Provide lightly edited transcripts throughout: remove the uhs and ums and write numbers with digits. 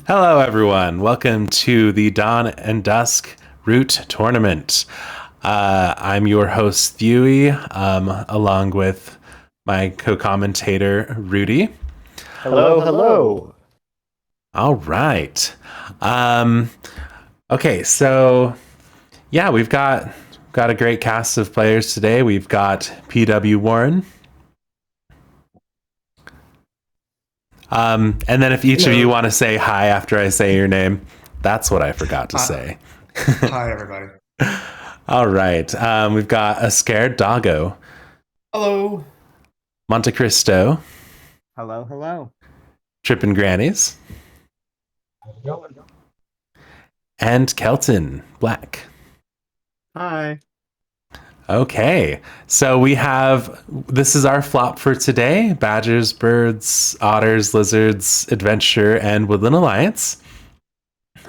Hello, everyone. Welcome to the Dawn and Dusk Root Tournament. I'm your host, Thewy, along with my co-commentator, Rudy. Hello, hello. All right. Um, okay, so yeah, we've got a great cast of players today. We've got PW Warren. And then if each of you Hello. want to say hi after I say your name, that's what I forgot to Uh, say. Hi, everybody. All right. We've got a scared doggo, Hello. Monte Cristo, Hello, hello. Trippin' Grannies, and Kelton Black. Hi. Okay, so this is our flop for today: badgers, birds, otters, lizards, adventure, and woodland alliance.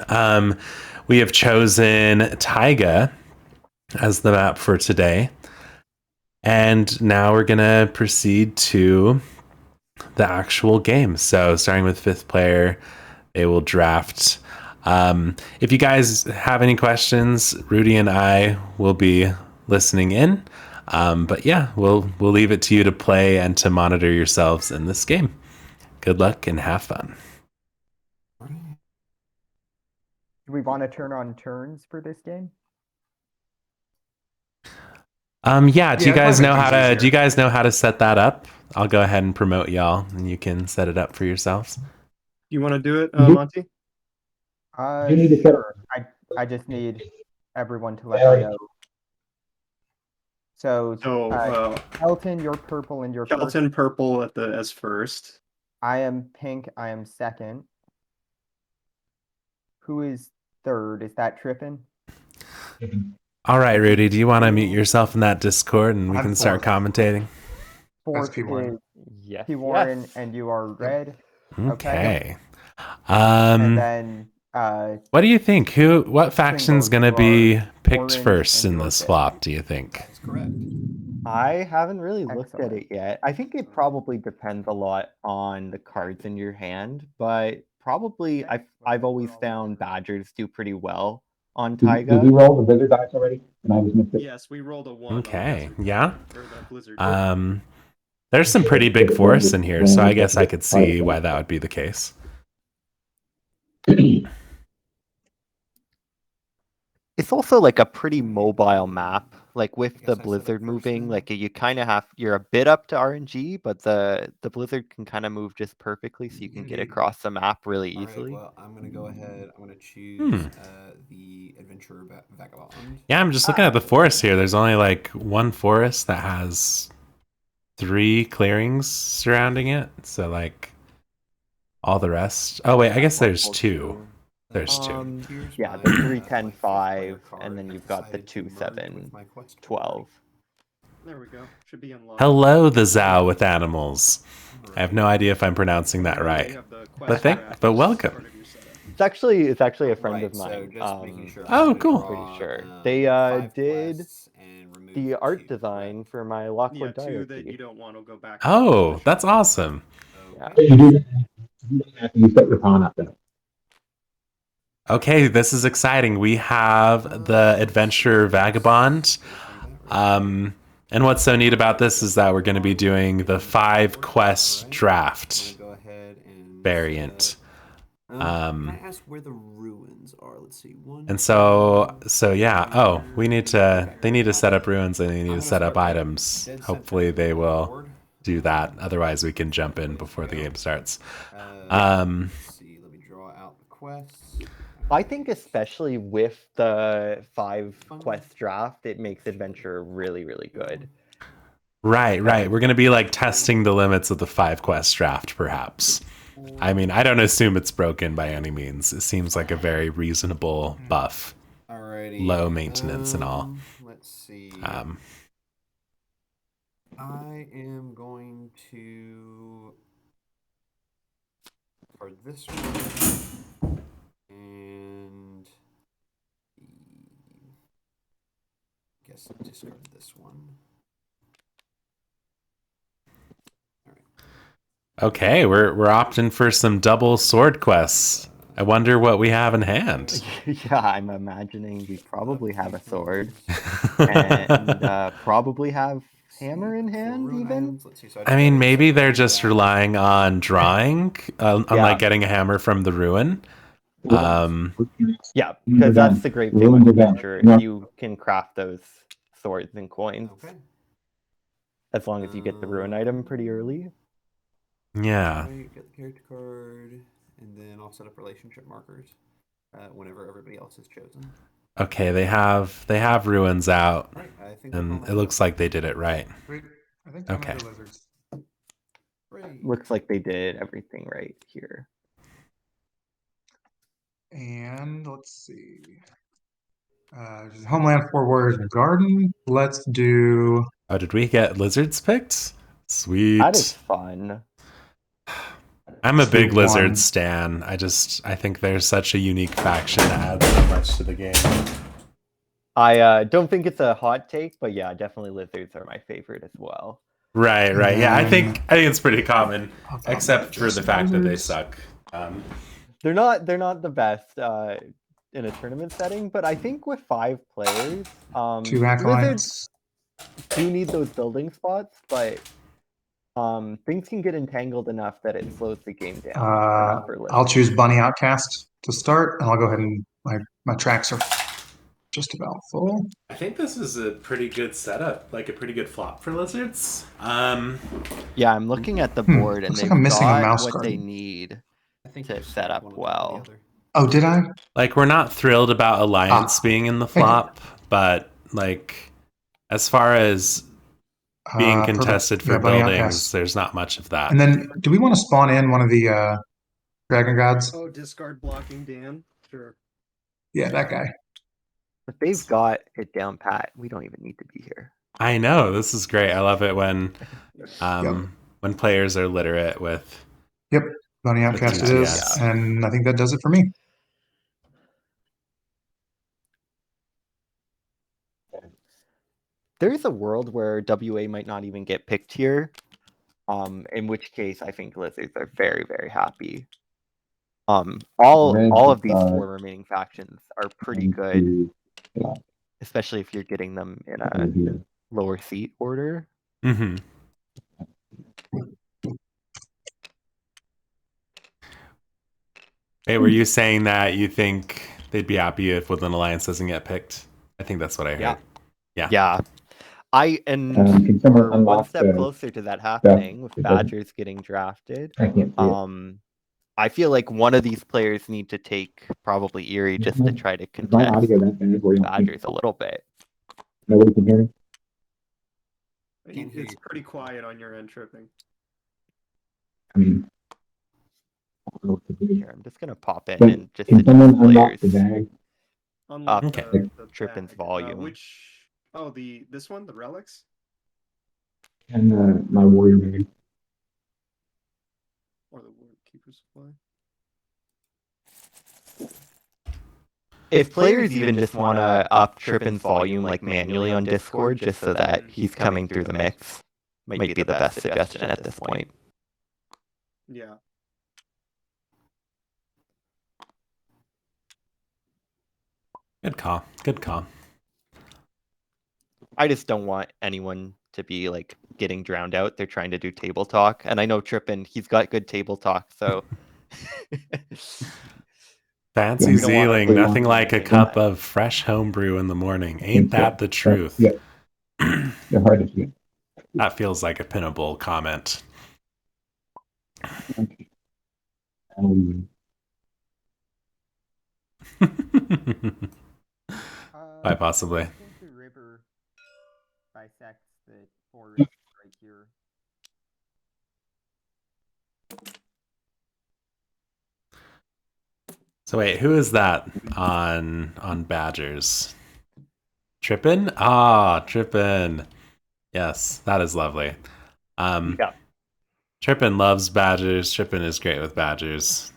Um, we have chosen Taiga as the map for today, and now we're gonna proceed to the actual game. So starting with fifth player, they will draft. If you guys have any questions, Rudy and I will be listening in. But yeah, we'll leave it to you to play and to monitor yourselves in this game. Good luck and have fun. Do we want to turn on turns for this game? Yeah, do you Yeah, guys probably know make how things to easier. do you guys know how to set that up? I'll go ahead and promote y'all and you can set it up for yourselves. You want to do it, You Monty? you need to set Sure. I just need everyone to let me know. So, So, Elton, you're purple and you're first. Kelton purple as first. I am pink. I am second. Who is third? Is that Trippin? All right, Rudy, do you want to mute yourself in that Discord and we I'm can start fourth. commentating? Fourth P. Warren. is Yes. P. Warren, and you are red. Okay. And then What do you think? What faction's Swingle, gonna you be are picked orange first and in you're this fifth. flop, do you think? That's correct. I haven't really looked at Excellent. it yet. I think it probably depends a lot on the cards in your hand, but probably I've always found badgers do pretty well on Did we Taiga. roll the Blizzard dice already? And I just missed it. Yes, we rolled a 1 Okay, on the yeah. Or the Blizzard. There's some pretty big forests in here, so I guess I could see why that would be the case. It's also like a pretty mobile map. Like I with guess the I set up Blizzard first moving, then. like you're a bit up to RNG, but the Blizzard can kind of move just perfectly, so you can get Indeed. across the map really All right, easily. well, I'm going to go ahead. I'm going to choose the Adventurer Vagabond. Yeah, I'm just looking at the forest here. There's only like one forest that has 3 clearings surrounding it. So like all the rest. Oh wait, I guess there's 2. There's 2. Here's Yeah, my, the my 3, fifth 10, player 5, card. and then I've you've got the decided to 2, merge 7, with my quest 12. There we go. Should be unlocked. Hello, the Zao with animals. I have no idea if I'm pronouncing that You right. have the But quest thank draft but as welcome. part of your setup. It's actually a friend Right, of mine. so just making sure. Oh, I'm gonna cool. draw, Pretty sure. They 5 did quests and remove the art 2, design correct? for my Yeah, Lockwood 2 that you Diary. don't want to go back. Oh, that's awesome. Yeah. Okay. You do that after you set your pawn up then. Okay, this is exciting. We have the Adventure Vagabond. And what's so neat about this is that we're going to be doing the 5 quest draft Go ahead and variant. can I ask where the ruins are? Let's see. And so yeah. Oh, they need to set up ruins and they need to set up items. Hopefully they will do that. Otherwise we can jump in before the game starts. Let's see. Let me draw out the quests. I think especially with the 5 quest draft, it makes adventure really, really good. Right. We're going to be like testing the limits of the 5 quest draft, perhaps. I mean, I don't assume it's broken by any means. It seems like a very reasonable buff. Alrighty. Low maintenance and all. Let's see. Um, I am going to for this one and guess discard this one. okay, we're opting for some double sword quests. I wonder what we have in hand. Yeah, I'm imagining we probably have a sword and probably have hammer in hand even. Let's see. So I mean, maybe they're just relying on drawing, Yeah. unlike getting a hammer from the ruin. Yeah, because that's the great thing with adventure. You can craft those swords and coins Okay. as long as you get the ruin item pretty early. Yeah. Right, get the character card, and then I'll set up relationship markers whenever everybody else is chosen. Okay, they have ruins out, Right, I think and it looks like they did it right. Wait, I think Okay. I'm under lizards. Great. Looks like they did everything right here. And let's see. Homeland, Four Warriors, and Garden. Let's do. Oh, did we get lizards picked? Sweet. That is fun. I'm a Let's do big lizard one. stan. I think they're such a unique faction that adds so much to the game. I don't think it's a hot take, but yeah, definitely lizards are my favorite as well. Right. Yeah, I think it's pretty common, I'll probably except for just the fact that they lizards. suck. They're not the best in a tournament setting, but I think with 5 players, Two lizards acolytes. do need those building spots, but things can get entangled enough that it slows the game down. enough for I'll lizards. choose Bunny Outcast to start, and I'll go ahead and my tracks are just about full. I think this is a pretty good setup, like a pretty good flop for lizards. Yeah, I'm looking at the board and looks like they've I'm missing a got mouse what they guard. need. I think To you set up one of them or the well. other. Oh, did I? Like, we're not thrilled about Alliance being in the flop, but like, as far as being Perfect. contested for Yeah, Bunny buildings, Outcast. there's not much of that. And then, do we want to spawn in one of the Dragon Gods? Oh, discard blocking Dan. Sure. Yeah, that guy. If they've got it down pat, we don't even need to be here. I know, this is great. I love it when players are literate with. Yep, Bunny Outcast it is, TTS. and I think that does it for me. There is a world where WA might not even get picked here, in which case I think lizards are very, very happy. All of these 4 remaining factions are pretty good, especially if you're getting them in a lower seat order. Mm-hmm. Hey, were you saying that you think they'd be happy if Woodland Alliance doesn't get picked? I think that's what I heard. Yeah. Can someone We're one unlock step the closer to that happening with it doesn't- Badgers getting drafted. I can't see it. I feel like one of these players need to take probably Erie just to try to Is my contest audio that bad where you don't Badgers a little bit. nobody can hear me? Can't hear It's you. pretty quiet on your end, tripping. I mean, I don't know what to do. Here, I'm just gonna pop in But and just can adjust someone unlock the players. bag? Unlock Okay. the Trippin's bag. volume. Which? Oh, this one, the relics. And my warrior bag. Or the Word Keeper supply. If players even just want to up Trippin's volume like manually on Discord just so that he's coming through the mix, might be the best suggestion at this point. Yeah. Good call. Good call. I just don't want anyone to be like getting drowned out. They're trying to do table talk, and I know Trippin, he's got good table talk, so Fancy We don't wanna Zealing, do nothing that. like a cup of fresh homebrew in the morning. Ain't that the truth? Yeah. The hardest yet. That feels like a pinnable comment. Okay. Quite possibly. I think the river bisects the forest right here. So wait, who is that on Badgers? Trippin? Ah, Trippin. Yes, that is lovely. Yeah. Trippin loves Badgers. Trippin is great with Badgers.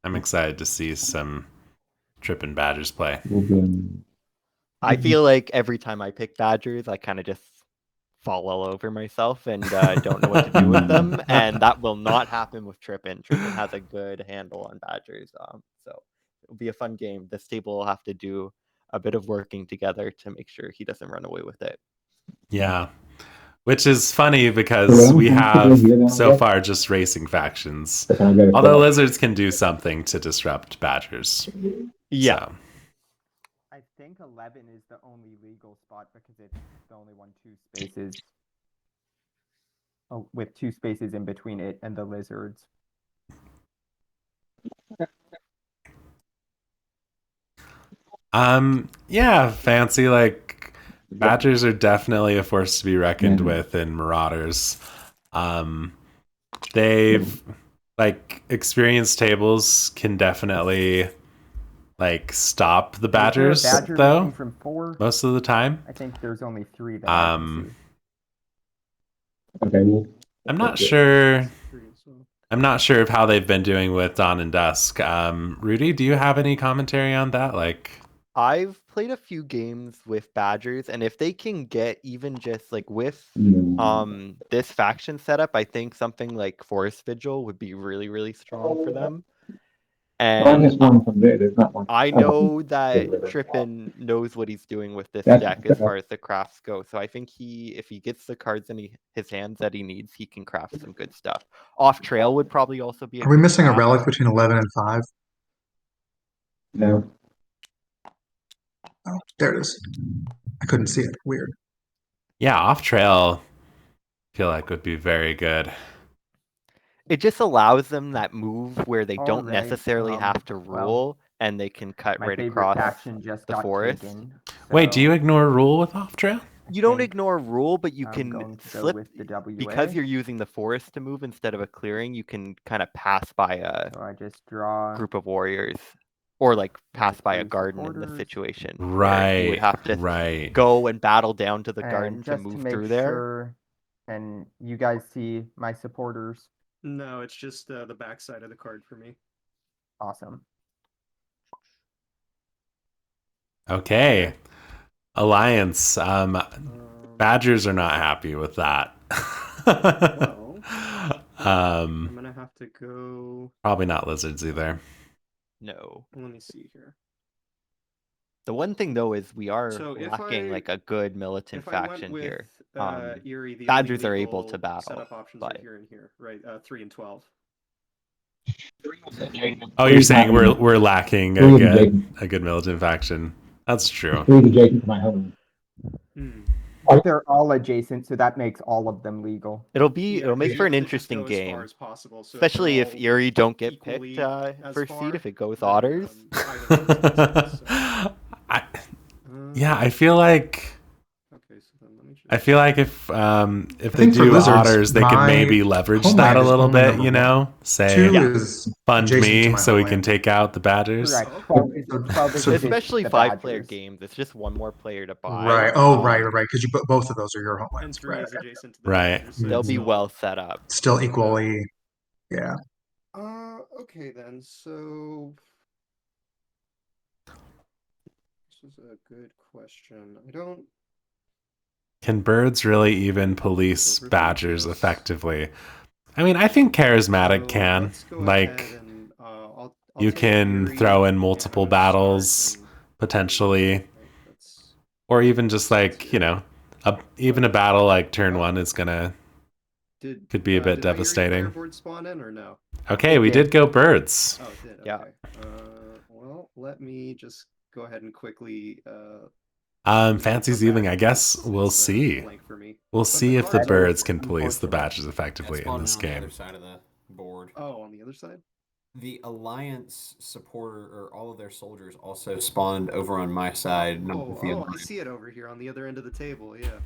I'm excited to see some Trippin Badgers play. I feel like every time I pick Badgers, I kind of just fall all over myself and don't know what to do with them, and that will not happen with Trippin. Trippin has a good handle on badgers, so it'll be a fun game. This table will have to do a bit of working together to make sure he doesn't run away with it. Yeah. Which is funny because we have so far just racing factions. Although lizards can do something to disrupt badgers. Yeah. So, I think 11 is the only legal spot because it's the only one 2 spaces. Oh, with 2 spaces in between it and the lizards. yeah, fancy. Like, badgers are definitely a force to be reckoned with in Marauders. They've, like, experienced tables can definitely, like, stop the Is there a badgers, badger though, missing from 4? most of the time. I think there's only 3 that I can see. Okay, well, I'm not sure. 3 as well. I'm not sure of how they've been doing with Dawn and Dusk. Rudy, do you have any commentary on that? Like, I've played a few games with badgers, and if they can get even just like with this faction setup, I think something like Forest Vigil would be really, really strong for them. on this And one from there, there's not one. I know that Trippin knows what he's doing with this That's- deck as far as the crafts go. So I think if he gets the cards in his hands that he needs, he can craft some good stuff. Off trail would probably also be a Are we good missing a craft. relic between 11 and 5? No. Oh, there it is. I couldn't see it. Weird. yeah, off trail, I feel like would be very good. It just allows them that move where they don't Alright, necessarily have to well, rule, and they can cut My right favorite across faction just the got forest. taken. Wait, do you so ignore rule with off trail? You don't think ignore rule, but you I'm can going to go slip with the WA. because you're using the forest to move instead of a clearing. You can kind of pass by a So I just draw. group of warriors, or like pass by a 2 garden in this supporters. situation. Where you would have to Right. go and battle down to the And garden to just move make through there. sure, and you guys see my supporters. No, it's just the back side of the card for me. Awesome. Okay. Alliance. Badgers are not happy with that. Well, I'm gonna have to go. Probably not lizards either. No. Let me see here. The one thing though is we are So if lacking I- like a good militant If I went faction with here. Erie, the Badgers only are able legal to battle, setup options but- are here and here, right? 3 and 12. Oh, you're saying we're lacking a good militant faction. That's true. Three adjacent to my home. Hmm. They're all adjacent, so that makes all of them legal. It'll Yeah, make you for an have to just interesting go as far game. as possible, so Especially they're if all Erie don't get equally picked as first far, seed if it goes then, otters. either one's makes sense, so, Yeah, I feel like Okay, so then let me just. I feel like if they think for do lizards, otters, they could my maybe leverage that homeland a is little only bit, number you one. know? Say 2 is fund adjacent to me my so we can homeland. take out the badgers. Correct. Oh. 12 is, 12 is So- adjacent Especially to 5-player Badgers. games. It's just one more player to buy. Right. Oh, right. Because you both of those are your And homelands. 3 Right. is adjacent to the Right. Badgers, so They'll it's be still- well set up. Still equally. Yeah. Okay then, so this is a good question. I don't. Can birds really even police Overthink badgers this. effectively? I mean, I think charismatic So can. let's go Like, ahead and, I'll you take can Erie, throw in and multiple I'm gonna start battles, and- potentially. Right, that's- Or even just like, you know, even a battle like turn 1 is gonna could be a bit did my Erie devastating. Fireboard spawn in or no? Okay, It we did. did go birds. Oh, it did. Yeah. Okay. Well, let me just go ahead and quickly. Fancy's come evening. back I guess since we'll it's, see. blank for me. We'll But see if the cards are- birds can police the unfortunate. badgers effectively in spawned this on the game. other side of the board. Oh, on the other side. The Alliance supporter or all of their soldiers also spawned over on my side. not with the I Alliance. see it over here on the other end of the table. Yeah.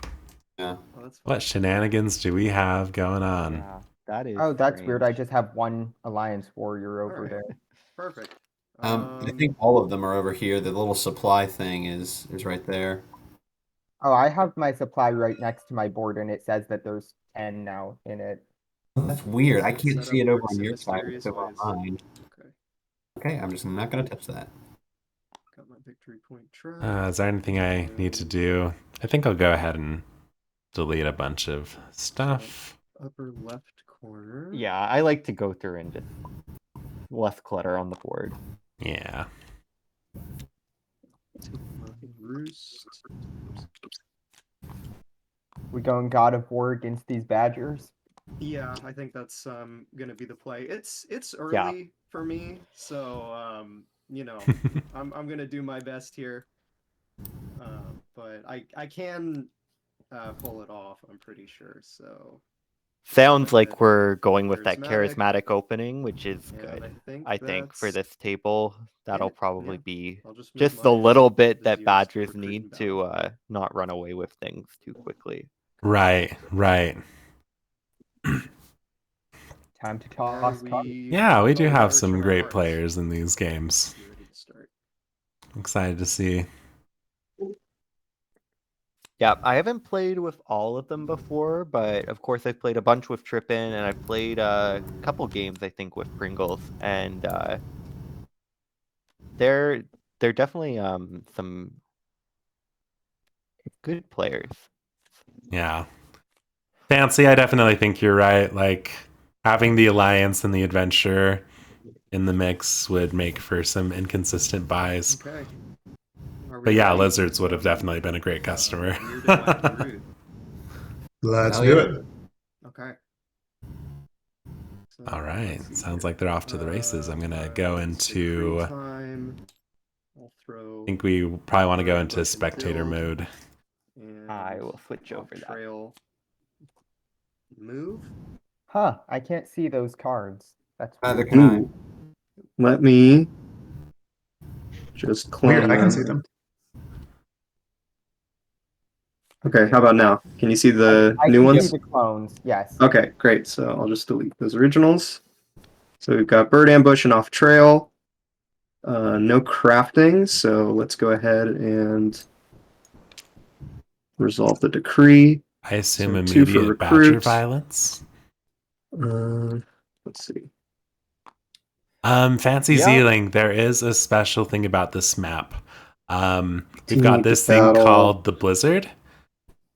Yeah. Oh, that's fine. What shenanigans do we have going on? Yeah, that is. Oh, that's weird. I strange. just have one Alliance warrior over Alright. there. Perfect. I think all of them are over here. The little supply thing is right there. Oh, I have my supply right next to my board, and it says that there's 10 now in it. That's weird. I That can't see it setup over works on in your side. mysterious It's over on ways. mine. Okay. Okay, I'm just not gonna touch that. Got my victory point track. Is there anything I need to do? I think I'll go ahead and delete a bunch of stuff. Upper left corner. Yeah, I like to go through and just less clutter on the board. Yeah. Take my roost. We going God of War against these Badgers? Yeah, I think that's gonna be the play. It's early for me, so you know, I'm gonna do my best here. But I can pull it off, I'm pretty sure. So Sounds like we're going with that Charismatic. charismatic opening, which is and good. I I think for that's this table, that'll it, probably yeah. be I'll just move just my the little bit that Azir's Badgers recruit need in to battle. not run away with things too quickly. Right, right. Time to Are toss cards. we? Yeah, we do Oh, have gotta some return our great hearts. players in these games. Be ready to start. I'm excited to see. Yeah, I haven't played with all of them before, but of course I've played a bunch with Trippin, and I've played a couple games I think with Pringles, and they're definitely some good players. Yeah. Fancy, I definitely think you're right. Like, having the Alliance and the Adventure in the mix would make for some inconsistent buys. Okay. Are we But yeah, ready? Lizards would have definitely been a great customer. Weird and wacky rude. Let's Hell do yeah. it. Okay. So, All right. let's see Sounds here. like they're off to the races. I'm going to Alright, go so into. free time. I'll throw. I think we probably want to go Burn into Bush and spectator build, mode. And I will switch off over that. trail. Move. Huh, I can't see those cards. That's Neither weird. can I. Ooh. Let me just clone I can them. see them. Okay, how about now? Can you see the I new can ones? see the clones, yes. Okay, great. So I'll just delete those originals. So we've got Bird Ambush and Off Trail. No crafting, so let's go ahead and resolve the decree. I assume So 2 for immediate badger recruit. violence. Let's see. Fancy Yeah. Zealing, there is a special thing about this map. We've got Team this thing battle. called the Blizzard,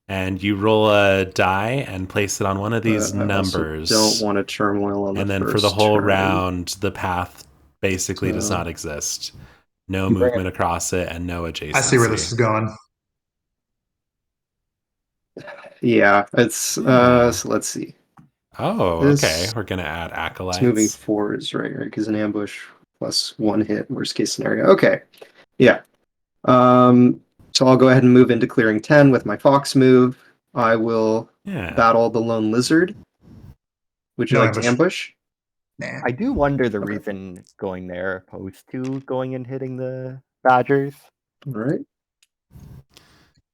and you roll a die and place it on one of these I also numbers. don't want a turmoil on And the then first for the whole turn. round, the path basically does So- not exist. No movement across it and no adjacency. I see where this is going. Yeah, it's Yeah. so let's see. Oh, This- okay. We're gonna add It's moving acolytes. forwards, right? Because an ambush plus 1 hit, worst case scenario. Okay. Yeah. So I'll go ahead and move into clearing 10 with my fox move. I will Yeah. battle the lone lizard. Would you No like to ambush? Nah. I do wonder the Okay. reason going there opposed to going and hitting the Badgers. All right.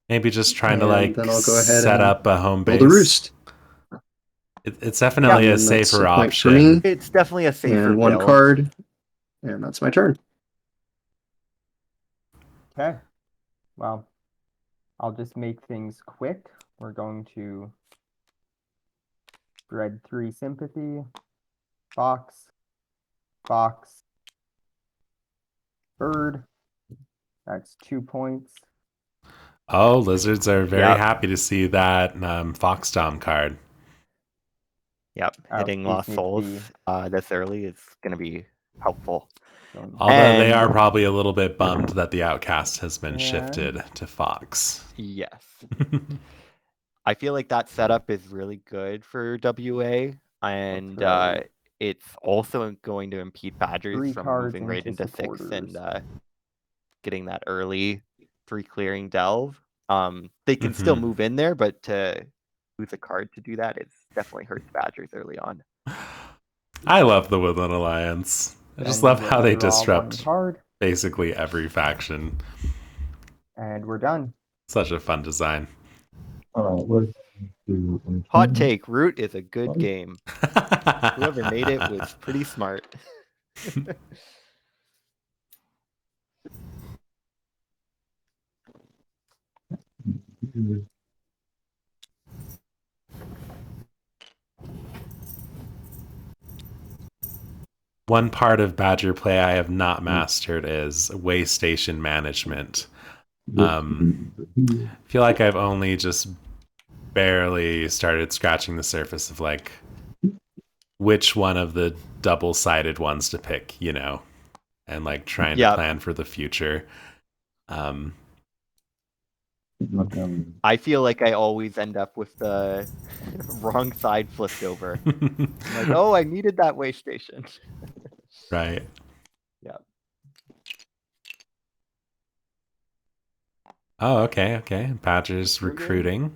Maybe just trying to And like then I'll go ahead set and up a home base. Build a roost. It's definitely Yeah, a and that's safer a point for option. me. It's definitely a safer And 1 build. card. And that's my turn. Okay. Well, I'll just make things quick. We're going to Dread 3 Sympathy, Fox, Fox, Bird. That's 2 points. Oh, lizards are very Yep. happy to see that Fox Dom card. Yep, Oh, hitting these Lost need to Souls be- this early is going to be helpful. Don't- Although they And- are probably a little bit bummed that the Outcast has been Yeah. shifted to Fox. Yes. I feel like that setup is really good for WA, and throw it's also going to impede Badgers 3 from cards moving right into into 6 and supporters. getting that early 3 clearing delve. They can still Mhm. move in there, but to lose a card to do that, it definitely hurts Badgers early on. I love the Woodland Alliance. I just Then love we'll how they draw 1 disrupt card, basically every faction. and we're done. Such a fun design. All right, let's do Hot take, Root is a good game. Whoever made it was pretty smart. One part of Badger play I have not mastered is way station management. I feel like I've only just barely started scratching the surface of like which one of the double-sided ones to pick, and like trying to plan for the future. I feel like I always end up with the wrong side flipped over. I'm like, oh, I needed that way station. Right. Yeah. Oh, okay. Badger's recruiting.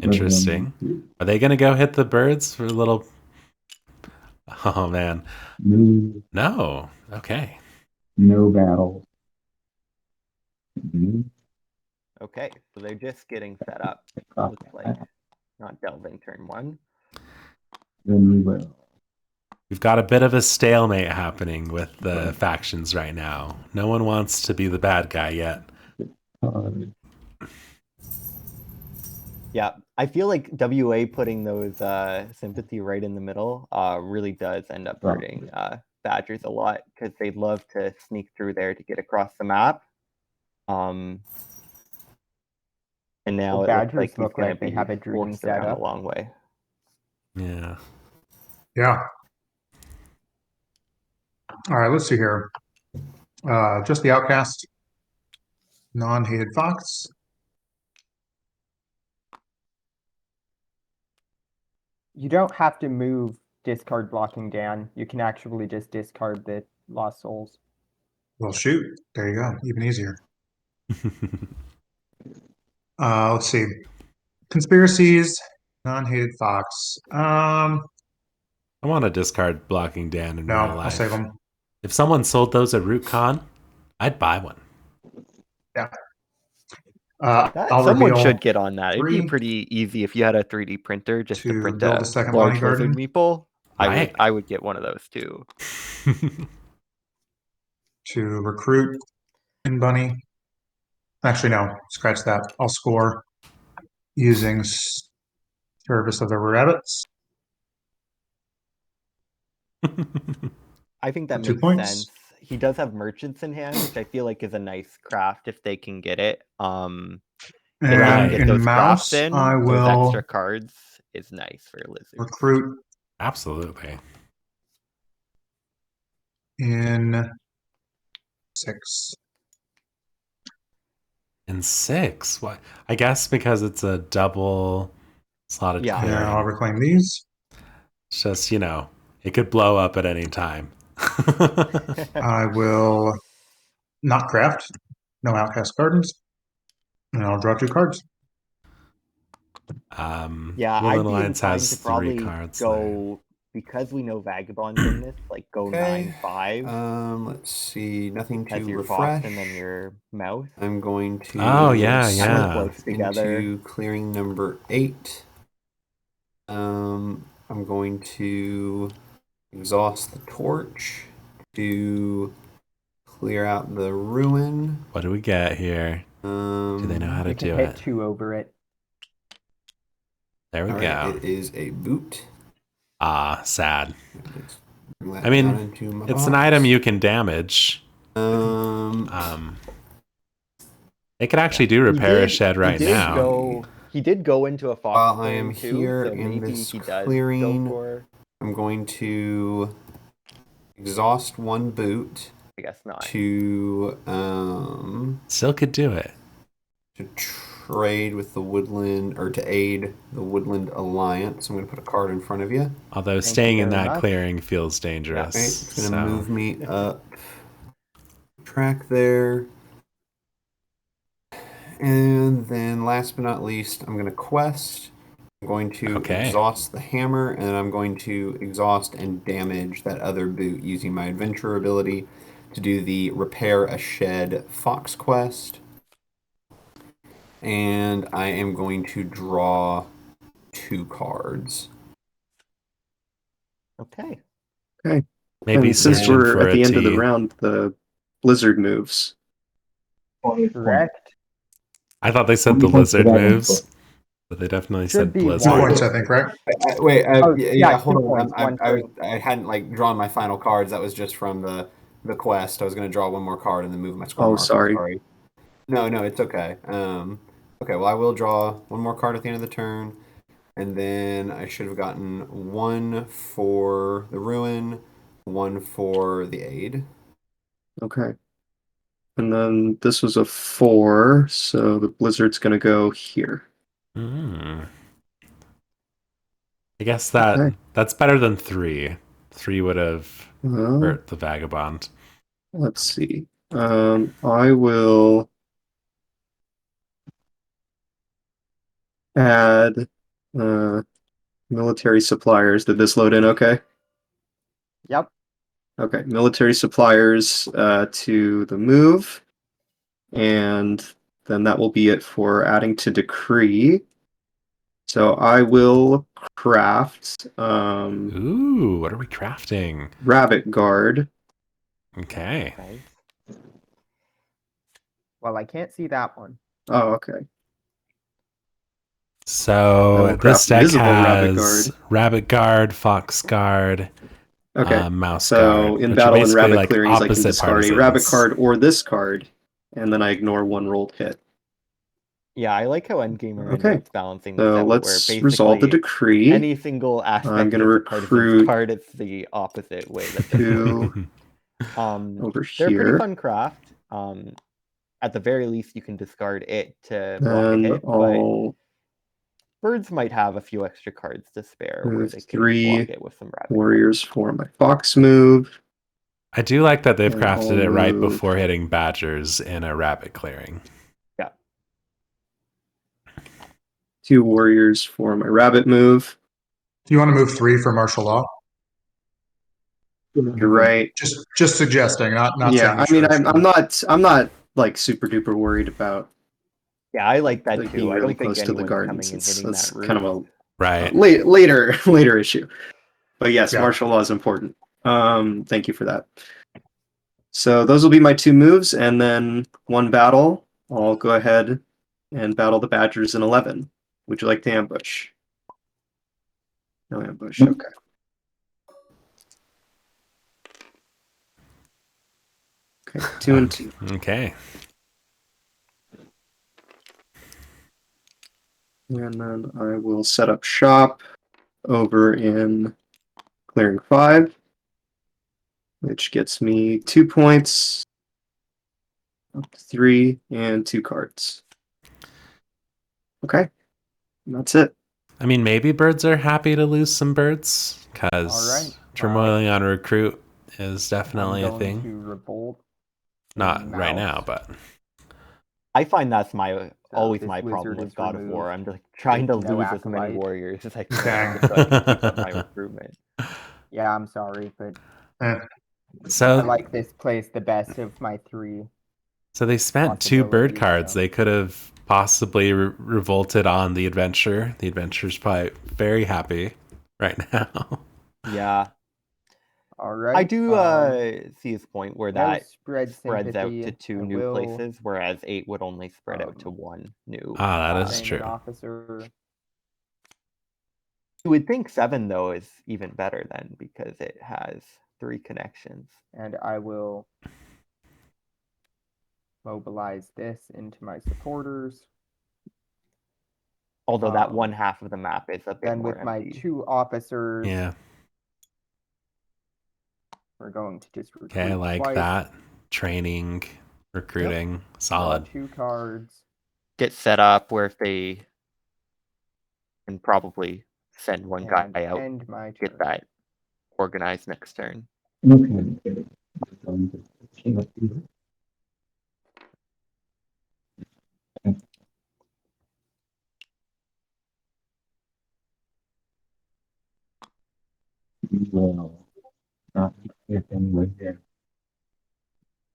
Interesting. Are they gonna go hit the birds for a little? Oh man. No. Okay. No battle. Okay, so they're just getting set up. Looks like not delving turn 1. Then we will. We've got a bit of a stalemate happening with the factions right now. No one wants to be the bad guy yet. Yeah, I feel like WA putting those sympathy right in the middle really does end up hurting Badgers a lot because they'd love to sneak through there to get across the map. And now it Badgers looks like look like they have a dream forced around a setup. long way. Yeah. Yeah. All right, let's see here. Just the outcast, non-hated fox. You don't have to move discard blocking Dan. You can actually just discard the lost souls. Well, shoot. There you go. Even easier. Let's see. Conspiracies, non-hated fox. I want to discard blocking Dan in No, real life. I'll save them. If someone sold those at RootCon, I'd buy one. Yeah. I'll Someone reveal should get on that. It'd be 3 pretty easy if you had a 3D printer just to to print build a a second large bunny garden. lizard meeple. Right. I would get one of those too. to recruit in bunny. Actually, no, scratch that. I'll score using service of the rabbits. I think that For 2 makes points. sense. He does have merchants in hand, which I feel like is a nice craft if they can get it. If they can And get in those mouse, crafts in, I those will extra cards is nice for lizards. recruit Absolutely. in 6. In 6? What? I guess because it's a double slotted Yeah. clearing. And I'll reclaim these. It's just, it could blow up at any time. I will not craft. No outcast gardens. And I'll draw 2 cards. Yeah, Woodland I'd be Alliance inclined has to 3 probably cards go because we know Vagabond's in this, like go Okay. 9-5 Let's see. Nothing as to your refresh. fox and then your mouse. I'm going to. Oh, yeah, Kinda yeah. close together. Into clearing number 8. I'm going to exhaust the torch to clear out the ruin. What do we get here? Do they know how to You can do hit it? 2 over it. There we All go. right, it is a boot. Ah, sad. Let's bring that I mean, down into my it's an box. item you can damage. It could actually do repair a shed right now. He did go into a fox While I clearing am too, here so in maybe this he does clearing, go for. I'm going to exhaust 1 boot I guess not. to Still could do it. to trade with the woodland, or to aid the Woodland Alliance. I'm going to put a card in front of you. Although Thank staying you in very that much. clearing feels dangerous. Right, it's going to so- move me up track there. And then last but not least, I'm going to quest. I'm going to Okay. exhaust the hammer, and then I'm going to exhaust and damage that other boot using my adventure ability to do the repair a shed fox quest. And I am going to draw 2 cards. Okay. Maybe And since searching we're for at the a end of the tea. round, the lizard moves. Correct. I thought they said the lizard moves, but they definitely Should said be 2 blizzard. one. points, I think, right? Wait, Oh, yeah, hold 2 on. points, 1 I hadn't drawn my final cards. That was just from the quest. I was going to draw 1 more card and then move my score Oh, marker. sorry. No, it's okay. Okay, well, I will draw 1 more card at the end of the turn. And then I should have gotten 1 for the ruin, 1 for the aid. Okay. And then this was a 4, so the blizzard's gonna go here. I guess Okay. that's better than 3. 3 would have Well, hurt the vagabond. let's see. I will add military suppliers. Did this load in okay? Yep. Okay, military suppliers to the move, and then that will be it for adding to decree. So I will craft Ooh, what are we crafting? Rabbit Guard. Okay. Nice. Well, I can't see that one. Oh, okay. I So will this craft deck visible Rabbit has Guard. Rabbit Guard, Fox Guard, Okay. Mouse So Guard, in which are battle and basically rabbit like clearings, I can opposite discard a rabbit partisans. card or this card, and then I ignore one rolled hit. Yeah, I like how Endgamer Okay. ends up balancing this So out, where let's resolve the basically decree. any single aspect I'm gonna of the partisan's recruit card is the opposite way that this works. Two Um, over they're a pretty here. fun craft. At the very least, you can discard it to block a Then hit, but I'll birds might have a few extra cards to spare where move they can three block it with some rabbit. warriors for my fox move. I do like that they've And crafted I'll it right move- before hitting badgers in a rabbit clearing. 2 warriors for my rabbit move. Do you want to move 3 for martial law? You're right. Just suggesting, not Yeah, saying. I mean, I'm not like super duper worried about Yeah, I like that like too. being I really don't think close to the anyone's gardens. coming and It's, hitting that's that kind of route. a Right. later issue. But yes, Yeah. martial law is important. Thank you for that. So those will be my 2 moves, and then one battle. I'll go ahead and battle the Badgers in 11. Would you like to ambush? No ambush. Okay. Okay, 2 and 2. Okay. And then I will set up shop over in clearing 5, which gets me 2 points, up to 3, and 2 cards. Okay, and that's it. I mean, maybe birds are happy to lose some birds because All right. turmoiling on recruit is I'm definitely a going thing. to revolt. Not right Mouse. now, but I find that's always this my problem wizard with is God of War. removed. I'm just trying to With no lose as many acolyte. warriors as I Dang. can so I can keep up my recruitment. Yeah, I'm sorry, but I so like this place the best of my 3. so they spent 2 bird possibilities, cards. so. They could have possibly revolted on the adventure. The adventure's probably very happy right now. Yeah, All right. I do see his point where no that spread spreads out sympathy. to 2 I new will places, whereas 8 would only spread out to um, 1 new. Ah, that is train true. an officer. You would think 7 though is even better then because it has 3 connections. And I will mobilize this into my supporters. Although that Um, one half of the map is a bit Then more with my empty. 2 officers, Yeah. we're going to just recruit Okay, I like twice, that. Training, recruiting, solid. draw 2 cards. Get set up where if they can probably send one guy And out, end my turn. get that organized next turn. Okay. Um, king of Cuba. We will not get anywhere there.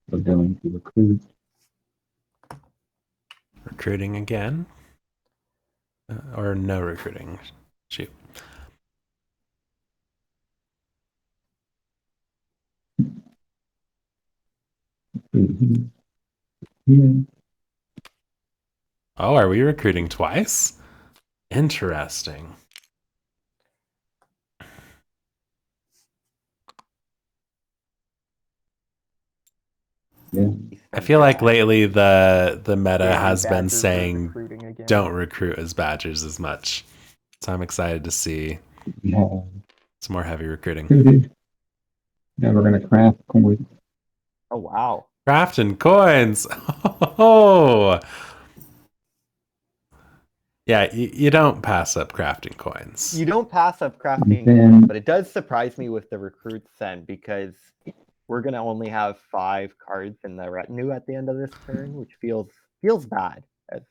We're going to recruit. Recruiting again? Or no recruiting? Shoot. Here. Oh, are we recruiting twice? Interesting. Yeah. I feel like lately the meta Yeah, has been badgers are saying recruiting again. don't recruit as badgers as much. So I'm excited to see We have some more heavy recruiting. recruited. Now we're going to craft coins. Oh wow. Crafting coins. Oh, yeah. You don't pass up crafting coins. You don't pass up crafting Then- coins, but it does surprise me with the recruits then, because we're gonna only have 5 cards in the retinue at the end of this turn, which feels bad as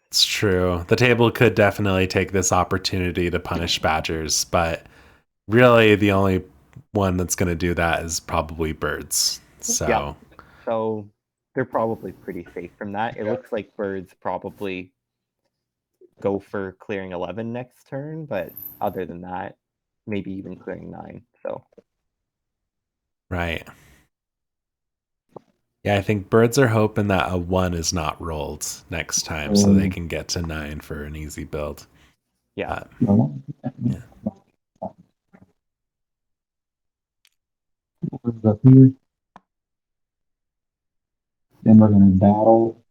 It's true. The table could definitely take this opportunity to punish badgers, but really the only one that's going to do that is probably birds. So Yeah. So they're probably pretty safe from that. It looks like birds probably go for clearing 11 next turn, but other than that, maybe even clearing 9. So right. Yeah, I think birds are hoping that a 1 is not rolled next time so they can get to 9 for an easy build. yeah. Yeah. Up here. Then we're going to battle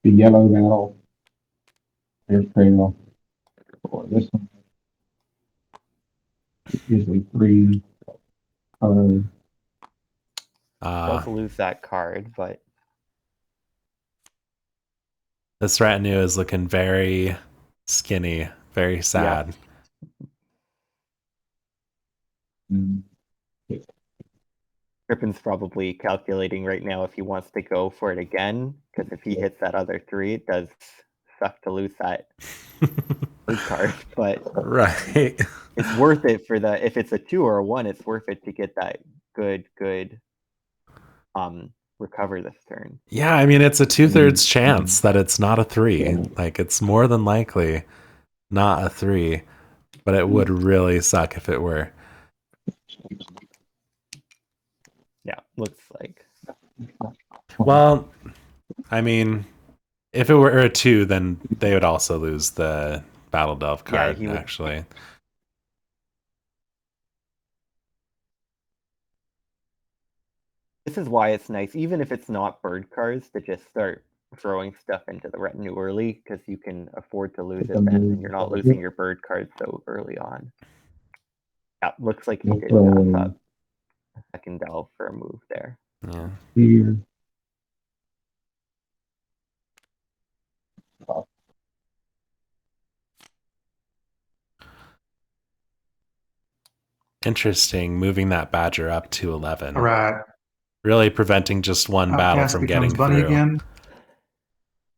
the yellow battle. There's trail. Or this one. It's usually 3 colors. Does lose that card, but This retinue is looking very skinny, very sad. Mm. Crippin's probably calculating right now if he wants to go for it again, because if he hits that other 3, it does suck to lose that bird card. But Right. it's worth it for the, if it's a 2 or a 1, it's worth it to get that good recover this turn. Yeah, I mean, it's a 2/3 chance that it's not a 3. Like, it's more than likely not a 3, but it would really suck if it were. Yeah, looks like. Well, I mean, if it were a 2, then they would also lose the Battle Delve Yeah, card, he would- actually. This is why it's nice, even if it's not bird cards, to just start throwing stuff into the retinue early, because you can afford to lose it then, and you're not losing your bird cards so early on. Yeah, looks like he did pass up a second delve for a move there. Yeah. Here. Interesting, moving that badger up to 11. All right. Really preventing just one battle Outcast from becomes getting bunny through. again.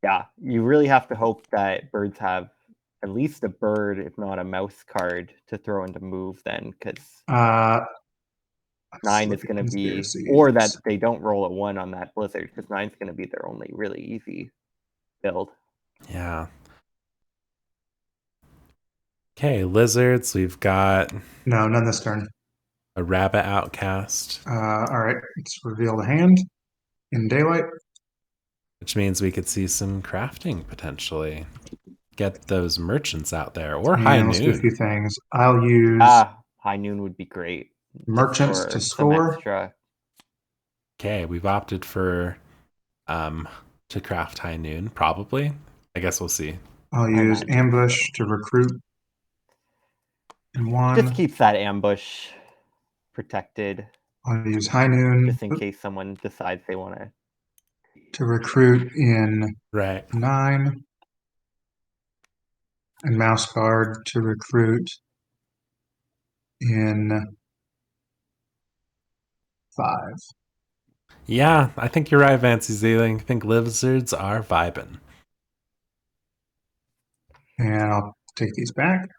Yeah, you really have to hope that birds have at least a bird, if not a mouse card, to throw into move then, because Let's 9 look is at going to be, conspiracies. or that they don't roll a 1 on that blizzard, because 9 is going to be their only really easy build. Yeah. Okay, lizards. We've got No, none this turn. a rabbit outcast, All right, let's reveal the hand in daylight. which means we could see some crafting potentially. Get those merchants out there, or high And let's do a few noon. things. I'll use High noon would be great. just merchants for to some score. extra. Okay, we've opted for to craft high noon, probably. I guess we'll see. I'll use imagine ambush to recruit. And one. Just keeps that ambush protected, I'll use high noon just in case someone decides they want to. to recruit in Right. 9. And mouse guard to recruit in 5. Yeah, I think you're right, Vancy Z. I think lizards are vibing. And I'll take these back.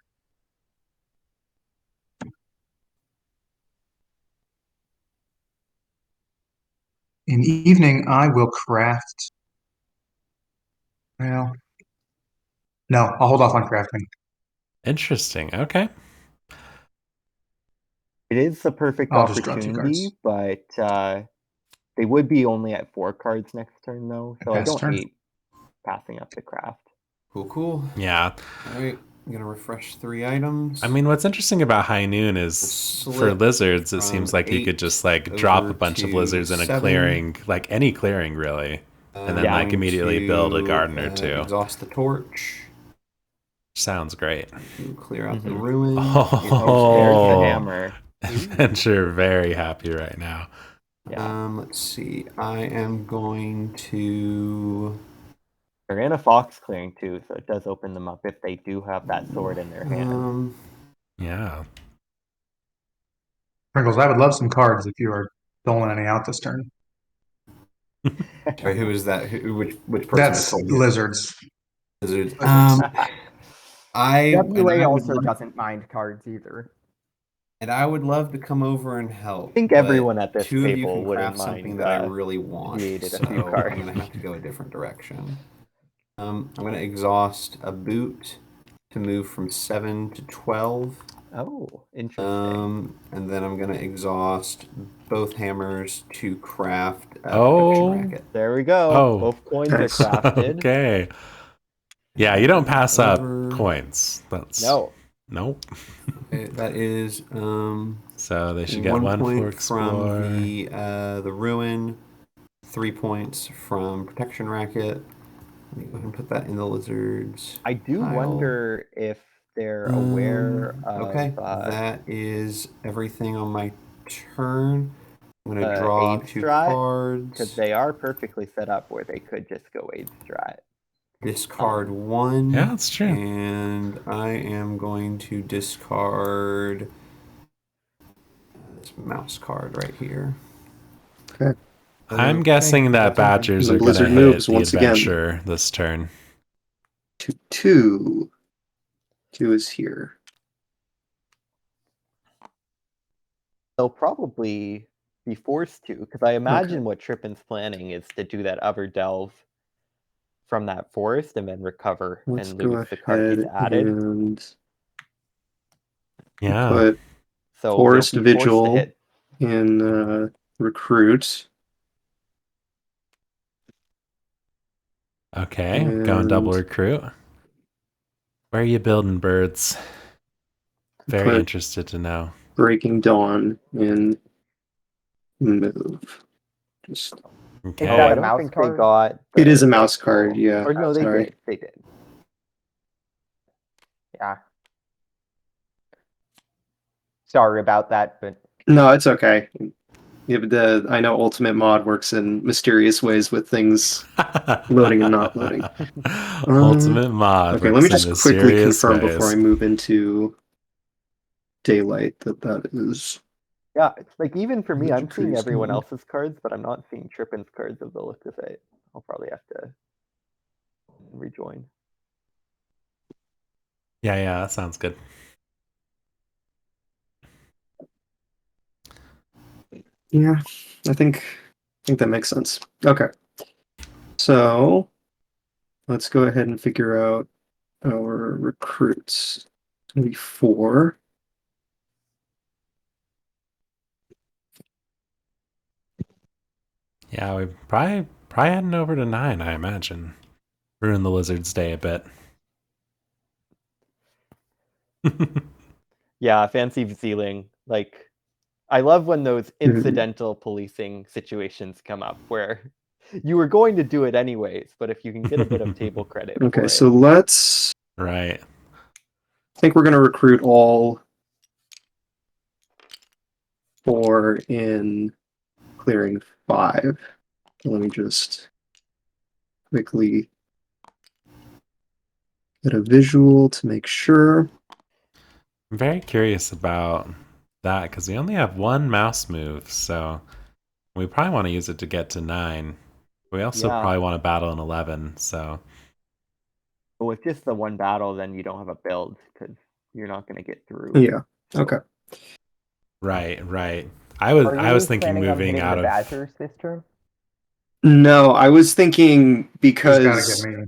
In evening, I will craft. Well, no, I'll hold off on crafting. Interesting. Okay. It is the perfect I'll just draw 2 opportunity, cards. but they would be only at 4 cards next turn, though. So I Pass don't turn. hate passing up the craft. Cool. Yeah. All right, I'm gonna refresh 3 items. I mean, what's interesting about high noon is for Slip lizards, it from seems like you could 8 just like drop a over bunch of to lizards in a 7. clearing, like any clearing really. And then, Yeah. like, immediately build a gardener, too. Exhaust the torch. Sounds great. To clear out the Mhm. ruin. Oh. There's the Oh. hammer. Adventure very happy right now. Yeah. Let's see. I am going to. They're in a fox clearing too, so it does open them up if they do have that sword in their hand. Yeah. Pringles, I would love some cards if you are doling any out this turn. Sorry, who is that? Which person That's just told me? lizards. Lizards. WA I would also love, doesn't mind cards either. and I would love to come over and help. I think but everyone at this two of you table can wouldn't craft something mind, that I really want. created So a few I'm cards. gonna have to go a different direction. I'm gonna exhaust a boot to move from 7 to 12. Oh, interesting. And then I'm gonna exhaust both hammers to craft a Oh. production racket. There we go. Oh. Both coins are Nice. crafted. Okay. Yeah, you don't pass up Over. coins. That's No. Nope. Okay, that is So they should get 1 point for explore. from the ruin, 3 points from protection racket. Let me go ahead and put that in the lizards. I do pile. wonder if they're aware of Okay, that is everything on my turn. I'm gonna draw aid 2 strat, cards. because they are perfectly set up where they could just go aid strat. Discard 1. Yeah, that's true. And I am going to discard this mouse card right here. Okay. I'm guessing that that's all right. badgers The are going to blizzard hit moves the once again. adventure this turn. 2. 2 is here. They'll probably be forced to, because I imagine what Trippin's planning is to do that other delve from that forest and then recover Let's and go lose the card he's ahead added. and Yeah. put So Forest they'll be forced to Vigil hit. in recruit. Okay, going double And recruit. Where are you building, birds? Very put interested to know. Breaking Dawn in move. Just Okay. that a I don't mouse think card? they got. It is a the mouse actual- card, yeah. Or no, they Sorry. did. They did. Yeah. Sorry about that, but No, it's okay. Yeah, but I know Ultimate Mod works in mysterious ways with things loading and not loading. Ultimate mod. Okay, let me works in just quickly mysterious confirm before I ways. move into daylight that is. Yeah, it's like even for me, I'm seeing Decreased everyone mode. else's cards, but I'm not seeing Trippin's cards of the look of it. I'll probably have to rejoin. Yeah, that sounds good. Yeah, I think that makes sense. Okay. So let's go ahead and figure out our recruits. It's gonna be 4. Yeah, we probably heading over to 9, I imagine. Ruin the lizard's day a bit. Yeah, fancy Zealing. Like, I love when those Mhm. incidental policing situations come up where you were going to do it anyways, but if you can get a bit of table credit for Okay, it. so let's. Right. I think we're gonna recruit all 4 in clearing 5. Let me just quickly get a visual to make sure. I'm very curious about that because we only have 1 mouse move, so we probably want to use it to get to 9. We also Yeah. probably want to battle an 11, so But with just the one battle, then you don't have a build because you're not going to get through. Yeah. Okay. right. I are was you thinking planning on moving hitting out the of Badgers this turn? No, I was thinking He's got to because get me.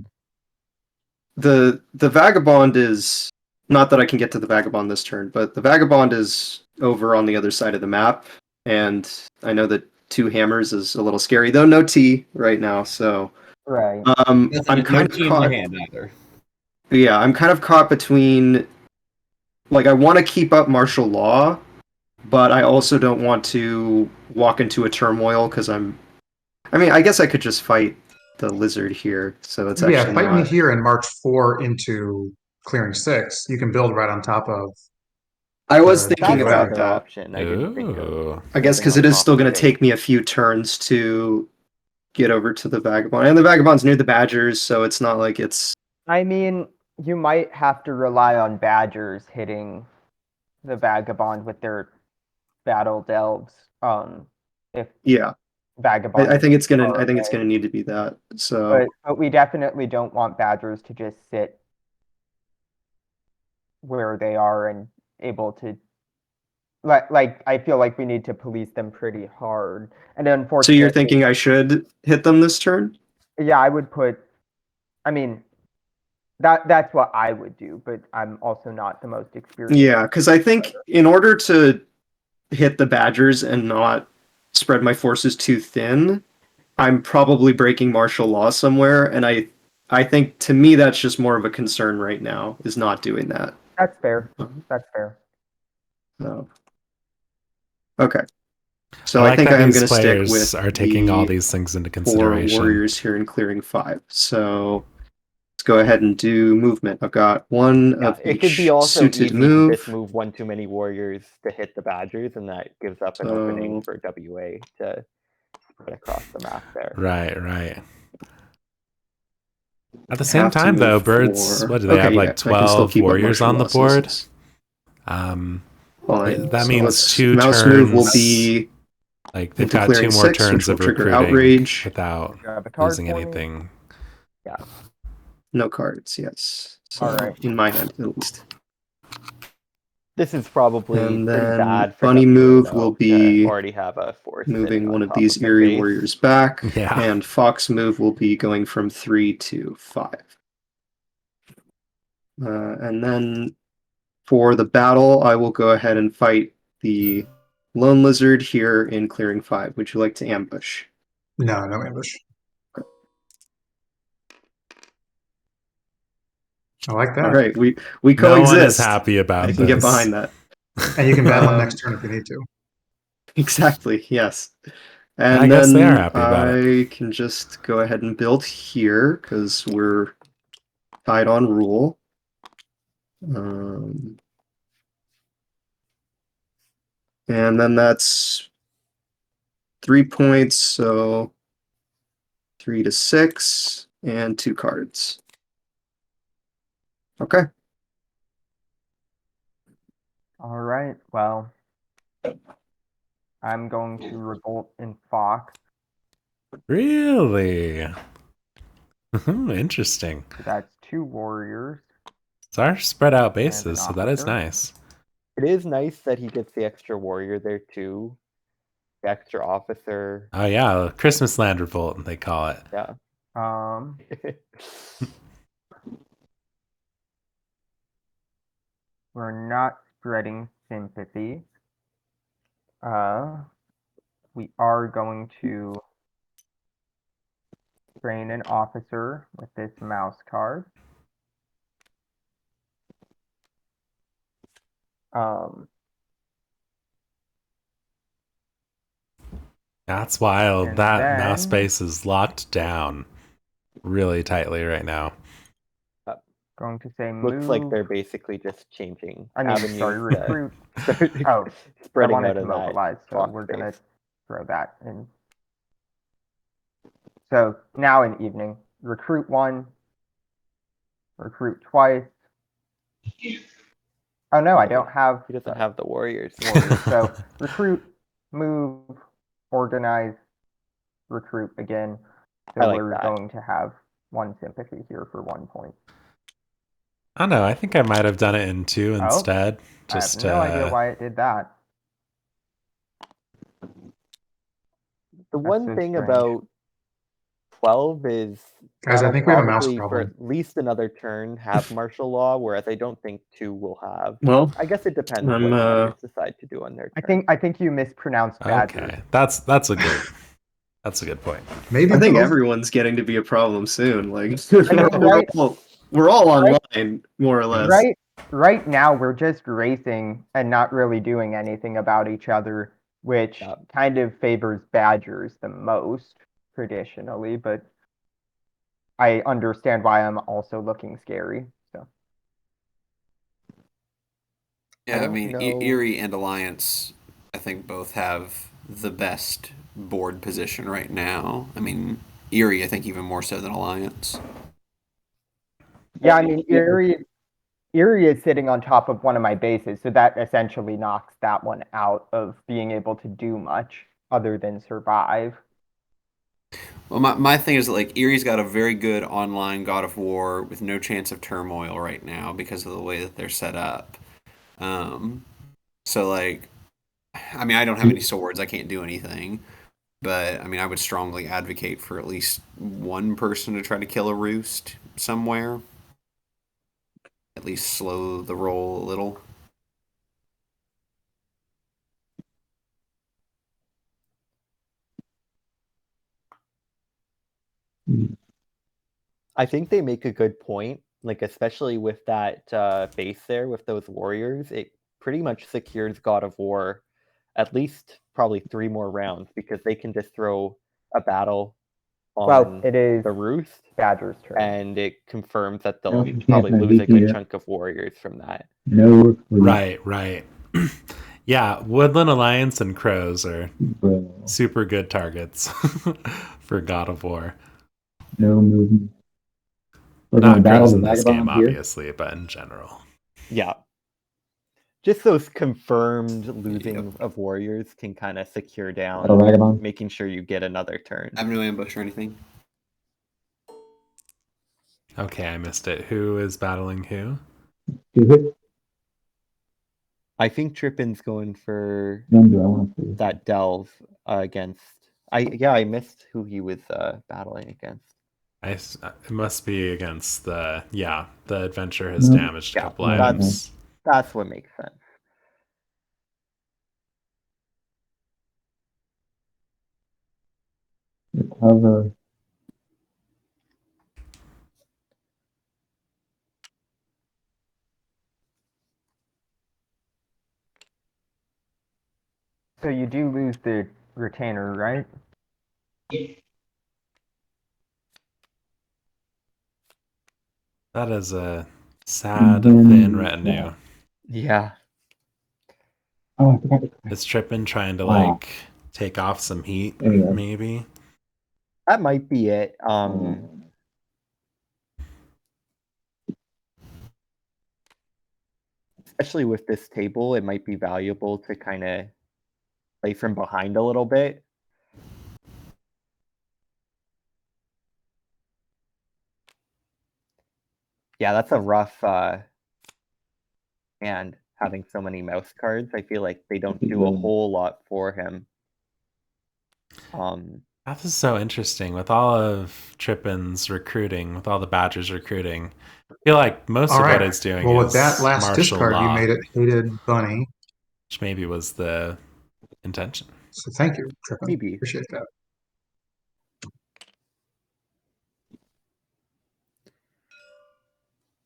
the Vagabond is not that I can get to the Vagabond this turn, but the Vagabond is over on the other side of the map, and I know that 2 hammers is a little scary, though no T right now. So Right. I'm kind of caught. either. Yeah, I'm kind of caught between. Like, I want to keep up martial law, but I also don't want to walk into a turmoil because I mean, I guess I could just fight the lizard here, so it's Yeah, actually fight me not. here and march 4 into clearing 6. You can build right on top of. I was the thinking That's KOA. about another that. option. I didn't think of. Ooh. I guess building because on it is top still of going to it. take me a few turns to get over to the vagabond, and the vagabond's near the badgers, so it's not like it's. I mean, you might have to rely on badgers hitting the vagabond with their battle delves. If Yeah, vagabond. I think it's gonna. far I think it's away. gonna need to be that. So But we definitely don't want badgers to just sit where they are and able to. Like I feel like we need to police them pretty hard. And so unfortunately, you're thinking I should hit them this turn? yeah, I would put. I mean, that's what I would do, but I'm also not the most experienced. Yeah, because I think in order to hit the badgers and not spread my forces too thin, I'm probably breaking martial law somewhere, and I think to me that's just more of a concern right now is not doing that. That's fair. That's fair. So, okay. So I I like think that I am these going to stick players with are taking all the these things into 4 consideration. warriors here in clearing 5. So let's go ahead and do movement. I've got one Yeah, of it each could be also suited easy move. to just move one too many warriors to hit the badgers, and that gives up an opening for WA to spread across the map there. Right, right. At the I same have to time, though, move birds, 4. what do they have, Okay, like yeah, I can still 12 keep up warriors martial on the law board? since That so means let's 2 mouse turns. move will be Like, they've into got 2 clearing more 6, turns which will of trigger recruiting outrage. without You have a card losing for me? anything. Yeah. No cards, yes. So All right. in my hand at least. This is probably And pretty then bad for bunny WA, move though, will to be already have a force moving sitting one on of top these their eerie base. warriors back. Yeah. And fox move will be going from 3 to 5. And then for the battle, I will go ahead and fight the lone lizard here in clearing 5. Would you like to ambush? No, no ambush. I like that. All right, we No one is coexist. happy about I can get this. behind that. And you can battle him Um, next turn if you need to. Exactly, yes. And I guess then they are happy about it. I can just go ahead and build here because we're tied on rule. And then that's 3 points, so 3 to 6 and 2 cards. Okay. All right. Well, I'm going to revolt in Fox. Really? Interesting. That's 2 warriors. It's our spread out And an bases, so that is officer. nice. It is nice that he gets the extra warrior there, too. The extra officer. Oh, yeah. Christmas Land Revolt, they call it. Yeah. We're not spreading sympathy. We are going to train an officer with this mouse card. That's wild. And That mouse then- base is locked down really tightly right now. Going to say move. Looks like they're basically just changing I mean, avenues sorry, to recruit. start Oh, I spreading wanted out to of that mobilize, so Fox we're gonna base. throw that in. So now in evening, recruit 1, recruit twice. Oh no, I don't have. He doesn't have the warriors. warriors. So recruit, move, organize, recruit again. So I like we're that. going to have 1 sympathy here for 1 point. I don't know. I think I might have done it in 2 instead. Just I have no idea why it did that. The one so thing strange. about 12 is Guys, I that'll think we have a mouse probably for problem. at least another turn have martial law, whereas I don't think 2 will have. Well, I guess it depends I'm, what others decide to do on their turn. I think you mispronounced badger. Okay. That's a good point. Maybe I think both. everyone's getting to be a problem soon. Like right- we're all online, more or less. Right now, we're just racing and not really doing anything about each other, which Yeah. kind of favors badgers the most traditionally. But I understand why I'm also looking scary. So Yeah, I don't mean, know. Erie and Alliance, I think both have the best board position right now. I mean, Erie, I think even more so than Alliance. yeah, I mean Erie is sitting on top of one of my bases, so that essentially knocks that one out of being able to do much other than survive. Well, my thing is that, like, Erie's got a very good online God of War with no chance of turmoil right now because of the way that they're set up. Um, so, like, I mean, I don't have any swords. I can't do anything. But, I mean, I would strongly advocate for at least one person to try to kill a roost somewhere. At least slow the roll a little. I think they make a good point, like especially with that base there with those warriors. It pretty much secures God of War at least probably 3 more rounds because they can just throw a battle Well, on it is the roost, Badger's turn. and it confirms that No, they'll you can't probably have lose a DP good here. chunk of warriors from that. No recruit. Right. Yeah, Woodland Alliance and Crows are Bro. super good targets for God of War. No movement. We're going to Not battle Crows the in this game, vagabond here. obviously, but in general. Yeah. Just those confirmed losing of warriors can kind of secure Battle down, vagabond. making sure you get another turn. I have no ambush or anything. Okay, I missed it. Who is battling who? Do it. I think Trippin's going for When do I want to? that delve against. I missed who he was battling against. It must be against the adventure has No. damaged a Yeah, couple that's- items. That's what makes sense. Recover. So you do lose the retainer, right? That is a sad, Then- thin retinue. Yeah. Oh, I forgot to Is Trippin trying to Wow. take off some heat? There you go. Maybe. That might be it. Especially with this table, it might be valuable to kind of play from behind a little bit. Yeah, that's a rough hand having so many mouse cards. I feel like they don't do a whole lot for him. That is so interesting. With all of Trippin's recruiting, with all the Badgers recruiting, I feel like most All of right. what it's doing Well, is with that last martial discard, law, you made it hated bunny. which maybe was the intention. So thank you, Trippin. Maybe. Appreciate that.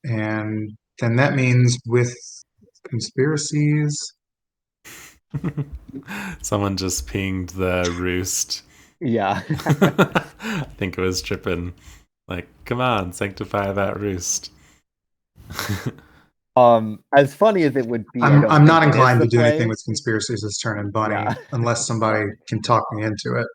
And then that means with conspiracies. Someone just pinged the roost. Yeah. I think it was Trippin. Like, come on, sanctify that roost. As funny as it would be, I'm not inclined to to do anything with conspiracies this turn in bunny Yeah. unless somebody can talk me into it.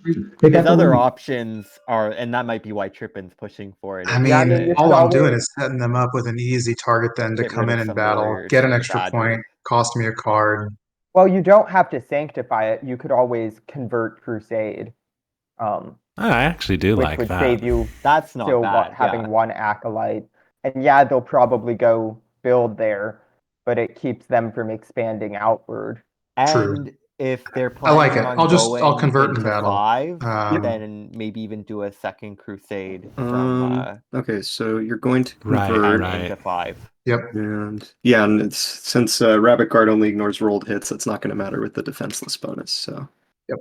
Pick His up the other movie. options are, and that might be why Trippin's pushing for it. I is mean, Yeah, I mean, to you all could I'm doing always- is setting them up with an easy target then to Get come rid in of and some battle, warriors get an for extra Badgers. point, cost me a card. Well, you don't have to sanctify it. You could always convert Crusade, I actually do which like would that. save you That's not still bad. having Yeah. one acolyte. And yeah, they'll probably go build there, but it keeps them from expanding outward. True. And if they're I like planning it. on I'll going convert in into battle. 5, Um, then maybe even do a second Crusade from Okay, so you're going to Right, convert, 10 into 5. Yep. and it's since Rabbit Guard only ignores rolled hits, it's not going to matter with the defenseless bonus. So Yep.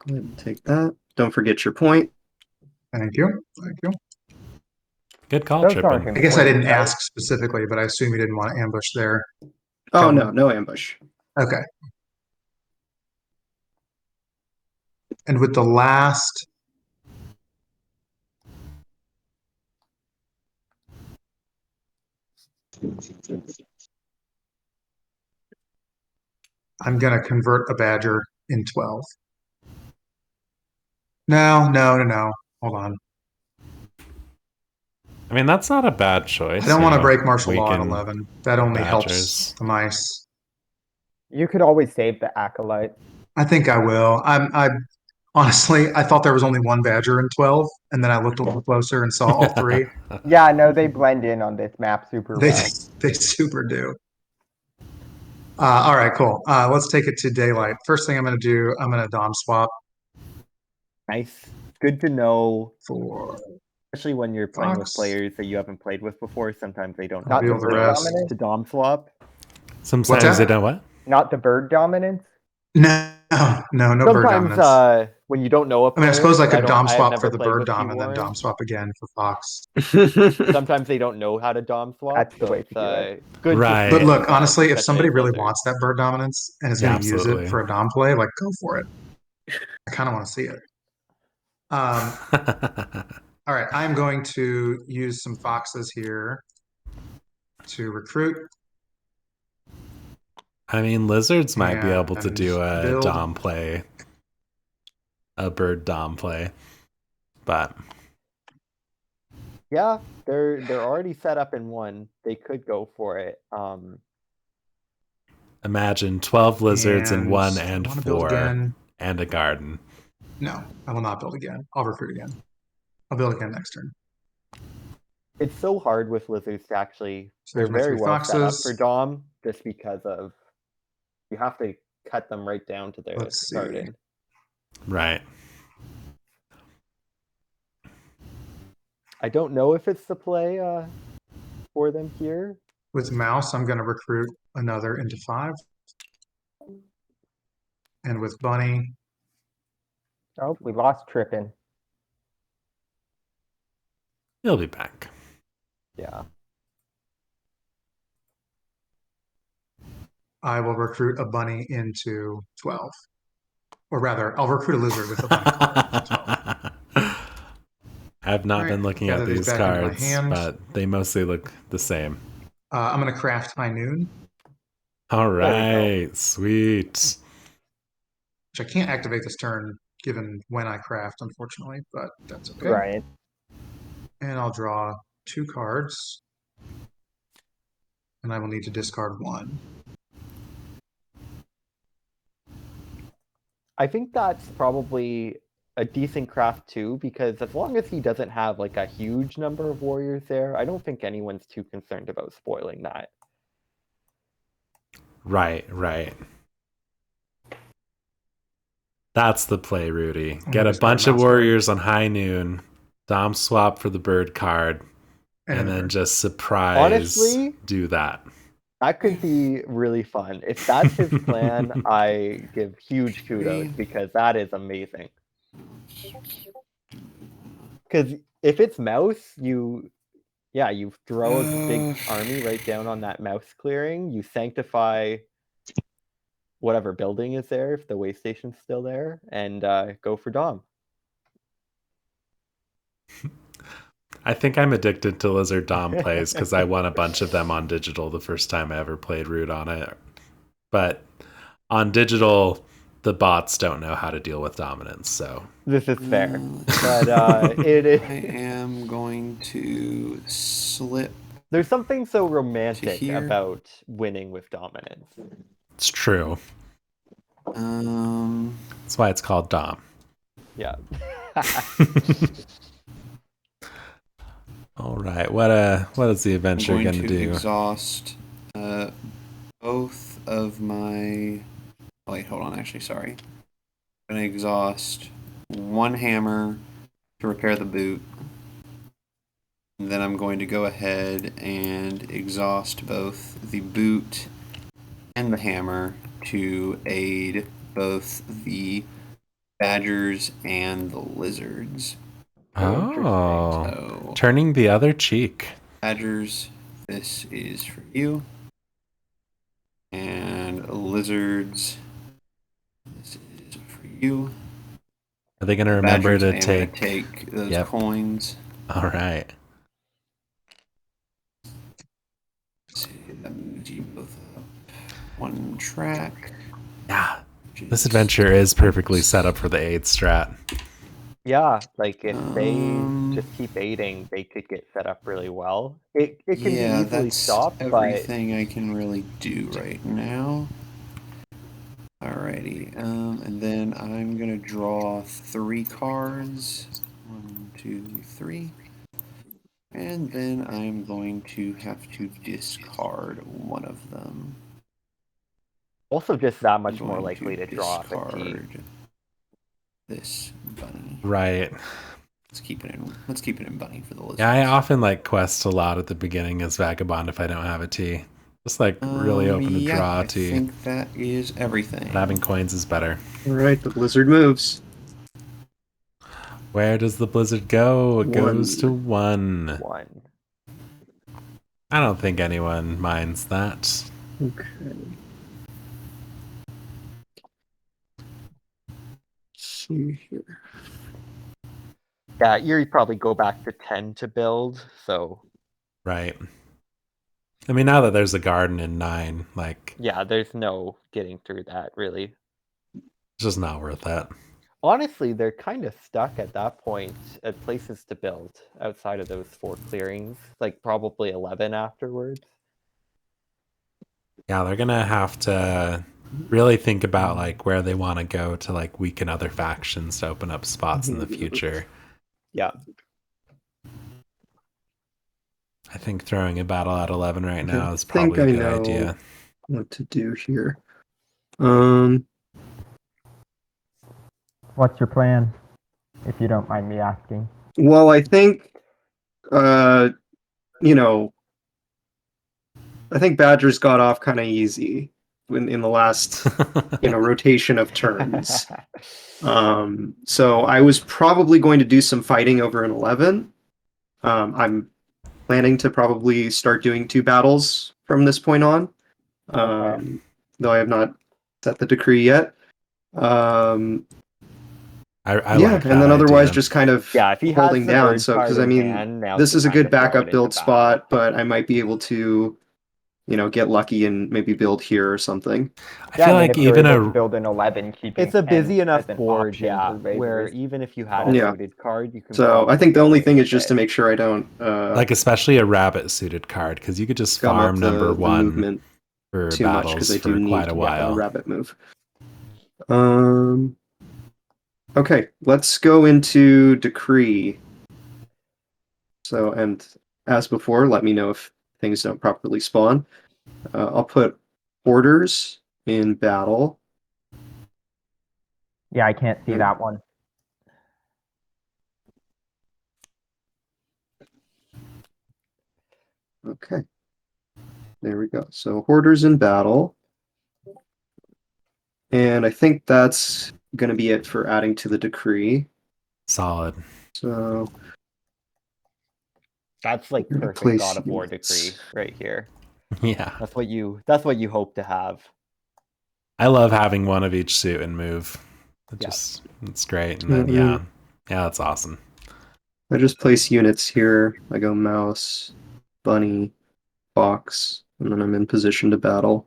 Go ahead and take that. Don't forget your point. Thank you. Thank you. Good call, Those aren't Trippin. I guess I didn't important, right? ask specifically, but I assume you didn't want to ambush there. Oh Come no, on. no ambush. Okay. And with the last I'm gonna convert a badger in 12. No. Hold on. I mean, that's not a bad choice. I don't you want to know, break martial law at weaken 11. That only helps badgers. the mice. You could always save the acolyte. I think I will. I honestly, I thought there was only one badger in 12, and then I looked a little closer and saw all three. Yeah, no, they blend in on this map super They well. they super do. All right, cool. Let's take it to daylight. First thing I'm going to do, I'm going to dom swap Nice. Good to know, for especially when you're playing with Fox. players that you haven't played with before. Sometimes they don't I'll have Not the deal the bird rest. dominance. to dom swap. Sometimes that? they don't what? Not the bird dominance. No bird Sometimes dominance. when you don't know a I player, mean, I suppose I could dom I have swap never for the played bird with dom and then T-Warren. dom swap again for Fox. Sometimes they don't know how to dom swap. That's the so way it's to do it. good. Right. But To look, honestly, if especially somebody as really lizards. wants that bird dominance and is Yeah, going to use it absolutely. for a dom play, like go for it. I kind of want to see it. All right, I'm going to use some foxes here to recruit. I mean, lizards might be able to And do a build. dom play, a bird dom play, but Yeah, they're already set up in one. They could go for it. imagine 12 lizards and And one I and wanna build 4 again. and a garden. No, I will not build again. I'll recruit again. I'll build again next turn. It's so hard with lizards to actually. So They're there's my very 3 well set up foxes. for dom, just because of you have to cut them right down to their Let's see. garden. Right. I don't know if it's the play for them here. With mouse, I'm going to recruit another into 5. And with bunny, Oh, we lost Trippin. He'll be back. Yeah. I will recruit a bunny into 12. Or rather, I'll recruit a lizard with a bunny card into 12. I've not All been right, looking gather at these these back into my cards, hand. but they mostly look the same. I'm going to craft High Noon, All There we right, sweet. which I can't activate this turn given when I craft, unfortunately, but that's okay. Right. And I'll draw 2 cards. And I will need to discard 1. I think that's probably a decent craft too, because as long as he doesn't have like a huge number of warriors there, I don't think anyone's too concerned about spoiling that. Right. That's the play, Rudy. Get a bunch of warriors on High Noon, dom swap for the bird card, and then just surprise Honestly, do that. That could be really fun. If that's his plan, I give huge kudos because that is amazing. Because if it's mouse, you throw a big army right down on that mouse clearing. You sanctify whatever building is there, if the way station's still there, and go for dom. I think I'm addicted to lizard dom plays because I won a bunch of them on digital the first time I ever played Root on it. But on digital, the bots don't know how to deal with dominance, so this is fair. But it is. I am going to slip. There's something so romantic about winning with dominance. It's true. That's why it's called dom. Yeah. All right. What is the adventure I'm going going to to do? exhaust both of my. Oh, wait, hold on. Actually, sorry. I'm going to exhaust 1 hammer to repair the boot. And then I'm going to go ahead and exhaust both the boot and the hammer to aid both the badgers and the lizards. Oh, So, turning the other cheek. badgers, this is for you. And lizards, this is for you. Are they going to remember Badgers, to I am gonna take? take those Yep. coins? All right. brings you both up. One track. Yeah. which This is- adventure is perfectly set up for the aid strat. Yeah, like if they Um, just keep aiding, they could get set up really well. It can be Yeah, easily that's stopped, but everything I can really do right now. Alrighty, and then I'm gonna draw 3 cards. 1, 2, 3. And then I'm going to have to discard one of them. also just that I'm much more going likely to draw off a T. discard this bunny. Right. Let's keep it in bunny for the lizards. Yeah, I often like quest a lot at the beginning as Vagabond if I don't have a T. Just like really open to Yeah, draw a I T. think that is everything. But having coins is better. All right, the blizzard moves. Where does the blizzard go? It 1. goes to 1. 1. I don't think anyone minds that. Okay. Let's see here. Yeah, you'd probably go back to 10 to build, so Right. I mean, now that there's a garden in 9, like, yeah, there's no getting through that, really. it's just not worth that. Honestly, they're kind of stuck at that point at places to build outside of those 4 clearings, like probably 11 afterwards. Yeah, they're gonna have to really think about like where they want to go to like weaken other factions to open up spots in the future. Yeah. I think throwing a battle at 11 right now is think probably a I good know idea. what to do here. What's your plan, if you don't mind me asking? Well, I think, you know, I think Badgers got off kind of easy in the last, rotation of turns. So I was probably going to do some fighting over an 11. I'm planning to probably start doing 2 battles from this point on, though I have not set the decree yet. I Yeah, like that and then otherwise idea. just kind of Yeah, if he has holding the down. bird So card because I in mean, hand, now's this the is a time good to throw it backup into build battle. spot, but I might be able to, get lucky and maybe build here or something. I Yeah, feel I mean, like if you're even able to a build an 11, keeping It's a 10 busy enough as an board, option yeah, for regular where is even if you had a Yeah. suited card, you can So I think the probably only go thing in is with just to it. make sure I don't like especially a rabbit suited card because you could just gum farm up number the 1 movement for too much because battles I do for need quite a a while. rabbit move. Okay, let's go into decree. So, and as before, let me know if things don't properly spawn. I'll put orders in battle. Yeah, I can't see Yeah. that one. Okay. There we go. So hoarders in battle. And I think that's going to be it for adding to the decree. Solid. So That's like You're gonna perfect place God of War units. decree right here. Yeah. That's what you hope to have. I love having one of each suit and move. Yeah. It's great. And then yeah, that's awesome. I just place units here. I go mouse, bunny, fox, and then I'm in position to battle.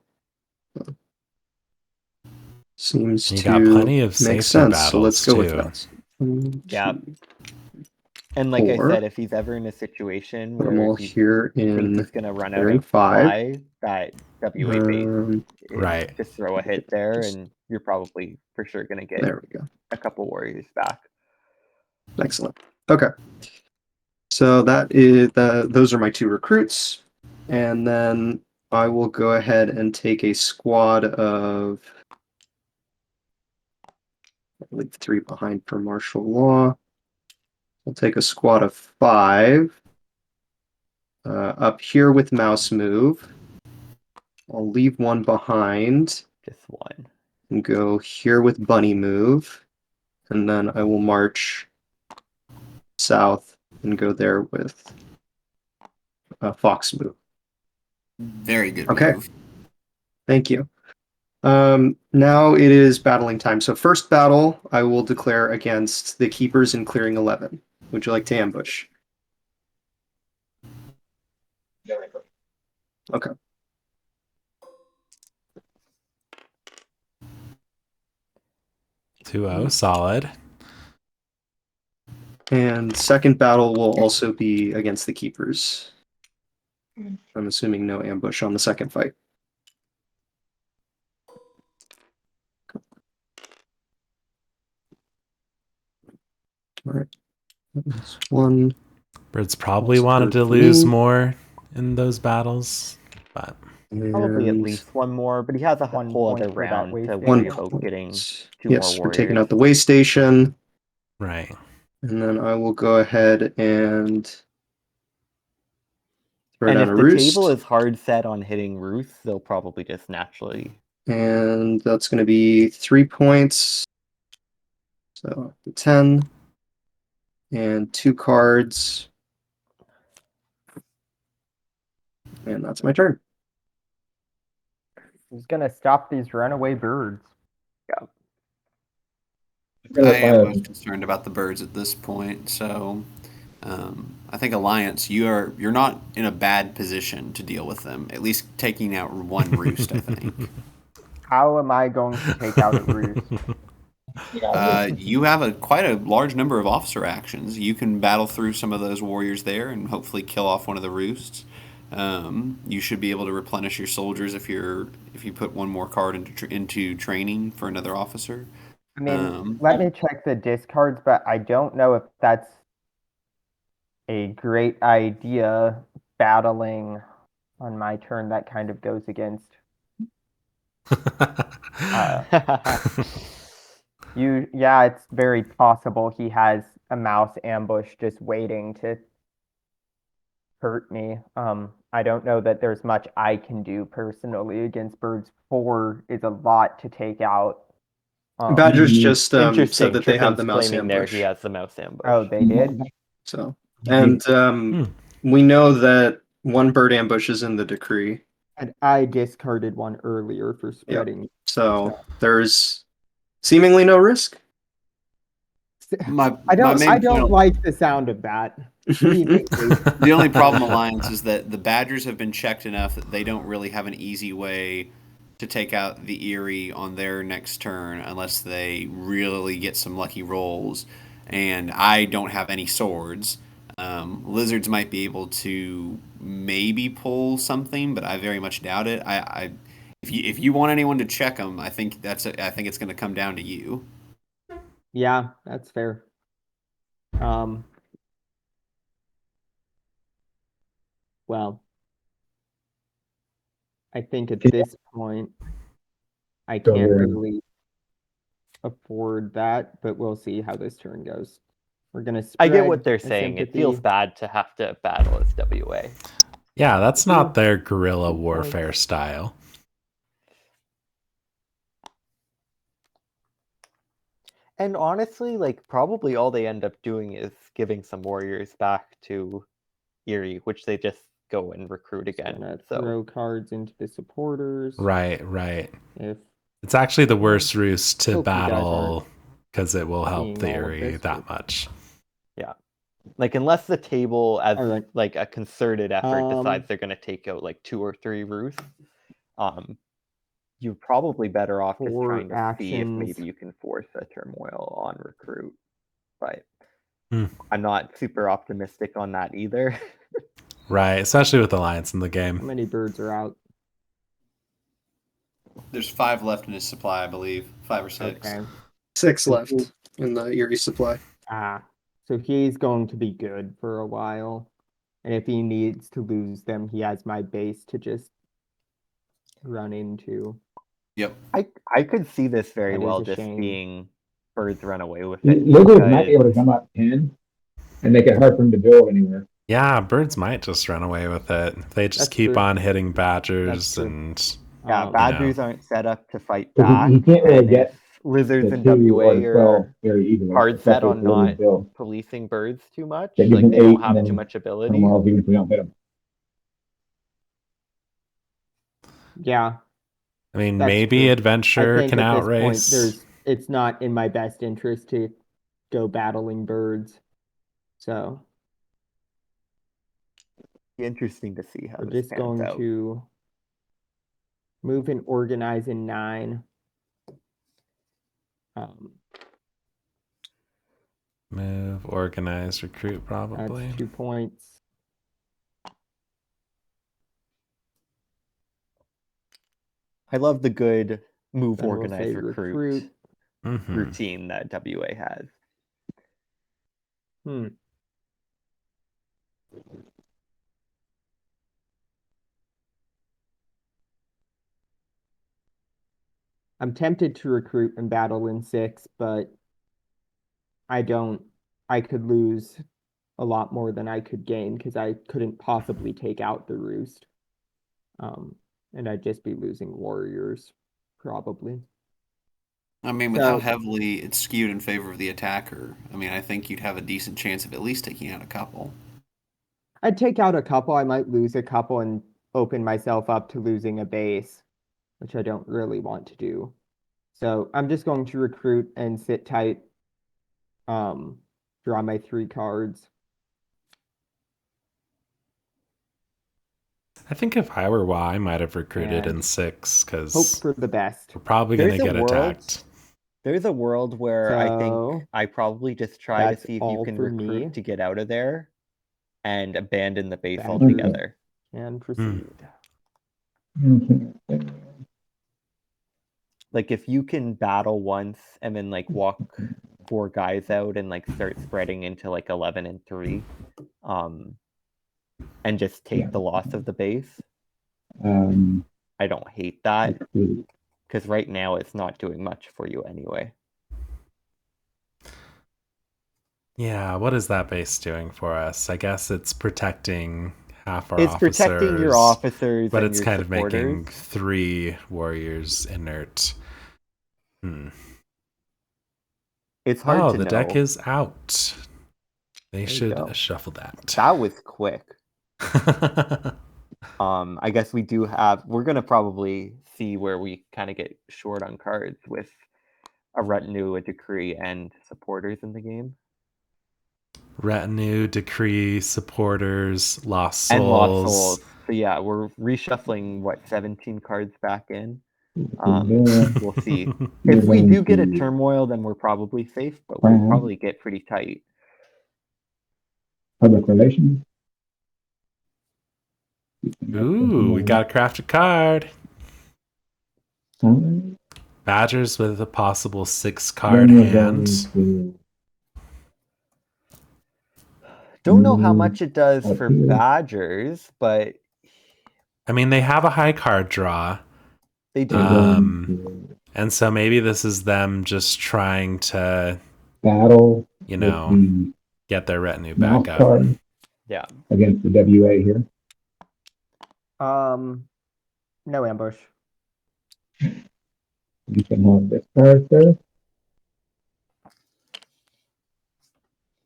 Seems You to got plenty of make safety sense. So let's go battles, with too. that. 1, Yeah. 2, And like 4. I said, if he's ever in a situation Put them where all he here thinks in he's gonna run out clearing of 5. supply, that WA base is Right. just throw a hit there, Just- and you're probably for sure gonna get There we go. a couple warriors back. Excellent. Okay. So that is those are my 2 recruits, and then I will go ahead and take a squad of. I'll leave 3 behind for martial law. I'll take a squad of 5 up here with mouse move. I'll leave 1 behind Just one. and go here with bunny move, and then I will march south and go there with fox move. Very good Okay. move. Thank you. Now it is battling time. So first battle, I will declare against the keepers in clearing 11. Would you like to ambush? Okay. 2-0, solid. And second battle will also be against the keepers. I'm assuming no ambush on the second fight. All right. That's one. Birds probably That's wanted to bird for lose me. more in those battles, but Probably at And least one more, but he has a One whole point other for that round way to station. worry 1 about point. getting 2 Yes, more we're taking warriors. out the way station. right. And then I will go ahead and throw And down if a the roost. table is hard set on hitting roosts, they'll probably just naturally. And that's going to be 3 points. So 10. And 2 cards. And that's my turn. Who's gonna stop these runaway birds? I am most concerned about the birds at this point. So I think Alliance, you're not in a bad position to deal with them. At least taking out one roost, I think. How am I going to take out a roost? You have quite a large number of officer actions. You can battle through some of those warriors there and hopefully kill off one of the roosts. You should be able to replenish your soldiers if you put one more card into training for another officer. I mean, let me check the discards, but I don't know if that's a great idea. Battling on my turn, that kind of goes against you. Yeah, it's very possible he has a mouse ambush just waiting to hurt me. I don't know that there's much I can do personally against birds. 4 is a lot to take out. Badgers just Interesting. said that they have the Trippin's mouse claiming ambush. there he has the mouse ambush. Oh, they did? So, and we know that one bird ambush is in the decree. And I discarded one earlier for spreading. So there's seemingly no risk. I don't like the sound of that. The only problem, Alliance, is that the Badgers have been checked enough that they don't really have an easy way to take out the Erie on their next turn unless they really get some lucky rolls. And I don't have any swords. Lizards might be able to maybe pull something, but I very much doubt it. If you want anyone to check them, I think it's going to come down to you. Yeah, that's fair. Well, I think at this point, I can't really afford that, but we'll see how this turn goes. We're gonna spread. I get what they're saying. It feels bad to have to battle as WA. Yeah, that's not their guerrilla warfare style. And honestly, like probably all they end up doing is giving some warriors back to Erie, which they just go and recruit again. So throw cards into the supporters. Right. It's actually the worst roost to battle because it will help the Erie that much. Yeah. Like unless the table as like a concerted effort decides they're gonna take out like 2 or 3 roosts, you're probably better off just trying to see if maybe you can force a turmoil on recruit. But I'm not super optimistic on that either. Right, especially with Alliance in the game. How many birds are out? There's 5 left in his supply, I believe. 5 or 6. Okay. 6 left in the Erie supply. So he's going to be good for a while. And if he needs to lose them, he has my base to just run into. Yep. I could see this very well just being birds run away with it. Lizards might be able to come up 10 and make it hard for him to build anywhere. Yeah, birds might just run away with it. They just keep on hitting badgers and badgers aren't set up to fight back. He can't really get lizards in WA are hard set on not policing birds too much. Like they don't have too much ability. Even if we don't hit them. Yeah. I mean, maybe Adventure can outrace. It's not in my best interest to go battling birds. So interesting to see how we're this just going out. to move and organize in 9. organized recruit, probably. That's 2 points. I love the good move Then we'll organized say recruit Mhm. routine that WA has. I'm tempted to recruit and battle in 6, but I could lose a lot more than I could gain because I couldn't possibly take out the roost. And I'd just be losing warriors, probably. I mean, with how So- heavily it's skewed in favor of the attacker, I mean, I think you'd have a decent chance of at least taking out a couple. I'd take out a couple. I might lose a couple and open myself up to losing a base, which I don't really want to do. So I'm just going to recruit and sit tight. Draw my 3 cards. I think if I were WA, I might have recruited in And 6 Hope because for the best. we're probably going to There's a get world- attacked. There's a world where I So, think I probably just try to that's see if you all can for recruit me. to get out of there and abandon the base That- altogether. And proceed. Okay. Like if you can battle once and then like walk 4 guys out and like start spreading into like 11 and 3, and just take Yeah. the loss of the base, Um, I don't hate that recruit. because right now it's not doing much for you anyway. Yeah, what is that base doing for us? I guess it's protecting half our It's officers. protecting your officers, but and it's your kind of making supporters. 3 warriors inert. It's hard Oh, to the know. deck is out. They you should go. shuffle that. That was quick. I guess we do have. We're gonna probably see where we kind of get short on cards with a retinue, a decree, and supporters in the game. Retinue, decree, supporters, lost souls. And lost souls. So yeah, we're reshuffling what 17 cards back in. We'll see. If we do get a turmoil, then we're probably safe, but we'll probably get pretty tight. Public relations. Ooh, we got a crafted card. Alright. Badgers with a possible 6-card Then we're hand. going to Don't know how much it does up for here. Badgers, but I mean, they have a high card draw. they do. we're going to And so maybe this is them just trying to, battle you with know, the get their retinue mouse back up. card Yeah. against the WA here. No ambush. You can have this card, sir.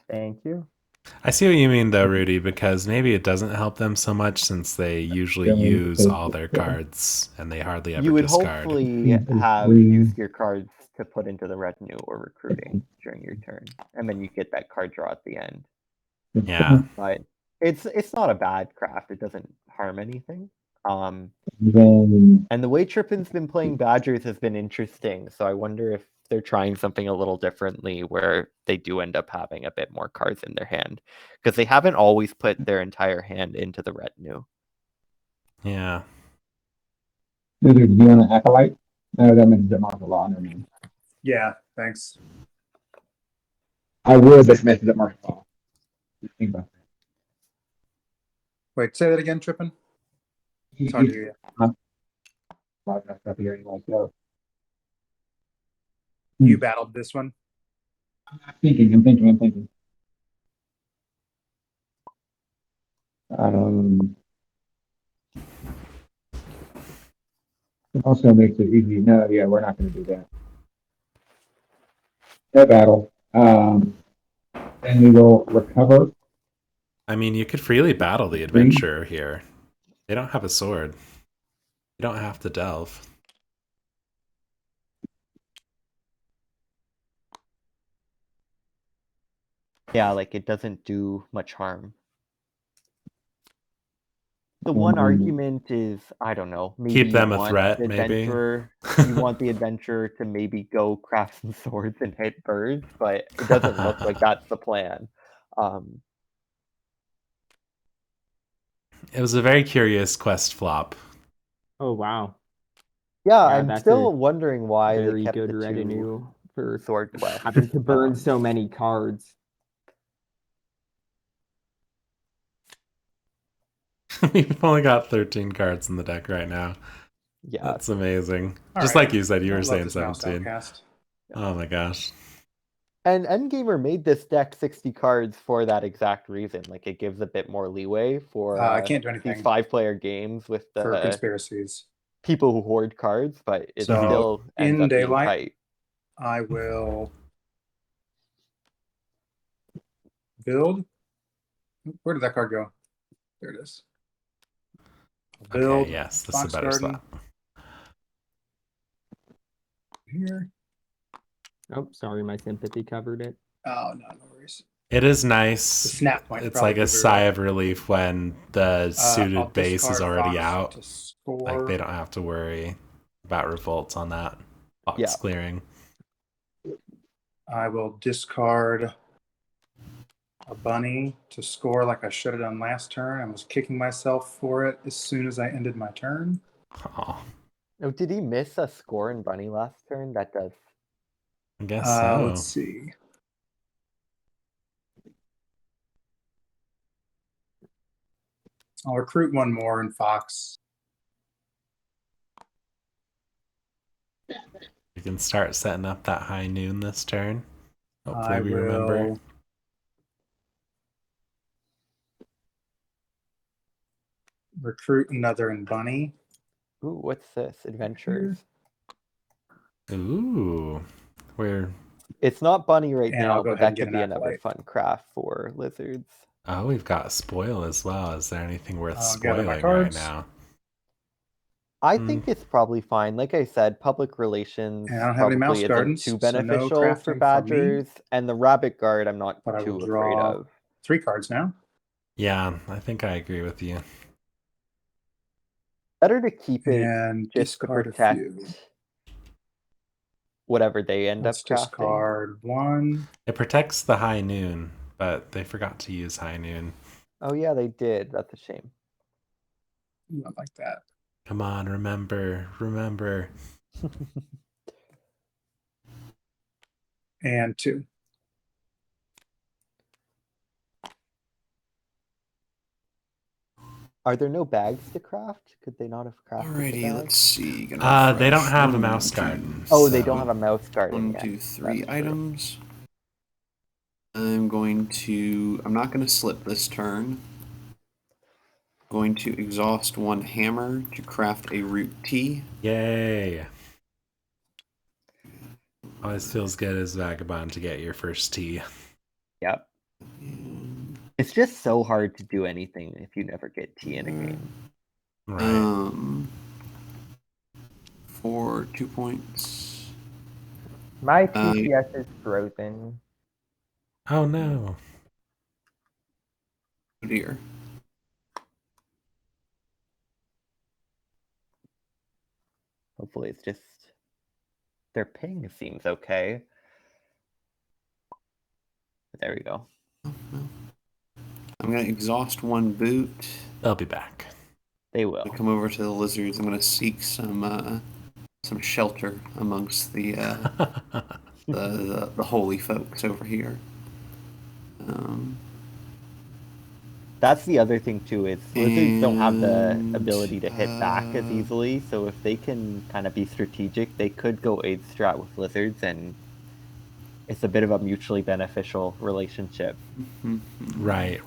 Thank you. I see what you mean, though, Rudy, because maybe it doesn't help them so much since they usually Then we use take all the their card. cards and they hardly ever You would discard. hopefully People have free. used your cards to put into the retinue or recruiting during your turn, and then you get that card draw at the end. Yeah. But it's not a bad craft. It doesn't harm anything. Then And the way Trippin's been playing Badgers has been interesting. So I wonder if they're trying something a little differently where they do end up having a bit more cards in their hand. Because they haven't always put their entire hand into the retinue. Yeah. Lizard, do you want an acolyte? No, that means that martial law. Never mind. Yeah, thanks. I would, but it messes up martial law. Think about that. Wait, say that again, Trippin. It's hard to hear you. A lot of that stuff here anyway, so. You battled this one. I'm thinking. It also makes it easy. No, yeah, we're not going to do that. No battle. Then we will recover. I mean, you could freely battle the adventurer here. They don't have a sword. You don't have to delve. Yeah, like it doesn't do much harm. The one argument is, I don't know, maybe Keep them you a want threat, the maybe. adventurer, you want the adventurer to maybe go craft some swords and hit birds, but it doesn't look like that's the plan. It was a very curious quest flop. Oh wow. Yeah, Yeah, I'm that's still a wondering why they very kept good the retinue for sword quest. having to burn so many cards. We've only got 13 cards in the deck right now. Yeah, That's amazing. All Just right. like you said, you I were love saying this mouse 17. outcast. Oh my gosh. and Endgamer made this deck 60 cards for that exact reason. Like it gives a bit more leeway for I can't do these anything 5-player games with for the conspiracies. people who hoard cards, but it So, still ends in up being daylight, tight. I will build. Where did that card go? There it is. Build. Okay, yes, this is a Fox better Garden. spot. Here. Oh, sorry, my sympathy covered it. Oh, no worries. It is The nice. snap point. It's like a sigh of relief when the suited I'll base is discard already Fox out. to score. Like they don't have to worry about revolts on that box Yeah. clearing. I will discard a bunny to score like I should have done last turn. I was kicking myself for it as soon as I ended my turn. Oh, Oh, did he miss a score in Bunny last turn? That does. I guess so. Let's see. I'll recruit one more in Fox. You can start setting up that high noon this turn. Hopefully I we will remember. recruit another in Bunny. Ooh, what's this? Adventures. Ooh. We're It's not Bunny right And now, I'll go but ahead and that get could an be another Acolyte. fun craft for lizards. oh, we've got spoil as well. Is there anything worth I'll gather my spoiling right cards. now? I think it's probably fine. Like I said, public relations And I don't have any mouse probably isn't gardens, too so no beneficial crafting for for me. badgers, and the rabbit guard I'm not But I will too afraid draw of. 3 cards now. Yeah, I think I agree with you. Better to keep it And just to discard a protect few. whatever they end Let's up crafting. discard 1. It protects the high noon, but they forgot to use high noon. Oh yeah, they did. That's a shame. Not like that. Come on, remember. And 2. Are there no bags to craft? Could they not have crafted the Alrighty, bag? let's see. They don't have a mouse garden. Oh, they so- don't have a mouse garden 1, yet. 2, 3 That's true. items. I'm not going to slip this turn. Going to exhaust 1 hammer to craft a root tea. Yay. Always feels good as Vagabond to get your first tea. Yep. It's just so hard to do anything if you never get tea in a game. Right. For 2 points. My TPS is frozen. Oh no. Oh dear. Hopefully it's just their ping seems okay. But there we go. I'm going to exhaust 1 boot. They'll be back. They will. Come over to the lizards. I'm going to seek some shelter amongst the the holy folks over here. That's the other thing too, is lizards don't have the ability to hit back as And, easily, so if they can kind of be strategic, they could go 8 strat with lizards, and it's a bit of a mutually beneficial relationship. Right.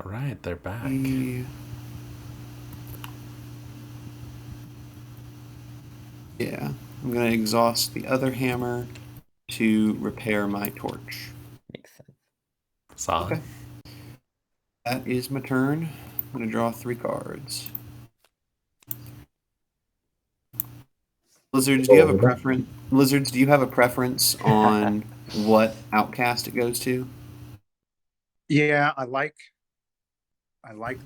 All right, they're back. Yeah, I'm going to exhaust the other hammer to repair my torch. Makes sense. Solid. Okay. That is my turn. I'm going to draw 3 cards. Lizards, do you have a preference? Lizards, do you have a preference on what outcast it goes to? Yeah, I like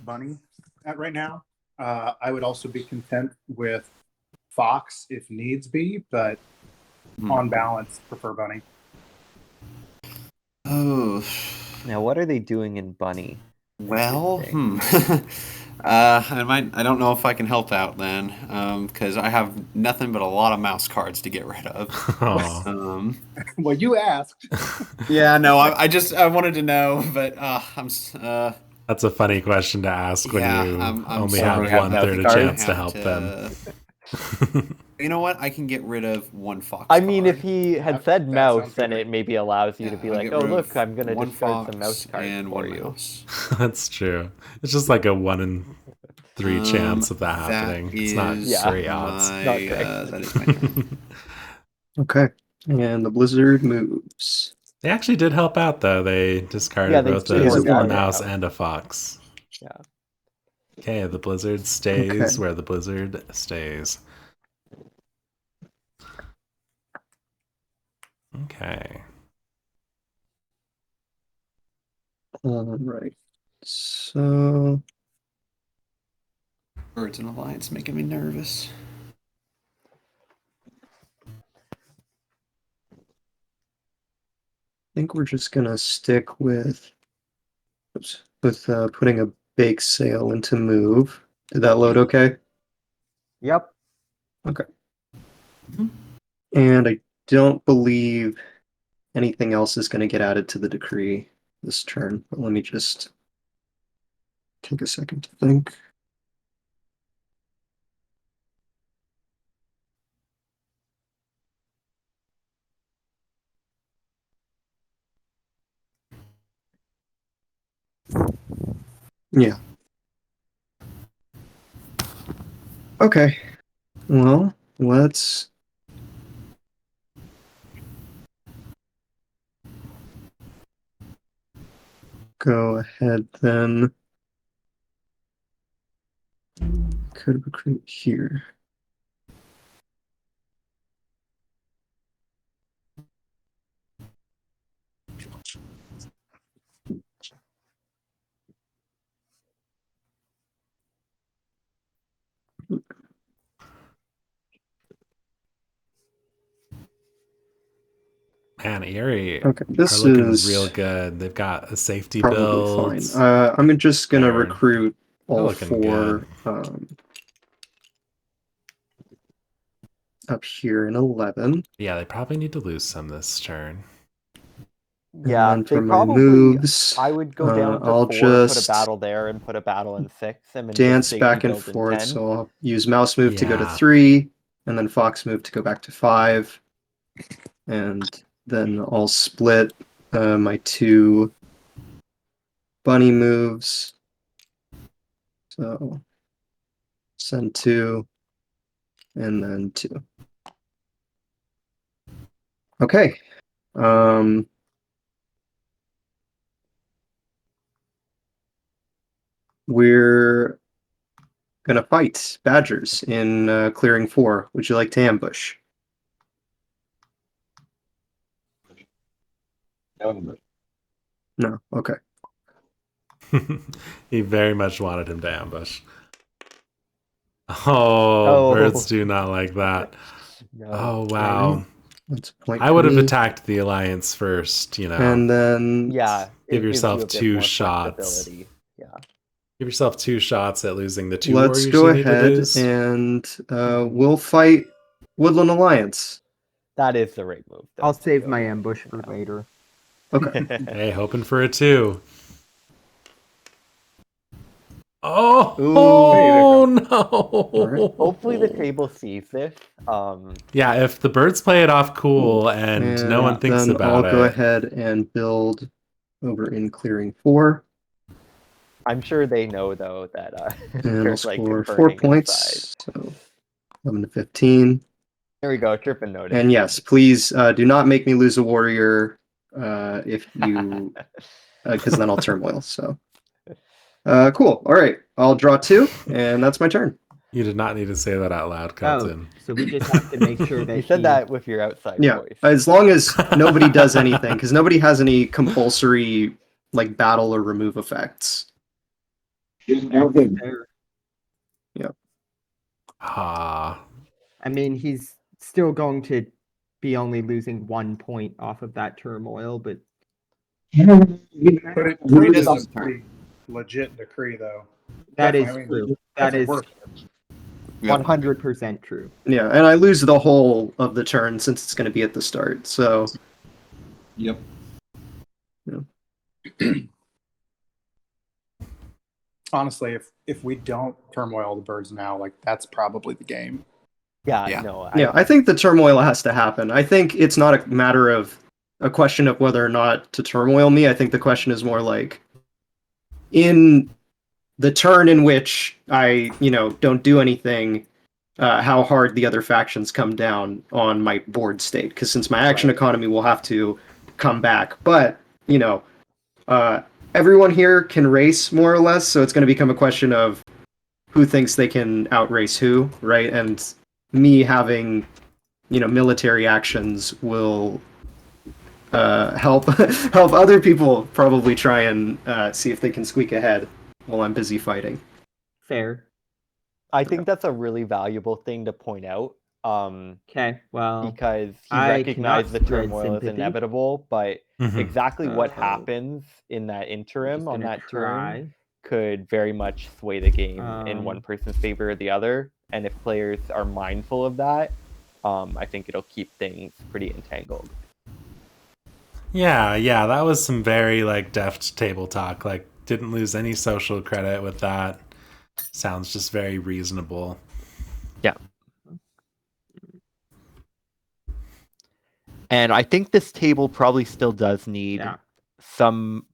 bunny right now. I would also be content with fox if needs be, but on balance, prefer bunny. Oh, Now, what are they doing in Bunny? well, Interesting. I don't know if I can help out then, because I have nothing but a lot of mouse cards to get rid of. Aw. Well, you asked. Yeah, no, I wanted to know, but That's a funny question to ask when yeah, you I'm only sorry. have mouse 1/3 a cards. chance to help them. You know what? I can get rid of 1 fox. I mean, if card. he had That said mouse, sounds then good. it maybe allows you Yeah, to be I'll like, get oh, rid look, of I'm going to 1 discard some fox mouse cards and for 1 you. mouse. That's true. It's just like a 1 in 3 chance of that happening. It's not is Yeah. great odds. my, Not great. that is my turn. Okay. And the blizzard moves. They actually did help out, though. They discarded Yeah, they both scored a one mouse out. and a fox. Yeah. Okay, the blizzard stays Okay. where the blizzard stays. Okay. All right. So Birds and Alliance making me nervous. I think we're just gonna stick with putting a bake sale into move. Did that load okay? Yep. Okay. And I don't believe anything else is going to get added to the decree this turn. But let me just take a second to think. Yeah. Okay. Well, let's go ahead then. Could recruit here. Man, Erie Okay, are this looking is real good. They've got a safety probably build. fine. I'm just gonna They're recruit all looking 4 up here in 11. Yeah, they probably need to lose some this turn. Yeah, And then they for my probably. moves, I would go down to I'll 4, put a just battle there, and put a battle in 6, and then dance just safety back and build in forth. 10. So I'll use mouse move to go to Yeah. 3, and then fox move to go back to 5. And then I'll split my 2 bunny moves. So send 2, and then 2. Okay. We're gonna fight badgers in clearing 4. Would you like to ambush? No. Okay. He very much wanted him to ambush. Oh, birds do not like that. No. Oh, wow. That's a point I for would have me. attacked the Alliance first, you know. And then Yeah, Give it gives yourself you a bit 2 more shots. flexibility. Yeah. Give yourself 2 shots at losing the 2 let's warriors go you need to ahead lose. and we'll fight Woodland Alliance. That is the right move. Though, I'll save Theo. my ambush for later. Okay. Hey, hoping for a 2. Oh, Ooh. no. Hopefully the table sees this. Yeah, if the birds play it off cool and no one thinks then about I'll go it. ahead and build over in clearing 4. I'm sure they know though that And they're I'll score like 4 burning points. inside. So 11 to 15. There we go. Trippin noticed. And yes, please do not make me lose a warrior if you, because then I'll turmoil. So Cool. All right. I'll draw 2, and that's my turn. You did not need to say that out loud, Kelton. So we just have to make sure that You said he- that with your outside Yeah, voice. as long as nobody does anything, because nobody has any compulsory like battle or remove effects. Fair. Ah, I mean, he's still going to be only losing 1 point off of that turmoil, but But it is is his a pretty legit decree, though. that is Definitely, I mean, true. that's That a is work. 100% true. Yeah, and I lose the whole of the turn since it's going to be at the start. So Yep. Honestly, if we don't turmoil the birds now, like that's probably the game. Yeah, Yeah. no. yeah, I think the turmoil has to happen. I think it's not a matter of a question of whether or not to turmoil me. I think the question is more like in the turn in which I, don't do anything, how hard the other factions come down on my board state. Because since my action economy will have to come back, but everyone here can race more or less, so it's going to become a question of who thinks they can outrace who, right? And me having, military actions will help help other people probably try and see if they can squeak ahead while I'm busy fighting. Fair. I think that's a really valuable thing to point out. Okay, well, Because he I recognized the cannot spread turmoil as sympathy. inevitable, but Mhm. exactly what So, happens in that I'm interim just on gonna that turn try. could very much sway the game in one Um, person's favor or the other. And if players are mindful of that, I think it'll keep things pretty entangled. yeah, that was some very like deft table talk. Like, didn't lose any social credit with that. Sounds just very reasonable. Yeah. And I think this table probably still does need Yeah. some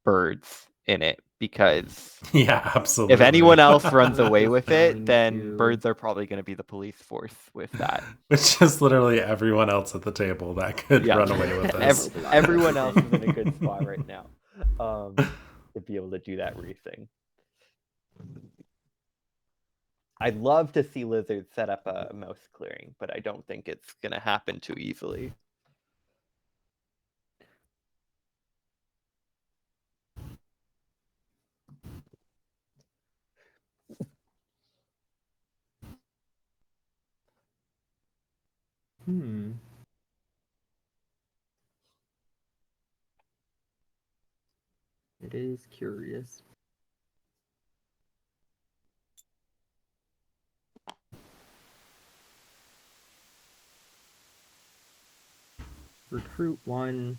birds in it, because Yeah, absolutely. if anyone else runs away with Going it, then to- birds are probably going to be the police force with that. Which is literally everyone else at the table that could Yeah. run away with this. Everyone else is in a good spot right now to be able to do that racing. I'd love to see Lizard set up a mouse clearing, but I don't think it's going to happen too easily. It is curious. Recruit 1.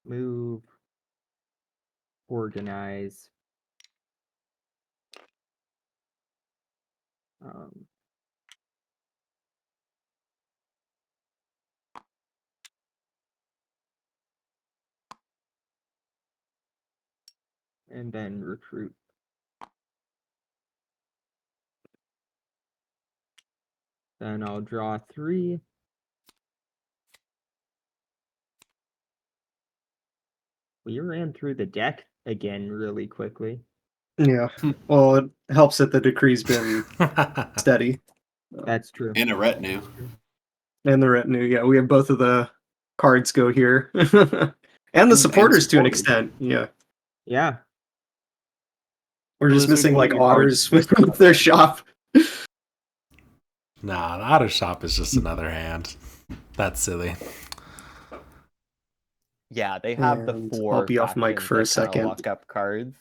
Move. Organize. And then recruit. Then I'll draw 3. We ran through the deck again really quickly. Yeah. Well, it helps that the decree's been steady. That's true. And a retinue. And the retinue, yeah, we have both of the cards go here. And the supporters to an supporters. extent, yeah. Yeah. We're just Lizard, missing one like of your otters cards- with their shop. Nah, the Otter Shop is just another hand. That's silly. Yeah, they have the And 4 I'll be off mic factions for a that kinda second. lock up cards.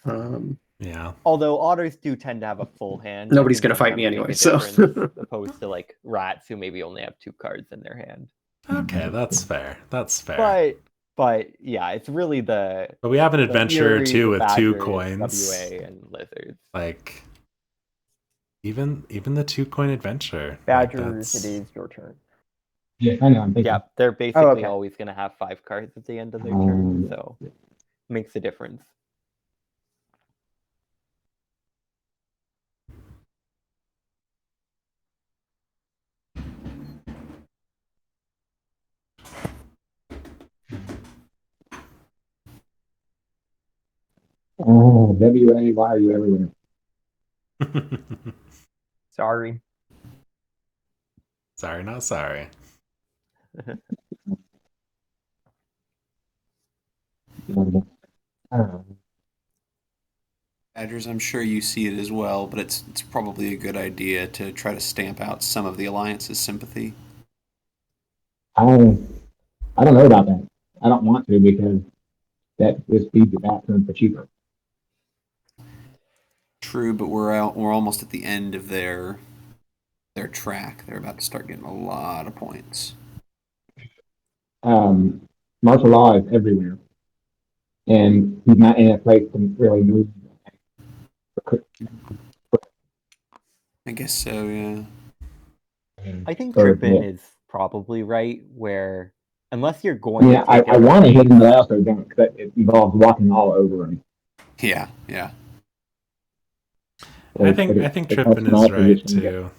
Yeah. Although otters do tend to have a full hand. Nobody's that can gonna fight me sometimes make anyway, a so. difference, opposed to like rats who maybe only have 2 cards in their hand. Okay, that's fair. That's fair. But yeah, it's really the But we have an the adventure or Furies, two with 2 Badgers, coins. WA, and lizards. Like even the 2-coin adventure. Badgers, Like, it is your turn. Yeah, I know. I'm thinking. Yeah, they're basically okay. always going to have 5 cards at the end of their turn, so makes a difference. Oh, WA, why are you everywhere? Sorry. Sorry, not sorry. Badgers, I'm sure you see it as well, but it's probably a good idea to try to stamp out some of the Alliance's sympathy. I don't know about that. I don't want to because that just feeds the bathroom for cheaper. True, but we're almost at the end of their track. They're about to start getting a lot of points. Martial law is everywhere, and he's not in a place to really move. I guess so, yeah. I think Or, Trippin yeah. is probably right, where unless you're going Yeah, to take I out want to the hit him, base, but I also don't because it involves walking all over him. Yeah. I But think it helps Trippin in all is right positions get too.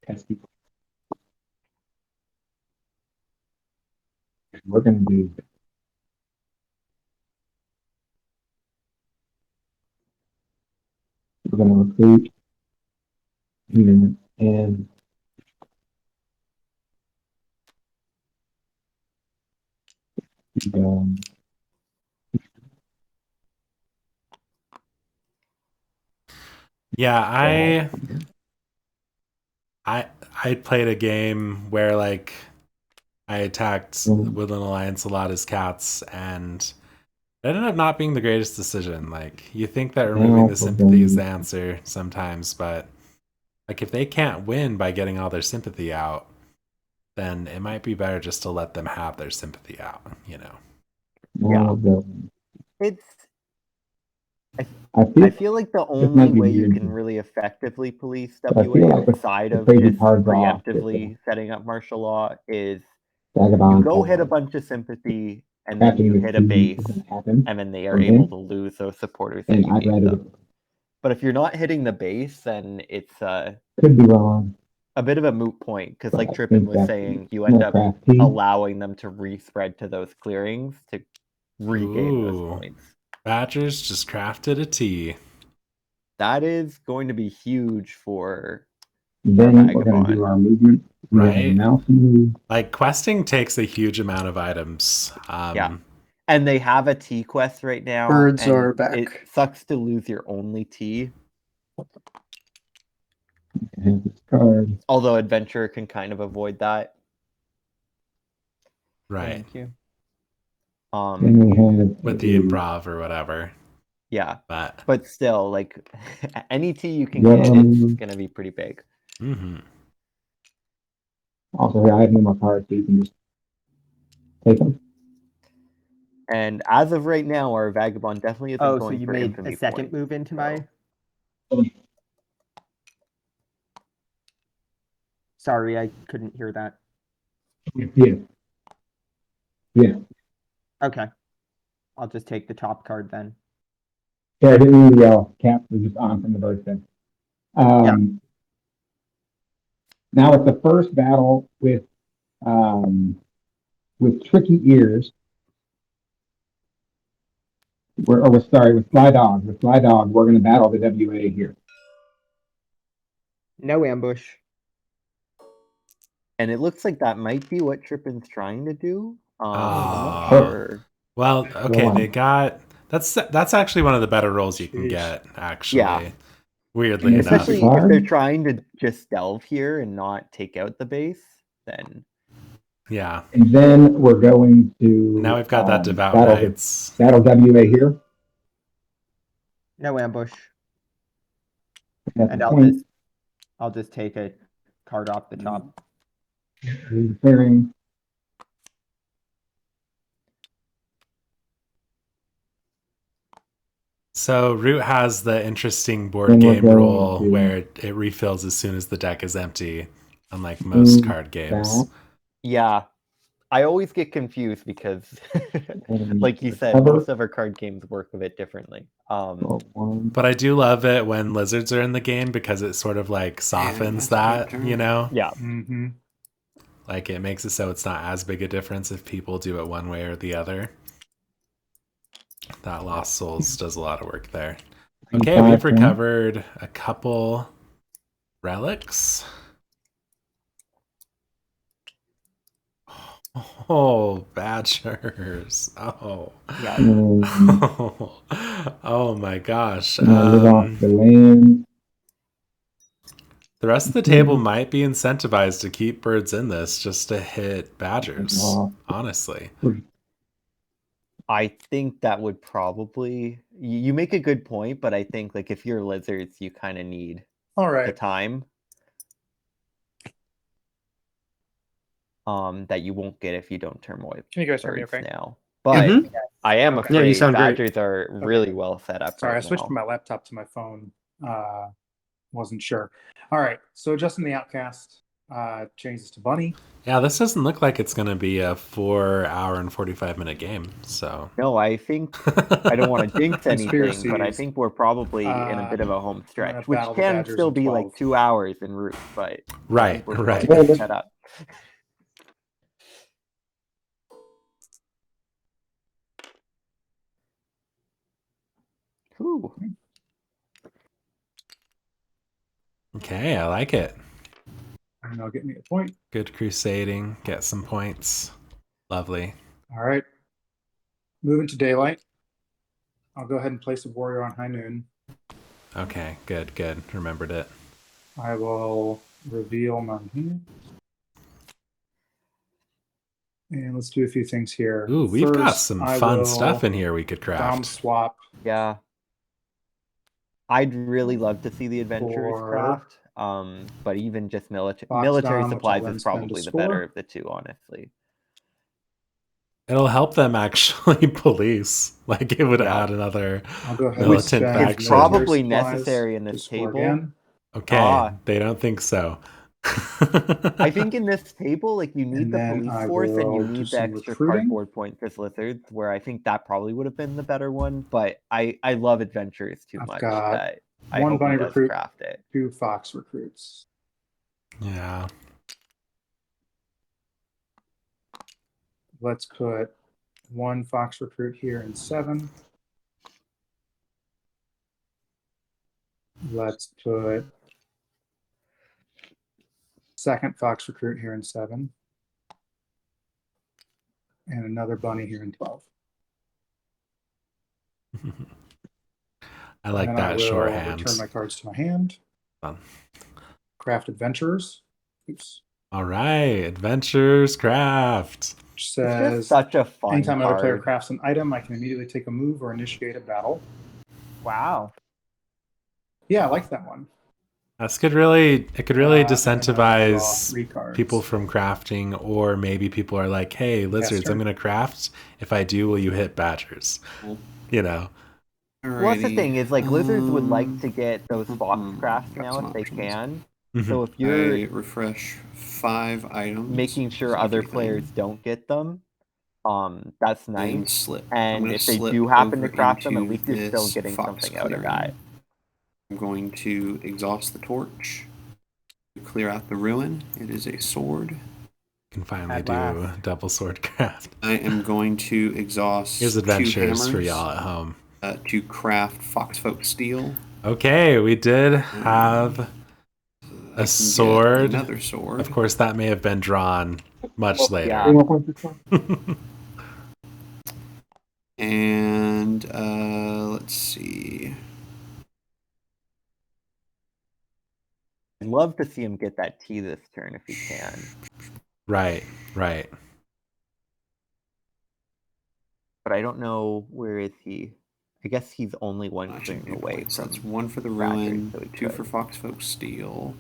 test people. We're gonna do. We're gonna recruit and um, Yeah, I played a game where like I attacked Woodland Alliance a lot as cats, and it ended up not being the greatest decision. Like you think that removing the sympathy is the answer sometimes, but like if they can't win by getting all their sympathy out, then it might be better just to let them have their sympathy out, you know. it's. I I feel like the only way you can really effectively police WA outside of just preemptively setting up martial law is you go hit a bunch of sympathy and then you hit a base and then they are able to lose those supporters that you gave them. But if you're not hitting the base, then it's could be wrong. A bit of a moot point because, like Trippin was saying, you end up allowing them to respread to those clearings to regain those points. Badgers just crafted a T. That is going to be huge for then we're going to do our movement. Right. Like questing takes a huge amount of items. Yeah. And they have a T quest right now. Birds are back. It sucks to lose your only T. Although Adventurer can kind of avoid that. Right. Thank you. With the improv or whatever. Yeah. But still, like any T you can get, it's gonna be pretty big. Mm-hmm. Also, I have no more cards, so you can just take them. And as of right now, our Vagabond definitely isn't going for so you made infamy a second points. move into my... Sorry, I couldn't hear that. Yeah. Okay. I'll just take the top card then. Yeah, I didn't really yell. Caps was just on from the very thing. Now it's the first battle with Tricky Ears. With Fly Dog. With Fly Dog, we're going to battle the WA here. No ambush. And it looks like that might be what Trippin's trying to do. I'm not sure. Well, okay, they got that's actually one of the better rolls you can get, actually. Yeah. Weirdly enough. Especially if they're trying to just delve here and not take out the base, then yeah. And then we're going to now we've got that Devout Knights. Battle WA here. No ambush. That's and I'll just take a card off the top. Clearing. So Root has the interesting board game rule where it refills as soon as the deck is empty, unlike most card games. Yeah. I always get confused because, like you said, most of our card games work a bit differently. But I do love it when lizards are in the game because it sort of like softens that, you know? Yeah. Mm-hmm. Like it makes it so it's not as big a difference if people do it one way or the other. That Lost Souls does a lot of work there. And Okay, 5 we've points. recovered a couple relics. Oh, badgers. Oh. Yeah. Oh my gosh. And I live off the land. The rest of the table might be incentivized to keep birds in this just to hit badgers, honestly. I think that would probably you make a good point, but I think like if you're lizards, you kind of need All the right. time that you won't get if you don't turmoil Can you guys hear me birds okay? now. But Mhm. I am Okay. Yeah, you afraid sound great. badgers are really well set up Sorry, I right switched now. from my laptop to my phone. Wasn't sure. All right, so adjusting the outcast changes to bunny. Yeah, this doesn't look like it's going to be a 4-hour and 45-minute game. So No, I think I don't want to jinx anything, but I Conspiracies. think we're probably in a bit of a home I'm stretch, gonna which battle the can Badgers still in be like 12. 2 hours en route, but I right, think we're right. probably good set up. Ooh. Okay, I like it. And they'll get me a point. Good crusading. Get some points. Lovely. All right. Moving to daylight. I'll go ahead and place a warrior on high noon. Okay, good, good. Remembered it. I will reveal my hand. And let's do a few things here. Ooh, we've got First, some I fun will stuff in here we could Dom craft. swap. Yeah. I'd really love to see the adventurers For craft. But even just Box military Dom, which supplies I'll then is spend to probably the score. better of the two, honestly. It'll help them actually police. Like it would Yeah. add another I'll go ahead and militant spend faction. It's probably military supplies necessary in to this score table. again. Okay, they don't think so. I think in this table, like you need And the then police I force and you will do need the some extra recruiting. cardboard points as lizards, where I think that probably would have been the better one. But I love adventurers too I've much got that I one hope bunny he does recruit, craft it. 2 fox recruits. Yeah. Let's put 1 fox recruit here in 7. Let's put second fox recruit here in 7. And another bunny here in 12. I like And then I that will shorthand. return my cards to my hand. Fun. Craft adventurers. Oops. All right, Adventures Craft. Which It's just says such a fun anytime another player card. crafts an item, I can immediately take a move or initiate a battle. Wow. Yeah, I like that one. This could really, it could really And then I'll draw disincentivize 3 cards. people from crafting, or maybe people are like, "Hey, lizards, I'm turn. going to craft. If I do, will you hit badgers?" You know. Well, that's the Alrighty. thing is like lizards would like to get those fox crafts got now some if they options. can. Mhm. So if you're I refresh 5 items. making sure is other everything, players don't get them, that's and nice. slip. I'm And gonna if they slip do happen to over craft them, at into least you're still this getting fox something out of clearing. that. I'm going to exhaust the torch to clear out the ruin. It is a sword. You can finally At do last. double sword craft. I am going to exhaust Here's 2 adventures for hammers y'all at home. to craft foxfolk steel. Okay, we did have I a can sword. get another sword. Of course, that may have been drawn much later. Yeah. 3 more points this time. And let's see. I'd love to see him get that T this turn if he can. Right, right. But I don't know, where is he? I guess he's only one I should clearing be away points. from. That's 1 for the Badgers, ruin, so he 2 could. for foxfolk steel.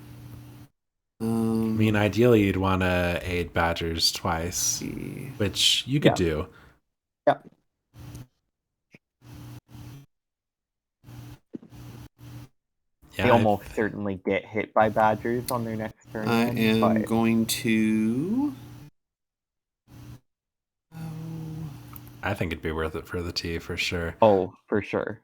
I mean, ideally, you'd want to aid badgers twice, which you could do. Yeah. They Yeah, almost certainly get hit by badgers on their next turn. I then, am but going to. I think it'd be worth it for the T for sure. oh, for sure.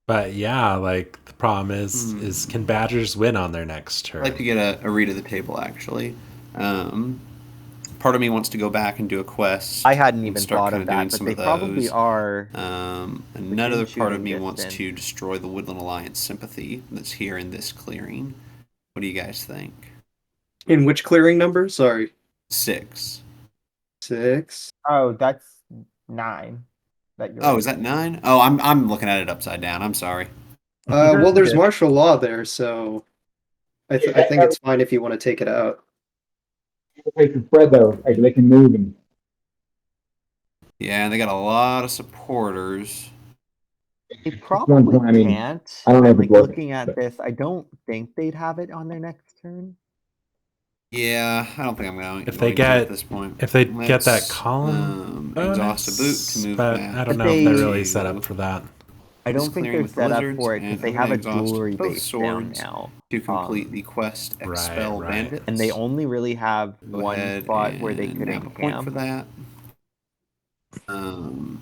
But yeah, like the problem is can badgers win on their next turn? I'd like to get a read of the table, actually. part of me wants to go back and do a quest. I hadn't and even start thought kinda of doing that, but some they of probably those. are. Another part of shooting me wants distance. to destroy the Woodland Alliance sympathy that's here in this clearing. What do you guys think? In which clearing number? Sorry. 6. 6. Oh, that's 9. That you're Oh, is that looking at. 9? Oh, I'm looking at it upside down. I'm sorry. Well, there's Okay. martial law there, so I think it's fine if you want to take it out. They can spread though. Like they can move and Yeah, they got a lot of supporters. They one probably point, I mean, can't. I don't know if Like it's worth looking it, at but- this, I don't think they'd have it on their next turn. Yeah, I don't think I'm going, If they going to at get this point. if they get that Let's, column exhaust a boot bonus, to move but back. I don't But know if they're they- really set up for that. I This don't think clearing they're with the set up lizards, for it and because they I'm have a gonna exhaust jewelry both base down swords now. to complete the quest Right, Expel right. Bandits. And they only really have Go one ahead spot where they and could nab a point for encamp that. in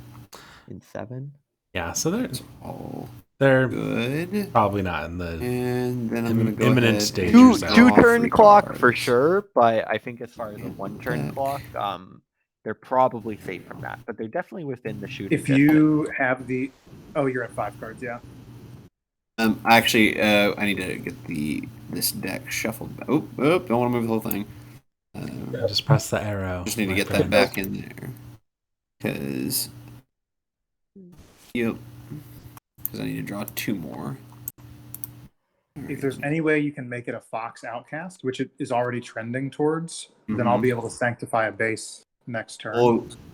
7. Yeah, so That's all they're good. probably not in the And then I'm going to go imminent ahead danger and zone. draw Two turn 3 clock for cards. sure, but I think as far as a And 1 turn back. clock, they're probably safe from that. But they're definitely within the shooting If you have the, oh, you're at 5 cards, yeah. Actually, I need to get this deck shuffled. Oh, don't want to move the whole thing. just press the arrow. Just need to my get that friend. back in there. Because, yep. Because I need to draw 2 more. If there's any way you can make it a Fox Outcast, which it is already trending towards, then I'll be able to sanctify a base next turn.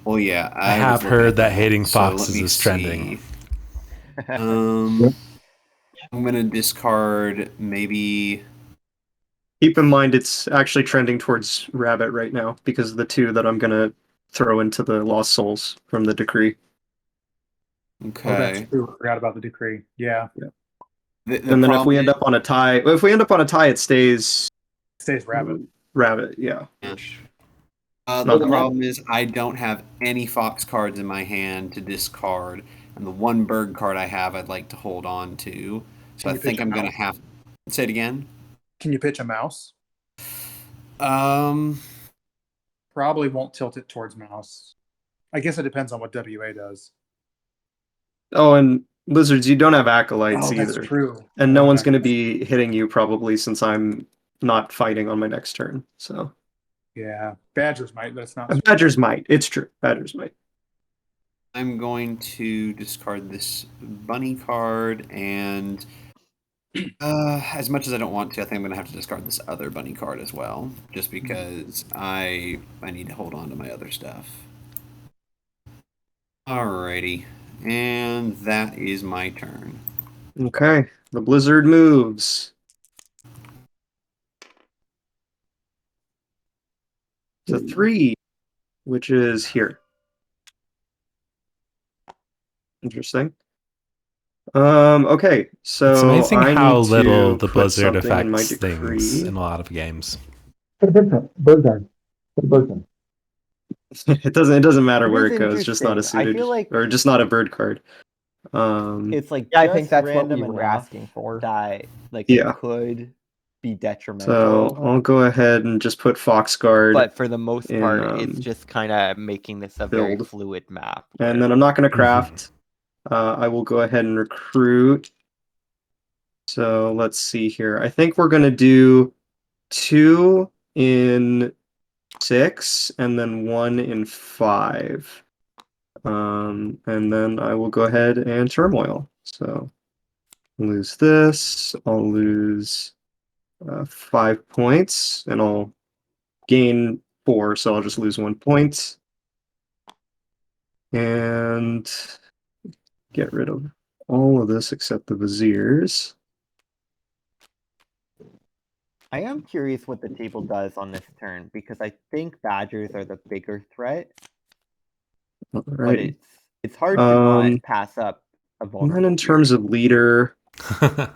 Oh yeah. I was have looking heard at that hating So let foxes me is trending. see. I'm gonna discard maybe. Keep in mind it's actually trending towards rabbit right now because of the 2 that I'm gonna throw into the Lost Souls from the decree. Okay. Oh, that's true. I forgot about the decree. Yeah. The And then if we problem end up on a tie, it stays It stays rabbit. rabbit. Yeah. is- Not the that problem is I don't have any fox cards in my hand to discard, and the 1 bird card I have I'd like to hold on to. So Can I you think pitch a I'm gonna mouse? have. Say it again. Can you pitch a mouse? Um. Probably won't tilt it towards mouse. I guess it depends on what WA does. Oh, and lizards, you don't have acolytes Oh, that's either. true. And I no don't one's have going to be hitting you probably since I'm not fighting on my next turn. So Yeah, Badgers might, but it's not. Badgers might. It's true. Badgers might. I'm going to discard this bunny card, and as much as I don't want to, I think I'm going to have to discard this other bunny card as well, just because I need to hold on to my other stuff. Alrighty, and that is my turn. Okay. The blizzard moves. To 3, which is here. Interesting. Okay, so It's amazing I how need little to the put blizzard something in my affects things decree. in a lot of games. Put a bird card. Bird card. Put a bird card. It doesn't matter It where is it goes, just not a interesting. I suited feel like or just not a bird card. it's like Yeah, I just think that's what random we were enough asking for. that like Yeah. it could be detrimental. So I'll go ahead and just put Fox Guard, But for the most in, part, it's just kind of making this a very build. fluid map. and where- then I'm not going to craft. I will go ahead and recruit. So let's see here. I think we're going to do 2 in 6 and then 1 in 5. And then I will go ahead and turmoil. So lose this. I'll lose 5 points, and I'll gain 4, so I'll just lose 1 point. And get rid of all of this except the viziers. I am curious what the table does on this turn because I think badgers are the bigger threat, but Alright. it's hard to not pass up a And vulnerable. then in terms of leader, I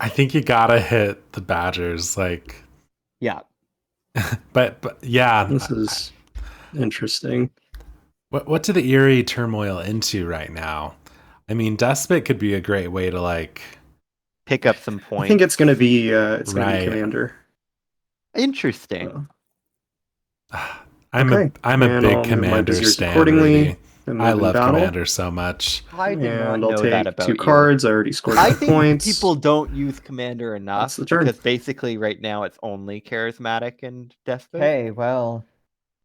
think you gotta hit the Badgers, like, yeah. but yeah. this is interesting. What do the Eerie turmoil into right now? I mean, Despot could be a great way to like Pick up some points. I think it's going to be gonna Right. be commander. Interesting. I'm Okay, a and big I'll move my Commander viziers stan, accordingly. Rudy. Then I move in love battle. Commander so much. I did not And I'll know that take about 2 you. cards. I already scored I my think points. people don't use Commander enough the turn. because basically right now it's only charismatic and despot. Okay, well,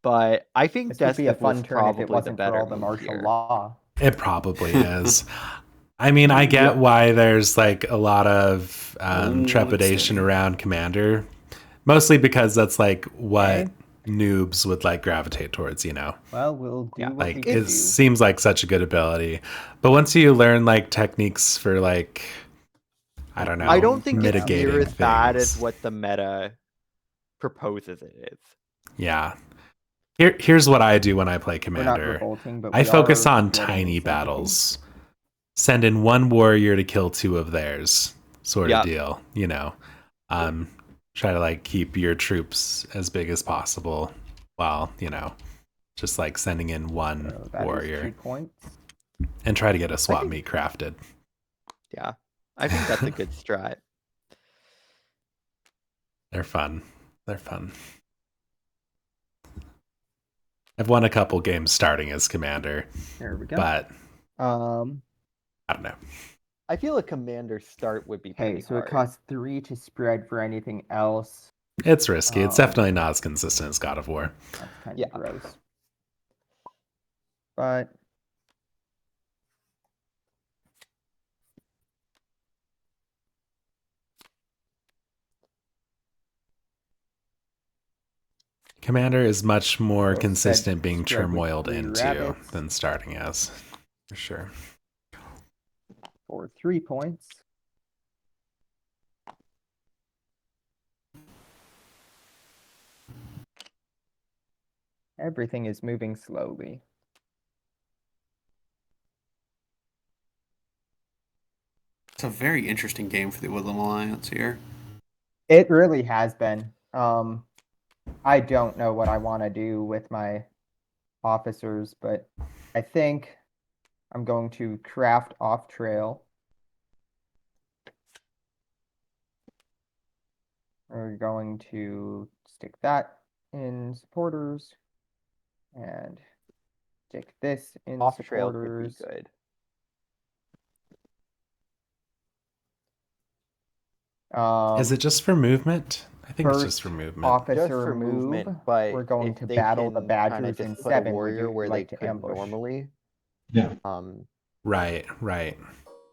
But I think this would be a despot was fun turn if probably it the wasn't for better all the move martial here. law. It probably is. I mean, I get Yep. why there's like a lot of Oh, trepidation exciting. around Commander, mostly because that's like what Okay. noobs would like gravitate towards, you know? Well, we'll do Yeah, what we Like can it do. seems like such a good ability. But once you learn like techniques for like, I don't know, I don't think it's mitigating near as bad as things. what the meta proposes it is. Yeah. Here's what I do when I play We're not Commander. revolting, but I we focus are on getting tiny sympathy. battles. Send in one warrior to kill 2 of theirs, sort of Yep. deal, you know. Try to like keep your troops as big as possible while, you know, just like sending in one So that is warrior 2 points. and try to get a swap think- meet crafted. Yeah, I think that's a good strat. They're fun. They're fun. I've won a couple games starting as Commander, There we go. but Um, I don't know. I feel a commander start would be pretty okay, so hard. it costs 3 to spread for anything else. It's risky. It's Um, definitely not as consistent as God of War. That's kind Yeah. of gross. But Commander is much more We'll consistent being spread with turmoiled 3 into rabbits. than starting as, for sure. for 3 points. Everything is moving slowly. It's a very interesting game for the Woodland Alliance here. It really has been. I don't know what I want to do with my officers, but I think I'm going to craft off trail. We're going to stick that in supporters and stick this in Off trail could be supporters. good. Is it just for movement? I think it's just for first movement. officer Just for move, movement, but we're going if to they battle the can kinda badgers just in put a 7 warrior where they like to could ambush. normally. Yeah. Right, right.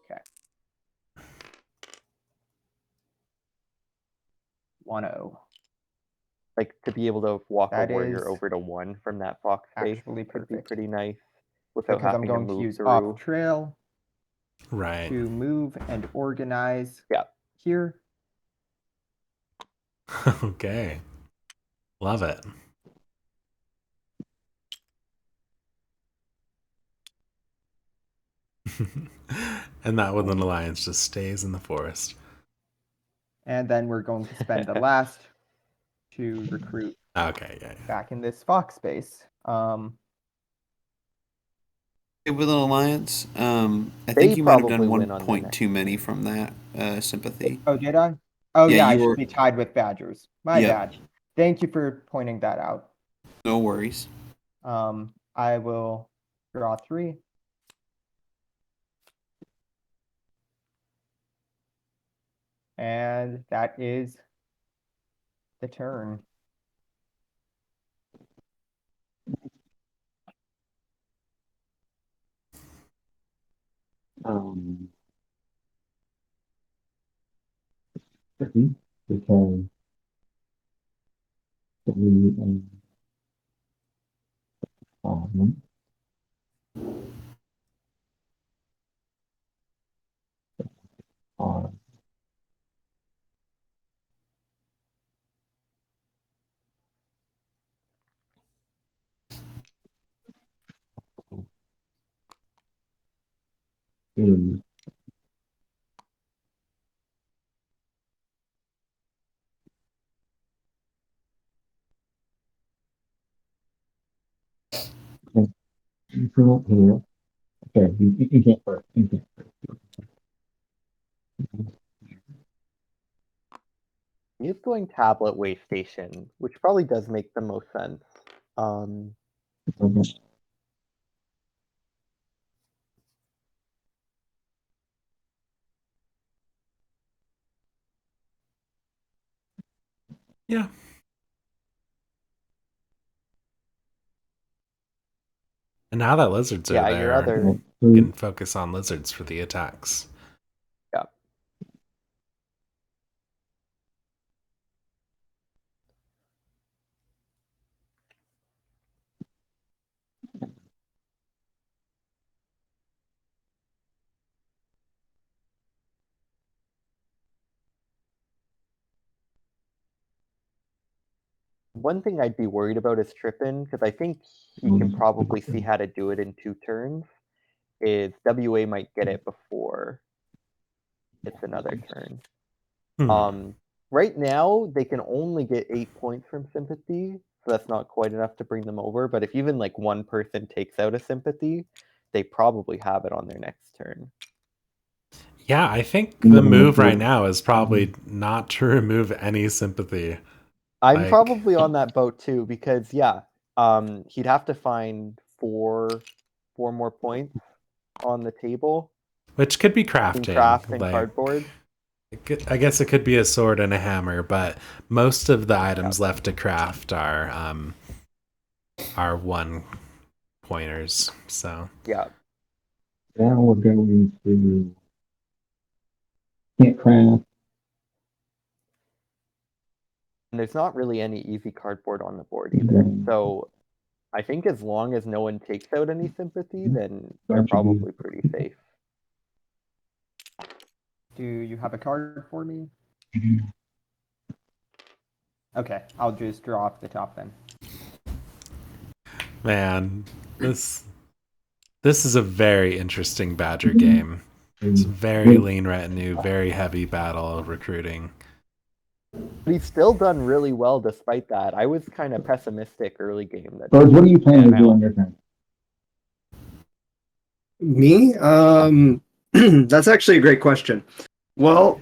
Okay. 1-0. Like to be able to walk That a warrior is over to 1 from that fox space actually could be perfect. pretty nice without Because I'm having going to to move use through. off trail Right. to move and organize Yeah. here. Okay. Love it. And that Woodland Alliance just stays in the forest. And then we're going to spend the last to recruit Okay, yeah. back in this fox space. Woodland Alliance, I They think you might have probably done one win on the point next too many from that sympathy. Oh, did I? Oh, Yeah, yeah, I you should were- be tied with badgers. My Yep. bad. Thank you for pointing that out. No worries. I will draw 3. And that is the turn. Tricky because we um, are is you come up here. Okay, you can't first. You can't first. He's going tablet way station, which probably does make the most sense. Um, Yeah. And now that lizards are yeah, there, your other you can focus on lizards for the attacks. yeah. One thing I'd be worried about is Trippin, because I think he can probably see how to do it in 2 turns. Is WA might get it before it's another turn. Right now they can only get 8 points from sympathy, so that's not quite enough to bring them over. But if even like one person takes out a sympathy, they probably have it on their next turn. Yeah, I think the move right now is probably not to remove any sympathy. I'm probably on that boat too, because he'd have to find four more points on the table, which could be in crafting. craft and cardboard. I guess it could be a sword and a hammer, but most of the items left to craft are 1 pointers. So yeah. Now we're going to can't craft. And there's not really any easy cardboard on the board either. So I think as long as no one takes out any sympathy, then they're probably pretty safe. Do you have a card for me? Okay, I'll just draw off the top then. Man, this is a very interesting Badger game. It's very lean retinue, very heavy battle recruiting. But he's still done really well despite that. I was kind of pessimistic early game. Birds, what are you planning to do on your turn? Me? That's actually a great question. Well,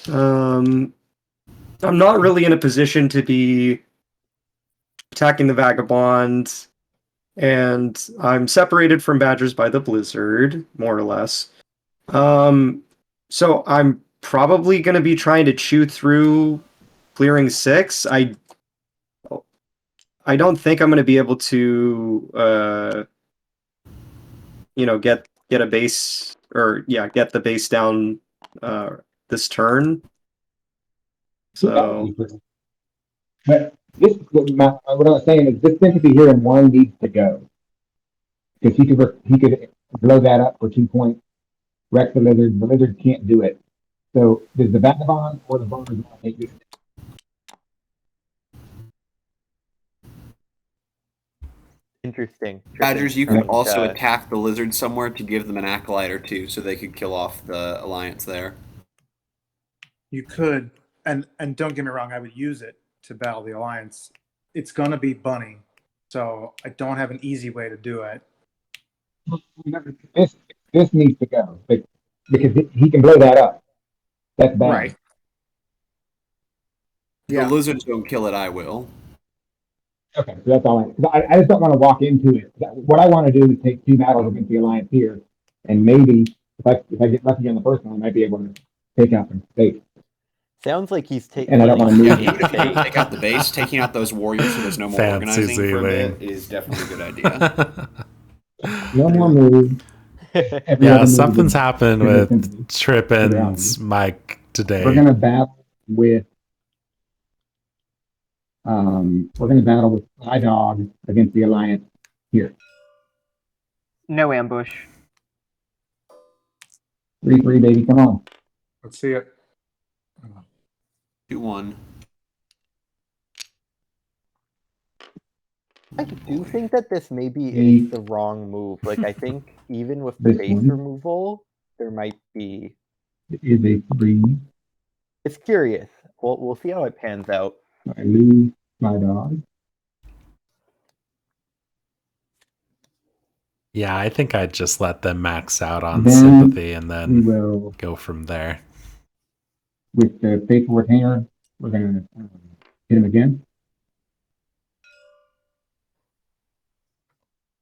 I'm not really in a position to be attacking the vagabond, and I'm separated from badgers by the blizzard, more or less. So I'm probably going to be trying to chew through clearing 6. I don't think I'm going to be able to, get a base, or get the base down this turn. So, but what I was saying is this sympathy here in 1 needs to go, because he could blow that up for 2 points, wreck the lizard. The lizard can't do it. So does the vagabond or the bars want to take this? Interesting. Badgers, you could also attack the lizard somewhere to give them an acolyte or 2, so they could kill off the alliance there. You could, and don't get me wrong, I would use it to battle the alliance. It's gonna be bunny, so I don't have an easy way to do it. This needs to go, because he can blow that up. That's bad. Right. The lizards don't kill it, I will. Okay, so that's all I just don't want to walk into it. What I want to do is take 2 battles against the alliance here, and maybe if I get lucky on the first one, I might be able to take out some state. Sounds like he's taking. And I don't want to move. Take out the base, taking out those warriors so there's no more organizing for a bit is definitely a good idea. No more moves. Yeah, something's happened with Trippin's mic today. We're gonna battle with High Dog against the alliance here. No ambush. 3-3, baby, come on. Let's see it. 2-1. I do think that this maybe is the wrong move. Like, I think even with the base removal, there might be. It is a 3. It's curious. We'll see how it pans out. I lose my dog. Yeah, I think I'd just let them max out on sympathy and then go from there. With the paperwork hanger, we're going to hit him again.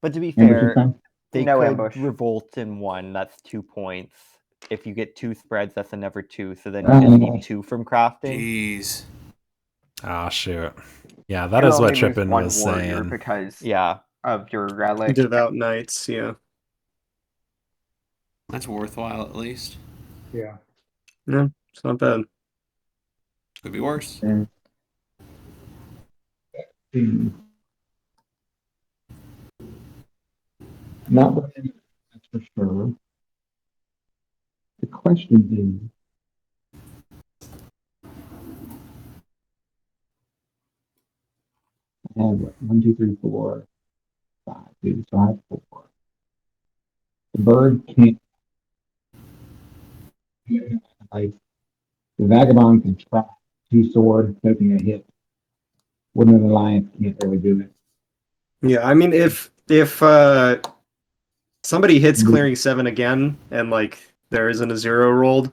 But to be Ambush fair, time? they No could ambush. revolt in one. That's 2 points. If you get 2 spreads, that's another 2. So then you just need 2 from crafting. Jeez. Oh shoot. Yeah, that You is what only lose Trippin one was warrior saying. because Yeah. of your relic. Devout Knights, yeah. That's worthwhile at least. Yeah. No, it's not bad. Could be worse. And not running, that's for sure. The question is, I have what, 1, 2, 3, 4, 5, 2, so I have 4. The bird can't. Like the vagabond can try 2 swords taking a hit. Woodland Alliance can't really do it. Yeah, I mean, if somebody hits Mhm. clearing 7 again and like there isn't a 0 rolled,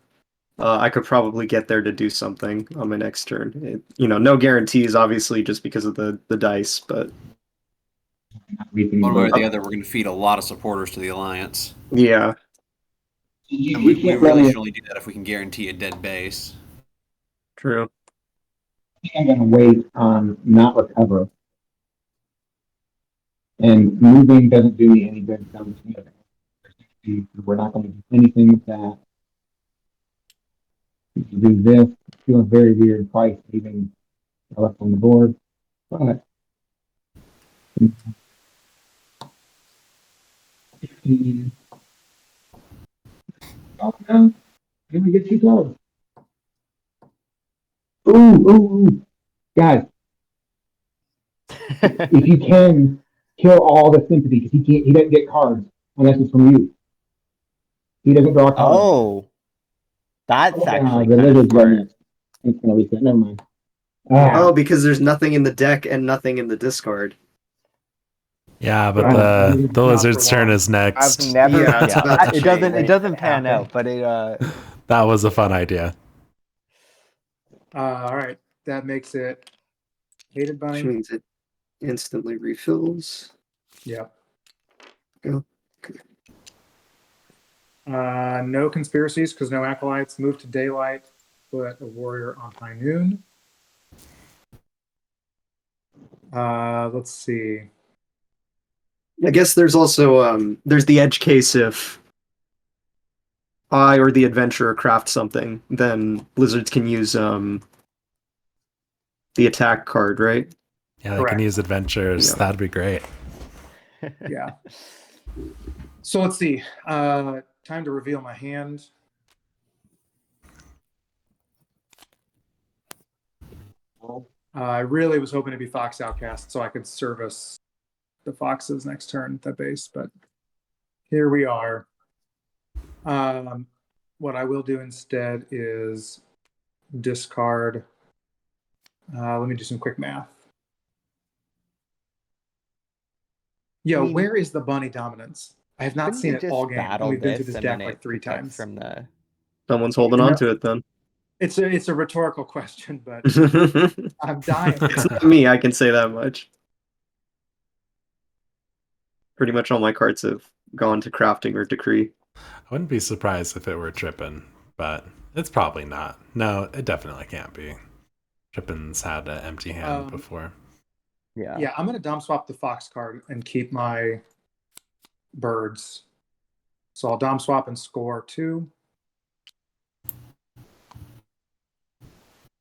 I could probably get there to do something on my next turn. No guarantees, obviously, just because of the dice, but Not reaping One way or bird. the other, we're going to feed a lot of supporters to the Alliance. yeah, You, And you we can't really really. should only do that if we can guarantee a dead base. true. I'm gonna wait on not recover. And moving doesn't do me any good. So I'm just gonna, we're not going to do anything with that. We can do this. Feeling very weird twice leaving left on the board. But 15. Oh no. Can we get too close? Ooh. Guys, if you can kill all the sympathy, because he doesn't get cards unless it's from you. He doesn't draw cards. Oh. That's actually the kind of lizard's smart. next. It's gonna reset. Never mind. Oh, because there's nothing in the deck and nothing in the discard. Yeah, but Yeah. the lizard's turn is next. I've never. Yeah, it's about to it doesn't change. pan out, but it That was a fun idea. All right. That makes it Hated Which Bunny. means it instantly refills. Yep. Go. No conspiracies because no acolytes. Move to daylight. Put a warrior on high noon. Let's see. I guess there's also there's the edge case if I or the adventurer craft something, then lizards can use the attack card, right? Yeah, they Correct. can use adventures. Yeah. That'd be great. Yeah. So let's see. Time to reveal my hand. I really was hoping to be Fox Outcast so I could service the Foxes next turn at that base, but here we are. What I will do instead is discard. Let me do some quick math. Yo, where is the bunny dominance? I have not seen it all game. And we've been through this deck like 3 times. From the... Someone's holding on to it then. It's a rhetorical question, but I'm dying. It's not me, I can say that much. Pretty much all my cards have gone to crafting or decree. I wouldn't be surprised if it were Trippin, but it's probably not. No, it definitely can't be. Trippin's had an empty hand before. Yeah, I'm going to dom swap the Fox card and keep my birds. So I'll dom swap and score 2.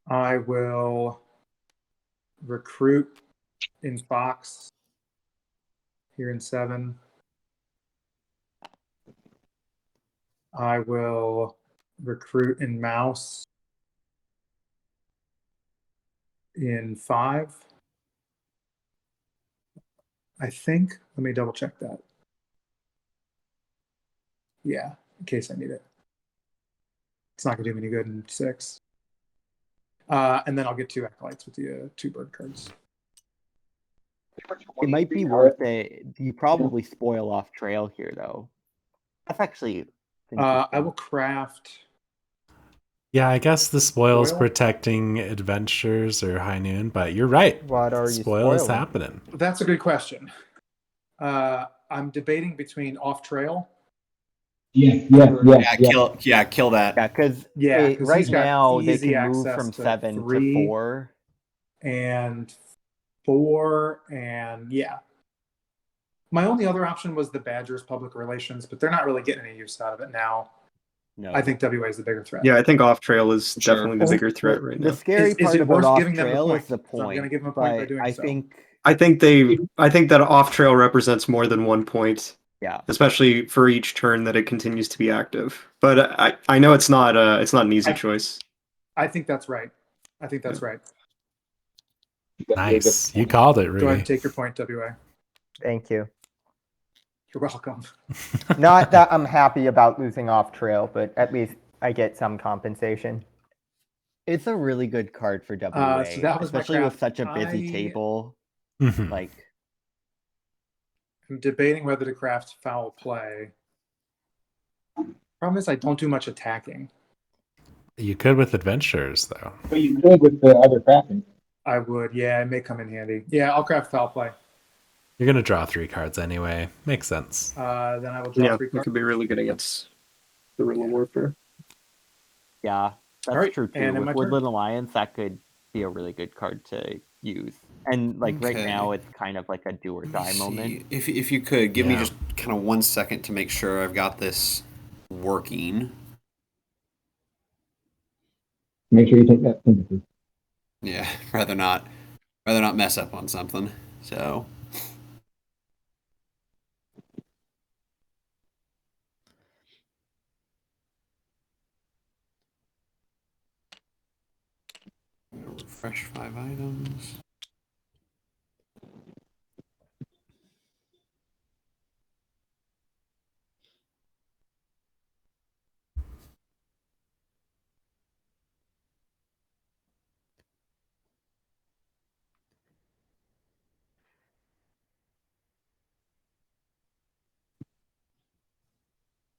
I will recruit in Fox here in 7. I will recruit in Mouse in 5. I think. Let me double check that. Yeah, in case I need it. It's not going to do me any good in 6. And then I'll get 2 acolytes with the 2 bird cards. It might be worth it. You probably spoil off trail here, though. That's actually. I will craft. Yeah, I guess the spoil's Spoil? protecting adventures or high noon, but you're right. What are you Spoil is spoiling? happening. That's a good question. I'm debating between off trail. Yes. Kill that. Yeah, because Yeah, 'cause right he's got now they easy can move access from to 7 to 3. 4. And 4, and yeah. My only other option was the Badgers public relations, but they're not really getting any use out of it now. No. I think WA is the bigger threat. Yeah, I think off trail is Sure. definitely the bigger threat right The now. scary Is part it about worth off giving them the trail point? is the 'Cause I'm gonna point. give them a point by But doing I so. think I think that off trail represents more than 1 point, yeah. especially for each turn that it continues to be active. But I know it's not an easy choice. I think that's right. I think that's right. Nice. You called it, Go ahead and Rudy. take your point, WA. Thank you. You're welcome. Not that I'm happy about losing off trail, but at least I get some compensation. It's a really good card for WA, So that was my especially with craft. such a busy table. Mhm. Like, I'm debating whether to craft foul play. Problem is, I don't do much attacking. You could with adventures, though. But you could with the other crafting. I would, yeah, it may come in handy. Yeah, I'll craft foul play. You're going to draw 3 cards anyway. Makes sense. Then I will draw Yeah, 3 it cards. could be really good against guerrilla warfare. yeah, that's Alright, true too. and in my With turn. Woodland Alliance, that could be a really good card to use. And like right Okay. now, it's kind of like a do or Let me die see. moment. If you could give me Yeah. just kind of 1 second to make sure I've got this working. Make sure you take that sympathy. Yeah, rather not mess up on something. So refresh 5 items.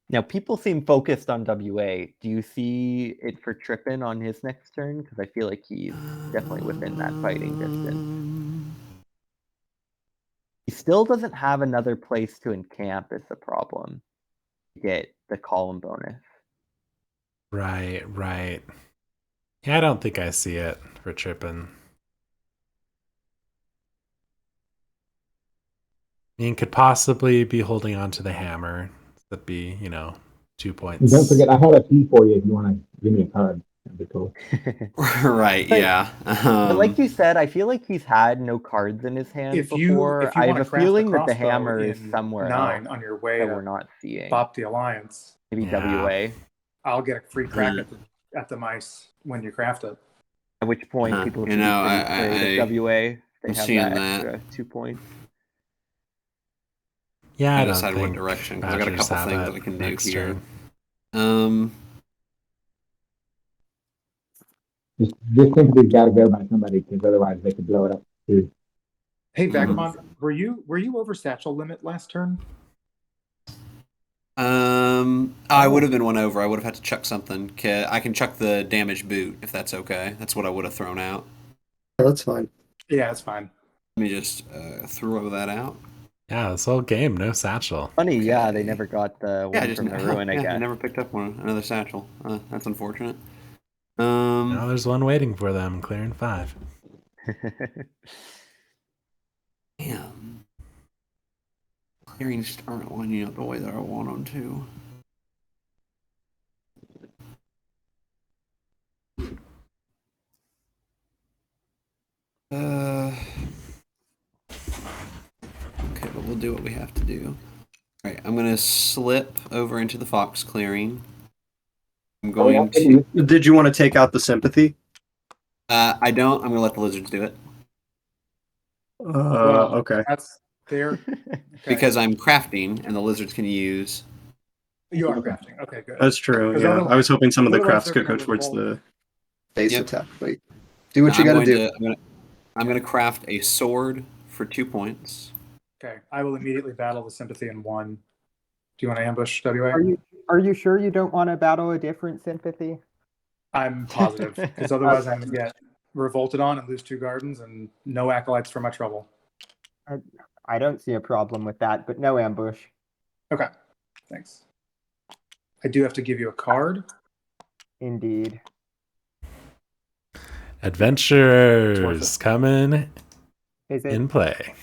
Now, people seem focused on WA. Do you see it for Trippin on his next turn? Because I feel like he's definitely within that fighting distance. He still doesn't have another place to encamp is the problem. To get the column bonus. Right. Yeah, I don't think I see it for tripping. I mean, could possibly be holding on to the hammer. That'd be, 2 points. And don't forget, I have a key for you if you want to give me a card. That'd be cool. Right, But- yeah. But like you said, I feel like he's had no cards in his hand If you before. I want have to a craft feeling the that the crossbow hammer is in somewhere 9 else on your way that we're to not seeing. bop the alliance, Maybe Yeah. WA. I'll get a free crack at the mice when you craft it. At which point Uh-huh. people You should know, be pretty afraid of WA. They I'm have seeing that that. extra 2 points. Yeah, I I don't decide what think direction because I got a Badgers couple have things that I can do next here. turn. This sympathy's got to go by somebody because otherwise they could blow it up too. Hey, Vagabond, were you over satchel limit last turn? I would have been 1 over. I would have had to chuck something. I can chuck the damaged boot if that's okay. That's what I would have thrown out. Yeah, that's fine. Yeah, it's fine. Let me just throw that out. Yeah, this whole game, no satchel. Funny, yeah, they Okay. never got the Yeah, one from the ruin, I I guess. never picked up another satchel. That's unfortunate. Now there's one waiting for them, clearing 5. Damn. Clearings aren't lining up the way that I want them to. Okay, but we'll do what we have to do. All right, I'm gonna slip over into the fox clearing. I'm going to. Did you want to take out the sympathy? I don't. I'm gonna let the lizards do it Okay. That's there. Okay. because I'm crafting, and the lizards can use. You are crafting. Okay, good. That's true. 'Cause Yeah, otherwise- I was hoping some of the otherwise crafts they're could go gonna towards revolt. the base Yep. attack. But do what you got to do. I'm gonna craft a sword for 2 points. Okay, I will immediately battle the sympathy in 1. Do you want to ambush WA? Are you sure you don't want to battle a different sympathy? I'm positive, because otherwise I'm going to get revolted on and lose 2 gardens and no acolytes for my trouble. I don't see a problem with that, but no ambush. Okay, thanks. I do have to give you a card. Indeed. Adventurers coming Is it? in play.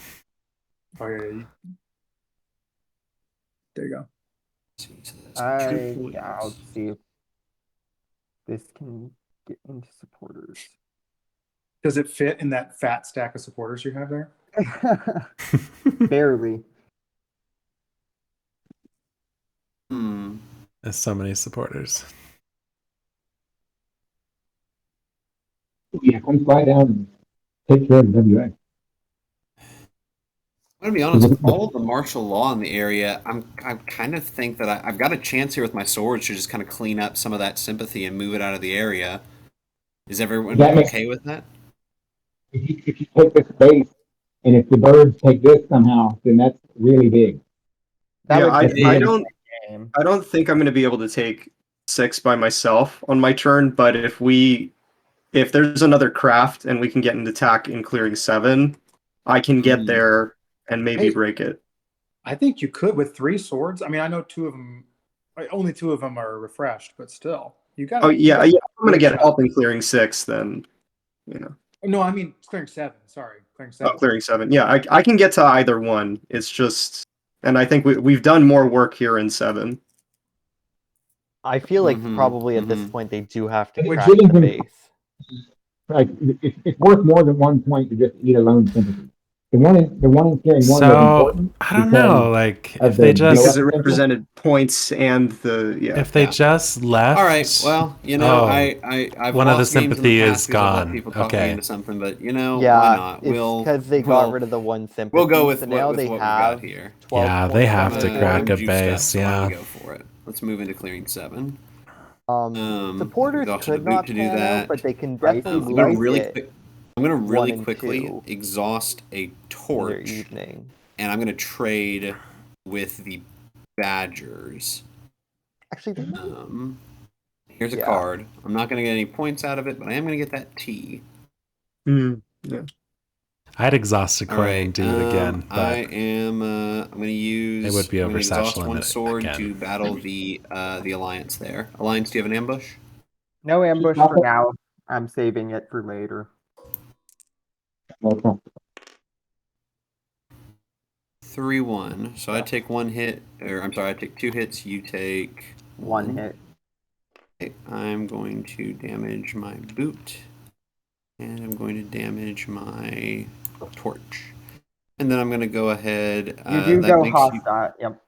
Oh, yeah. There you go. Yeah, I'll see if this can get into supporters. Does it fit in that fat stack of supporters you have there? Barely. There's so many supporters. Yeah, come fly down and take care of the WA. I'm gonna be honest. With all of the martial law in the area, I kind of think that I've got a chance here with my swords to just kind of clean up some of that sympathy and move it out of the area. Is everyone okay with that? If you take this base, and if the birds take this somehow, then that's really big. I don't think I'm going to be able to take 6 by myself on my turn, but if there's another craft and we can get an attack in clearing 7, I can get there and maybe break it. I think you could with 3 swords. I mean, I know only 2 of them are refreshed, but still, you got. Oh yeah, I'm going to get help in clearing 6 then. No, I mean clearing 7. Sorry, clearing 7. Oh, clearing 7. Yeah, I can get to either one. It's just, and I think we've done more work here in 7. I feel like probably at this point they do have to crack giving the him- base. Like it's worth more than 1 point to just eat alone sympathy. The one in clearing 1 was So important. I don't know, like if of they the just because it represented points and the if they just left. All right. Well, I've one of the lost games in sympathy past is because I've let gone. people talk me into something, but why not? It's because they got rid of the 1 sympathy. We'll go with so now what they we've have got here. 12 Yeah, they points have on to the crack board. a base. So why don't Yeah. we go for it? Let's move into clearing 7. Supporters exhausted a could boot not to do pan that. out, but they can definitely I'm gonna move really it really 1 and quickly 2 exhaust a in their torch, evening. and I'm gonna trade with the Badgers. Actually, Here's a card. I'm not gonna get any points out of it, but I am gonna get that T. Yeah. I'd exhaust a coin Alright, and do it again, but I am. I'm gonna use. it would be I'm gonna exhaust oversatchel 1 it sword again. to battle the Alliance there. Alliance, do you have an ambush? No ambush for now. I'm saving it for later. Okay. 3-1. So I take 1 hit, or I'm sorry, I take 2 hits. You take 1 hit. Okay, I'm going to damage my boot, and I'm going to damage my torch, and then I'm going to go ahead. You do go hostile.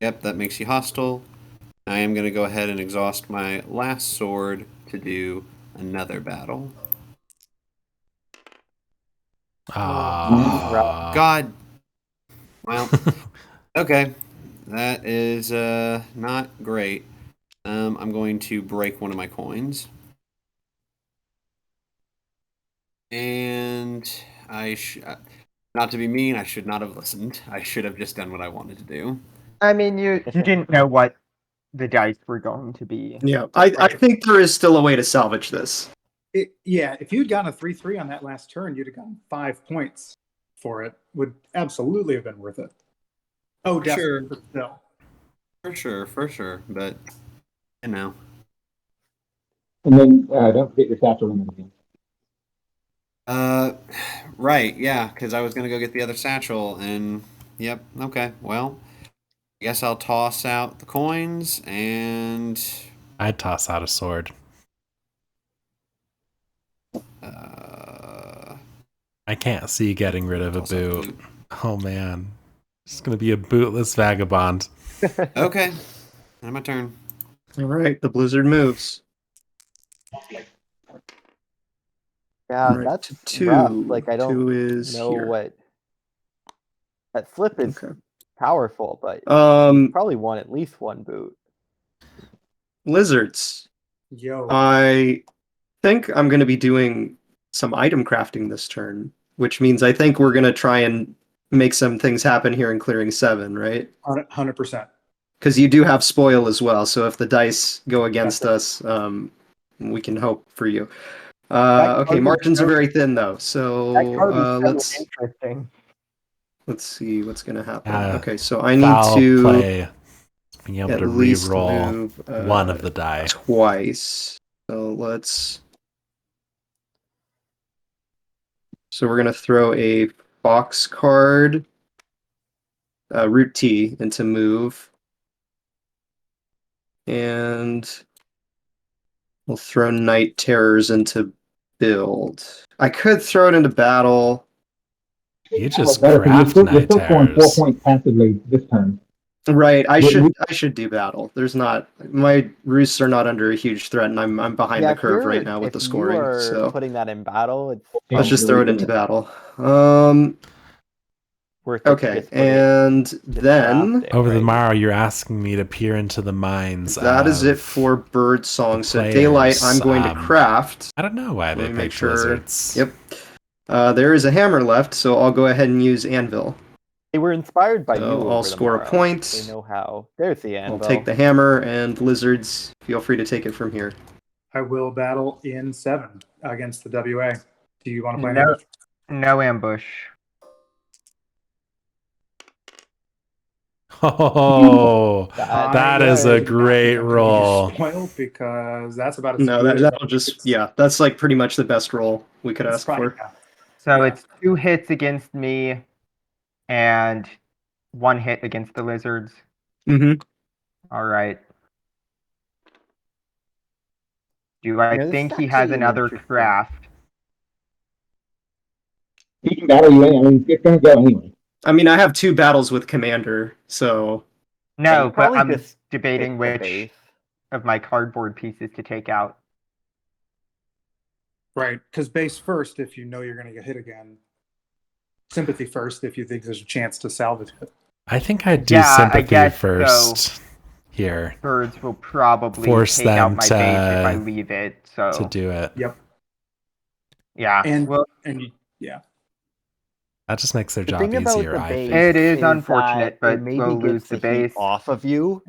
Yep, that makes you hostile. I am going to go ahead and exhaust my last sword to do another battle. God. Well, okay. That is not great. I'm going to break one of my coins. And not to be mean, I should not have listened. I should have just done what I wanted to do. I mean, you didn't know what the dice were going to be. Yeah, I think there is still a way to salvage this. If you'd gotten a 3-3 on that last turn, you'd have gotten 5 points for it. Would absolutely have been worth it. Oh, definitely. Sure. No. For sure. But, you know. And then don't forget your satchel limit again. Right, yeah, because I was going to go get the other satchel, and, yep, okay, well, I guess I'll toss out the coins, and... I'd toss out a sword. I can't see getting rid of a boot. Oh, man. It's going to be a bootless vagabond. Okay, now my turn. All right, the blizzard moves. Yeah, Right, that's two. rough. Like, I don't 2 is know here. what... That flip is powerful, but Um, probably want at least 1 boot. Lizards. Yo. I think I'm going to be doing some item crafting this turn, which means I think we're going to try and make some things happen here in clearing 7, right? 100%. Because you do have spoil as well, so if the dice go against us, we can hope for you. Okay, margins are very thin though, so That card is so let's. interesting. let's see what's gonna happen. Yeah, Okay, so I need Foul to play. Being able at to least re-roll move one of the die. twice. So we're gonna throw a fox card, root T into move, and we'll throw night terrors into build. I could throw it into battle. You just Better, 'cause craft you're night still scoring 4 terrors. points passively this turn. Right, I You- should do battle. There's not my roosts are not under a huge threat, and I'm behind the if curve right you're- now with the if you scoring. are So putting that in battle, it's let's just throw it into battle. worth it to Okay, just put it. and Just then craft it, Over the right? morrow, you're asking me to peer into the minds. that is it of for bird song. the So daylight, players. I'm going to craft. I don't know why Let they me make picked sure. lizards. Yep. There is a hammer left, so I'll go ahead and use anvil. They were inspired by So you. I'll over the score a morrow. point. They know how. There's the I'll anvil. take the hammer, and lizards, feel free to take it from here. I will battle in 7 against the WA. Do you want to play an No, ambush? no ambush. Oh, That that is is a good. great roll. Spoil because that's about as No, good as that'll just that's like pretty much the best roll we could It's ask fine, for. yeah. So Yeah. it's 2 hits against me and 1 hit against the lizards. Mm-hmm. All right. Do I this think is he has actually an another interesting- craft? He can battle you anyway. I mean, it's gonna go anyway. I mean, I have 2 battles with commander, so Yeah, No, you but probably I'm just debating pick the which base. of my cardboard pieces to take out. Right, because base first if you know you're going to get hit again. Sympathy first if you think there's a chance to salvage it. I think I'd do Yeah, I sympathy guess first here Birds will probably Force take out them my to- base if I leave it. to So do it. Yep. yeah, And well, yeah. That just makes their The job thing about easier, the I base think. it is that unfortunate, but it maybe we'll gets lose the the heat base off of you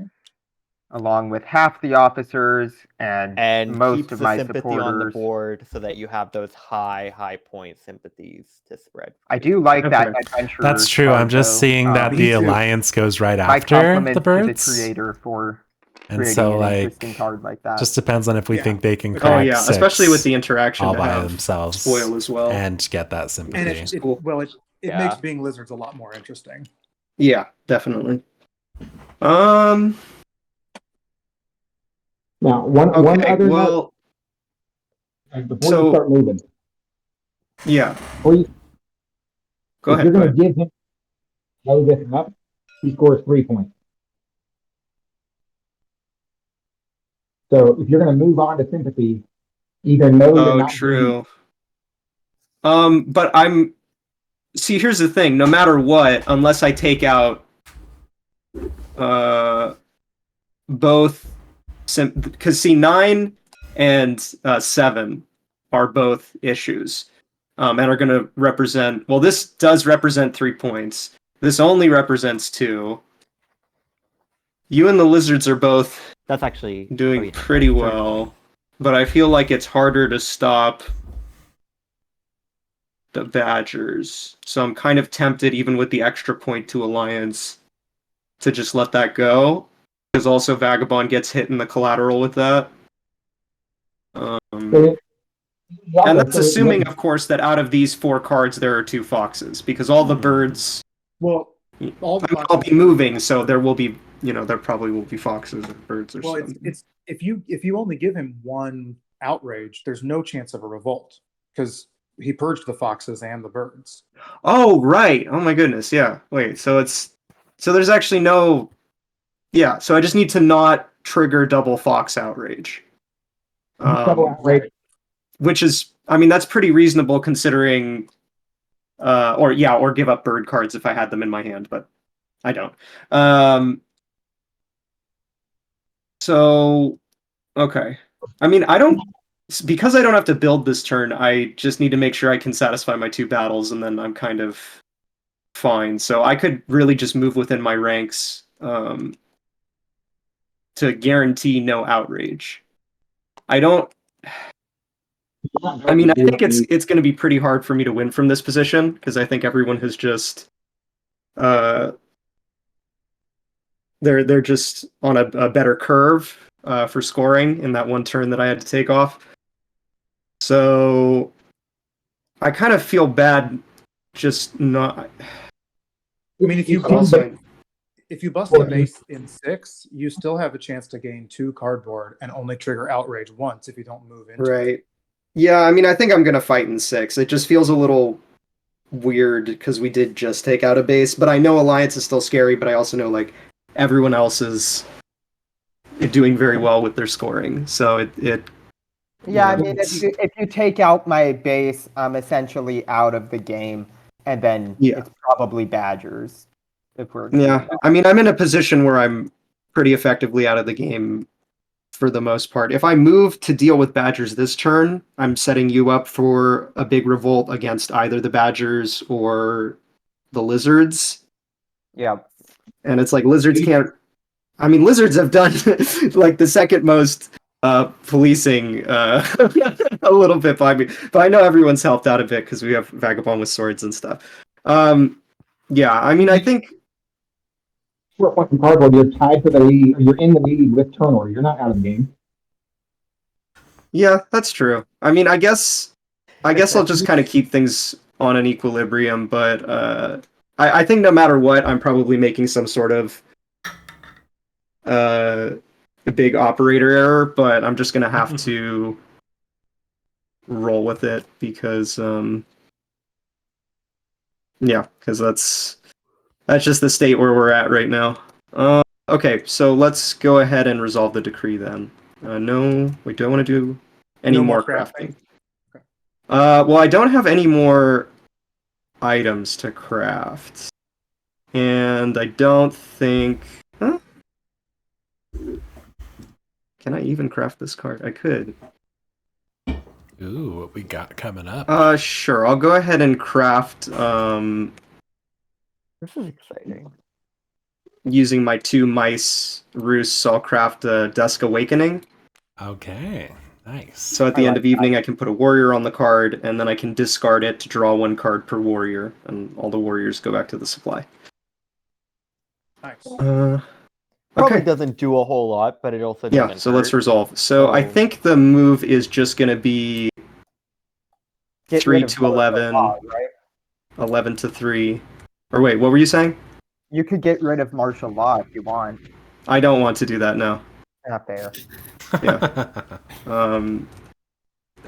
along with half the officers and most keeps of the my sympathy on the supporters. board so that you have those high point sympathies to spread. I do like that Okay. adventure. That's true. card, I'm just though. seeing that Me the too. alliance goes right My after the compliments to the birds. creator for And creating so, an like, interesting card like that. just depends on if we Yeah. think they can Oh, crack oh yeah, six especially with the interaction all to by have themselves spoil as well. and get that And sympathy. Cool. it Yeah. makes being lizards a lot more interesting. Yeah, definitely. Now, one Okay, other well, note before so- you start moving. yeah. Before you, Go if ahead. you're Go going to ahead. give him low this up, he scores 3 points. So if you're going to move on to sympathy, either know you're Oh, not true. But see. Here's the thing. No matter what, unless I take out, both, because see 9 and 7 are both issues, and are going to represent. Well, this does represent 3 points. This only represents 2. You and the lizards are both That's actually doing pretty well, but I feel like it's harder to stop the Badgers. So I'm kind of tempted, even with the extra point to Alliance, to just let that go. Because also Vagabond gets hit in the collateral with that. And that's assuming, of course, that out of these 4 cards there are 2 foxes, because all the birds. Well, all the I'll be moving, so there will be, there probably will be foxes and birds or Well, something. it's if you only give him 1 outrage, there's no chance of a revolt because he purged the foxes and the birds. Oh, right. Oh my goodness. Yeah. Wait. So there's actually no. Yeah. So I just need to not trigger double fox outrage. double outrage. Which is, I mean, that's pretty reasonable considering. Or give up bird cards if I had them in my hand, but I don't. So, okay. I mean, because I don't have to build this turn, I just need to make sure I can satisfy my 2 battles, and then I'm kind of fine. So I could really just move within my ranks to guarantee no outrage. I mean, I think it's going to be pretty hard for me to win from this position, because I think everyone has just they're just on a better curve for scoring in that one turn that I had to take off. So I kind of feel bad just not. I mean, if you But also, bust the base in 6, you still have a chance to gain 2 cardboard and only trigger outrage once if you don't move into it. right. Yeah, I mean, I think I'm gonna fight in 6. It just feels a little weird because we did just take out a base, but I know Alliance is still scary, but I also know like everyone else is doing very well with their scoring. So it Yeah, I Yeah. mean, if you take out my base, I'm essentially out of the game, and then Yeah. it's probably Badgers. If we're Yeah, doing that. I mean, I'm in a position where I'm pretty effectively out of the game for the most part. If I move to deal with Badgers this turn, I'm setting you up for a big revolt against either the Badgers or the Lizards. Yeah. And it's like Lizards can't. I mean, Lizards have done like the second most policing a little bit by me, but I know everyone's helped out a bit because we have Vagabond with swords and stuff. Yeah, I mean, I think. Short point from cardboard, you're tied for the lead, or you're in the lead with turn order. You're not out of the game. Yeah, that's true. I mean, I guess I'll just kind of keep things on an equilibrium, but I think no matter what, I'm probably making some sort of a big operator error, but I'm just gonna have to roll with it because yeah, because that's just the state where we're at right now. Okay, so let's go ahead and resolve the decree then. No, we don't want to do any No more more crafting. crafting? Okay. Well, I don't have any more items to craft. And I don't think... Huh? Can I even craft this card? I could. Ooh, what we got coming up? Sure. I'll go ahead and craft This is exciting. using my 2 mice roosts. I'll craft a Dusk Awakening. Okay, nice. So at the end of evening, I can put a warrior on the card, and then I can discard it to draw 1 card per warrior, and all the warriors go back to the supply. Nice. Probably Okay. doesn't do a whole lot, but it also doesn't Yeah, so let's hurt. resolve. So I think the move is just going to be Get 3 rid of to martial 11, law, right? 11 to 3. Or wait, what were you saying? You could get rid of martial law if you want. I don't want to do that now. Not there. Yeah.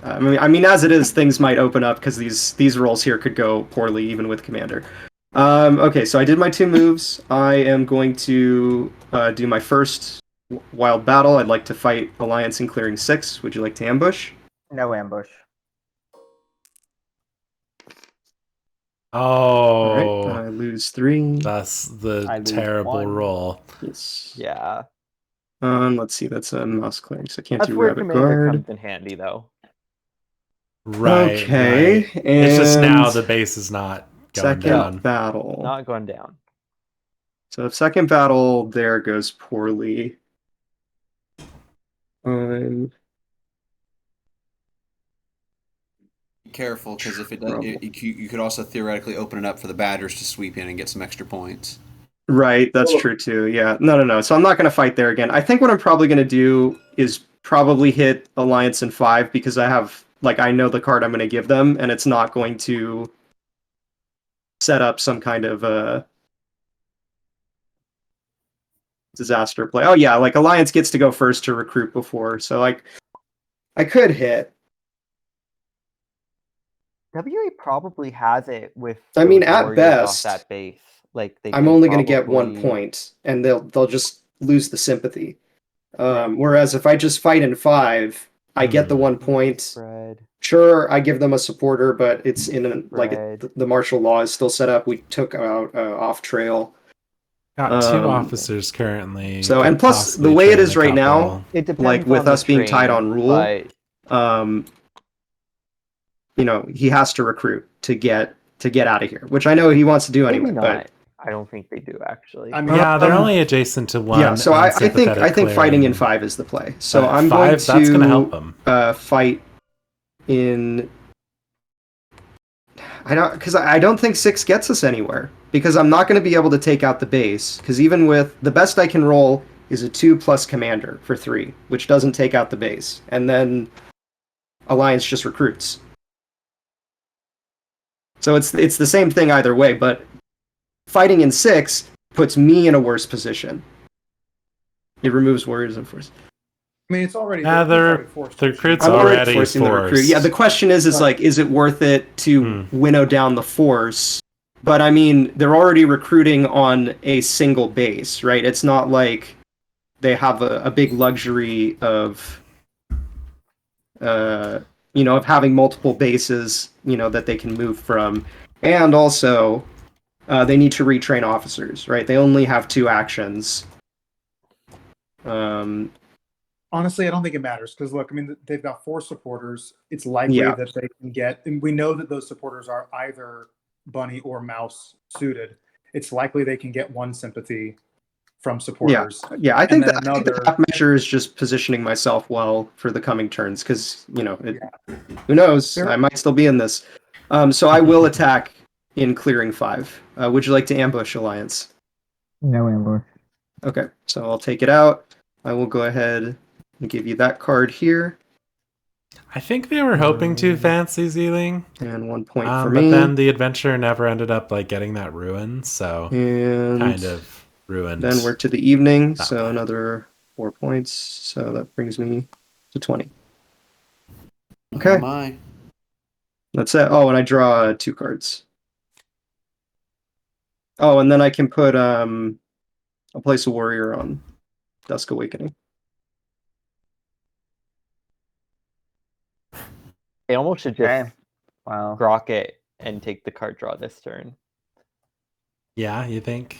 I mean, as it is, things might open up because these rolls here could go poorly even with Commander. Okay, so I did my 2 moves. I am going to do my first wild battle. I'd like to fight Alliance in clearing 6. Would you like to ambush? No ambush. Oh, All right, I lose 3. that's the I lose terrible 1. roll. Yes. Yeah. Let's see, that's a mouse clearing, so I can't That's do where Rabbit Commander Guard. comes in handy, though. Right. Okay, right. It's just now and the base is not going second down. battle. Not going down. So if second battle there goes poorly, Careful, because if it does, you could also theoretically open it up for the Badgers to sweep in and get some extra points. right, that's true too. Yeah, no. So I'm not going to fight there again. I think what I'm probably going to do is probably hit Alliance in 5 because I have, like, I know the card I'm going to give them, and it's not going to set up some kind of disaster play. Oh yeah, like Alliance gets to go first to recruit before, so like I could hit. WA probably has it with. I mean, those at warriors best, off that base. Like they. I'm could only going to get 1 probably- point, and they'll just lose the sympathy. Whereas if I just fight in 5, I get the 1 point. Spread. Sure, I give them a supporter, but it's in Right. the martial law is still set up. We took out off trail. Got 2 Um, officers currently. So, could and plus, possibly the way it train is a right now, couple. It depends. like with on the us being tied train, on rule, but you know, he has to recruit to get out of here, which I know he wants to do maybe anyway. not. But I don't think they do actually. I mean, Yeah, they're only adjacent to 1. yeah, so I think unsympathetic fighting in clearing. 5 is the play. So But I'm 5, going that's going to help to them. fight in. I don't think 6 gets us anywhere. because I'm not going to be able to take out the base. Because even with the best I can roll is a 2 plus commander for 3, which doesn't take out the base, and then Alliance just recruits. So it's the same thing either way, but fighting in 6 puts me in a worse position. It removes warriors and force. I mean, it's already the recruit's I'm already already forcing the recruit. forced. Yeah, the question is like, is it worth it to winnow down the force? But I mean, they're already recruiting on a single base, right? It's not like they have a big luxury of, of having multiple bases, that they can move from. And also, they need to retrain officers, right? They only have 2 actions. Honestly, I don't think it matters because look, I mean, they've got 4 supporters. It's likely that they can get, and we know that those supporters are either bunny or mouse suited. It's likely they can get 1 sympathy from supporters. Yeah. I think then that the half measure is just positioning myself well for the coming turns because who knows? I might still be in this. So I will attack in clearing 5. Would you like to ambush, Alliance? No ambush. Okay, so I'll take it out. I will go ahead and give you that card here. I think they were hoping to fancy Zealing. And 1 point for but me. then the adventure never ended up getting that ruin, so And kind of ruined. then we're to the evening, that so line. another 4 points. So that brings me to 20. Okay. Oh my. That's it. Oh, and I draw 2 cards. Oh, and then I can put I'll place a warrior on Dusk Awakening. They almost should just Wow. grok it and take the card draw this turn. Yeah, you think?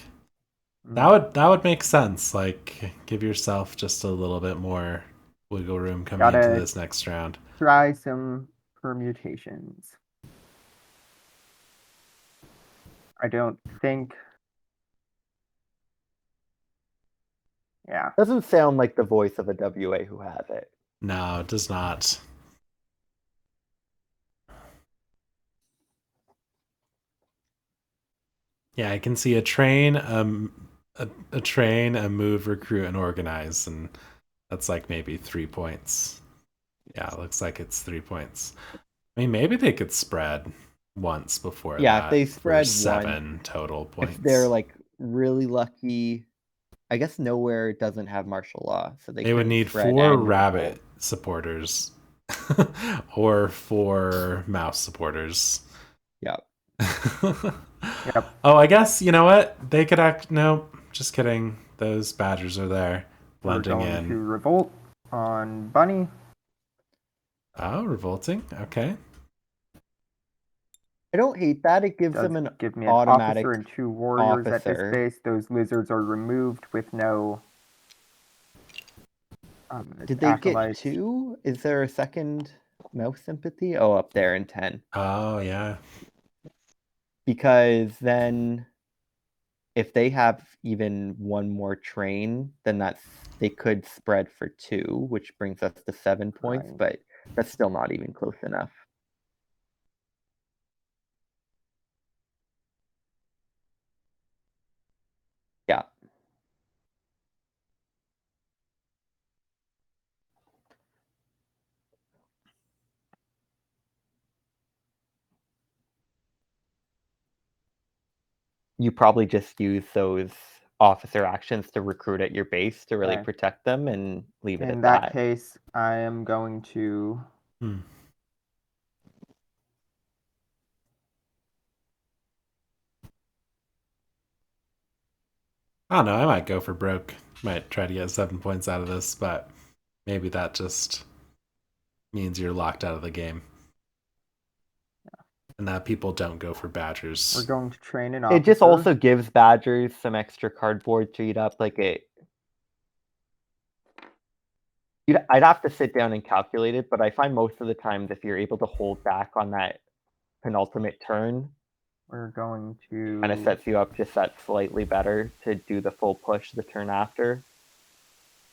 That would make sense. Like, give yourself just a little bit more wiggle room coming into this next round. Try some permutations. I don't think. Yeah. Doesn't sound like the voice of a WA who has it. No, it does not. Yeah, I can see a train, a train, a move, recruit, and organize, and that's like maybe 3 points. Yeah, it looks like it's 3 points. I mean, maybe they could spread once before that. If they spread for 7 total points. If they're like really lucky, I guess nowhere doesn't have martial law, so they would could need spread 4 and rabbit revolt. supporters or 4 mouse supporters. Yep. Yep. Oh, I guess you know what they could act. No, just kidding. Those badgers are there, blending We're going in. to revolt on Bunny. Oh, revolting. Okay. I don't hate that. It gives Does them an give me an automatic officer and 2 warriors at officer. this base. Those lizards are removed with no. Did they get acolytes. 2? Is there a second mouse sympathy? Oh, up there in 10. Oh, yeah. Because then if they have even 1 more train, then they could spread for 2, which brings us to 7 points, Right. but that's still not even close enough. Yeah. You probably just use those officer actions to recruit at your base to really Okay. protect them and leave it In at that that. case, I am going to. I don't know. I might go for broke. Might try to get 7 points out of this, but maybe that just means you're locked out of the game. And that people don't go for badgers. We're going to train an officer. It just also gives badgers some extra cardboard to eat up. I'd have to sit down and calculate it, but I find most of the times if you're able to hold back on that penultimate turn, We're going to. kind of sets you up just that slightly better to do the full push the turn after.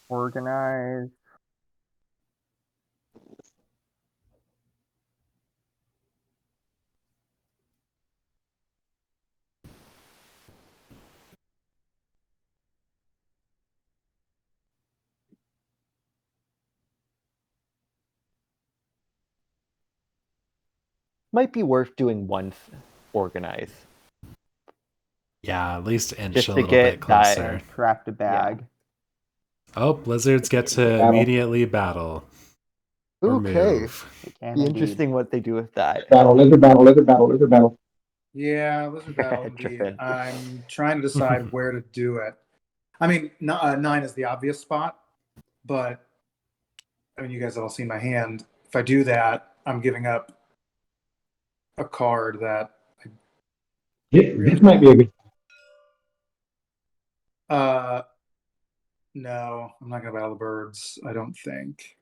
Organize. might be worth doing once organized. Yeah, at least inch Just a to little get bit closer. And craft a bag. Oh, lizards get to Battle. immediately battle. Or Okay. move. They can Be indeed. interesting what they do with that. Battle, lizard battle, lizard battle, lizard battle. Yeah, lizard battle indeed. Trippin'. I'm trying to decide where to do it. I mean, 9 is the obvious spot, but I mean, you guys have all seen my hand. If I do that, I'm giving up a card that. This might be a good. No, I'm not gonna battle the birds. I don't think.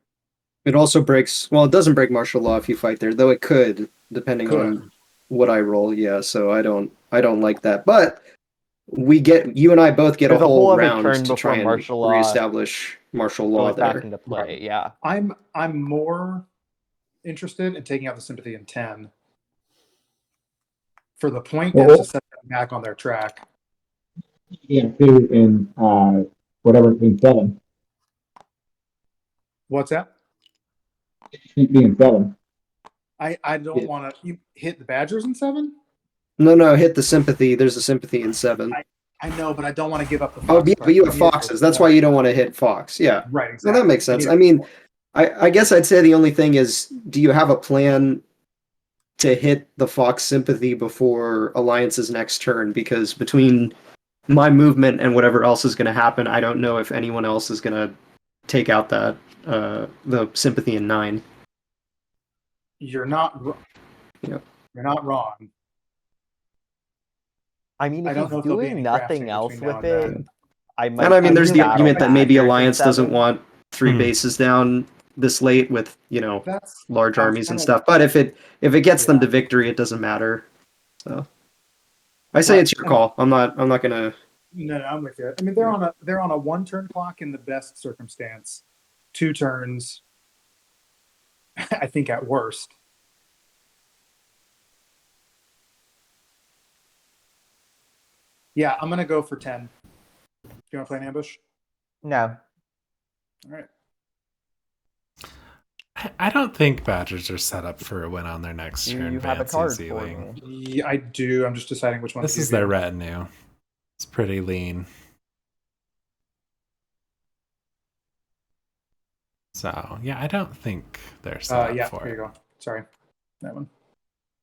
It also breaks. Well, it doesn't break martial law if you fight there, though it could, depending on what I roll. Yeah, so I don't like that. But you and I both get There's a a whole whole other round turn to try before and martial law reestablish martial law goes back there. into play. Yeah. I'm more interested in taking out the sympathy in 10 for the point is to set them back on their track. Yeah, 2 in whatever in 7. What's that? Being 7. I don't want to hit the Badgers in 7. No, hit the sympathy. There's a sympathy in 7. I know, but I don't want to give up the Oh, fox. but you have foxes. That's why you don't want to hit fox. Yeah. Right, exactly. Well, that makes sense. I mean, I guess I'd say the only thing is, do you have a plan to hit the fox sympathy before Alliance's next turn? Because between my movement and whatever else is going to happen, I don't know if anyone else is going to take out that the sympathy in 9. You're not. Yep. You're not wrong. I mean, I if don't know he's if there'll be doing any nothing crafting else between now with and it, then. I might. And I mean, there's the battle argument that maybe Badgers in Alliance doesn't 7. want 3 bases down this late with That's large I'm armies and kinda- stuff. But if it gets them Yeah. to victory, it doesn't matter. So I say it's your call. I'm not gonna. No, I'm with you. I mean, they're on a 1-turn clock in the best circumstance. 2 turns, I think at worst. Yeah, I'm gonna go for 10. Do you want to play an ambush? No. All right. I don't think Badgers are set up for a win on their next Do turn. you have a Fancy card for ceiling. me? Yeah, I do. I'm just deciding which one. This to is give their you. retinue. It's pretty lean. So yeah, I don't think they're set up Yeah, for here it. you go. Sorry, that one.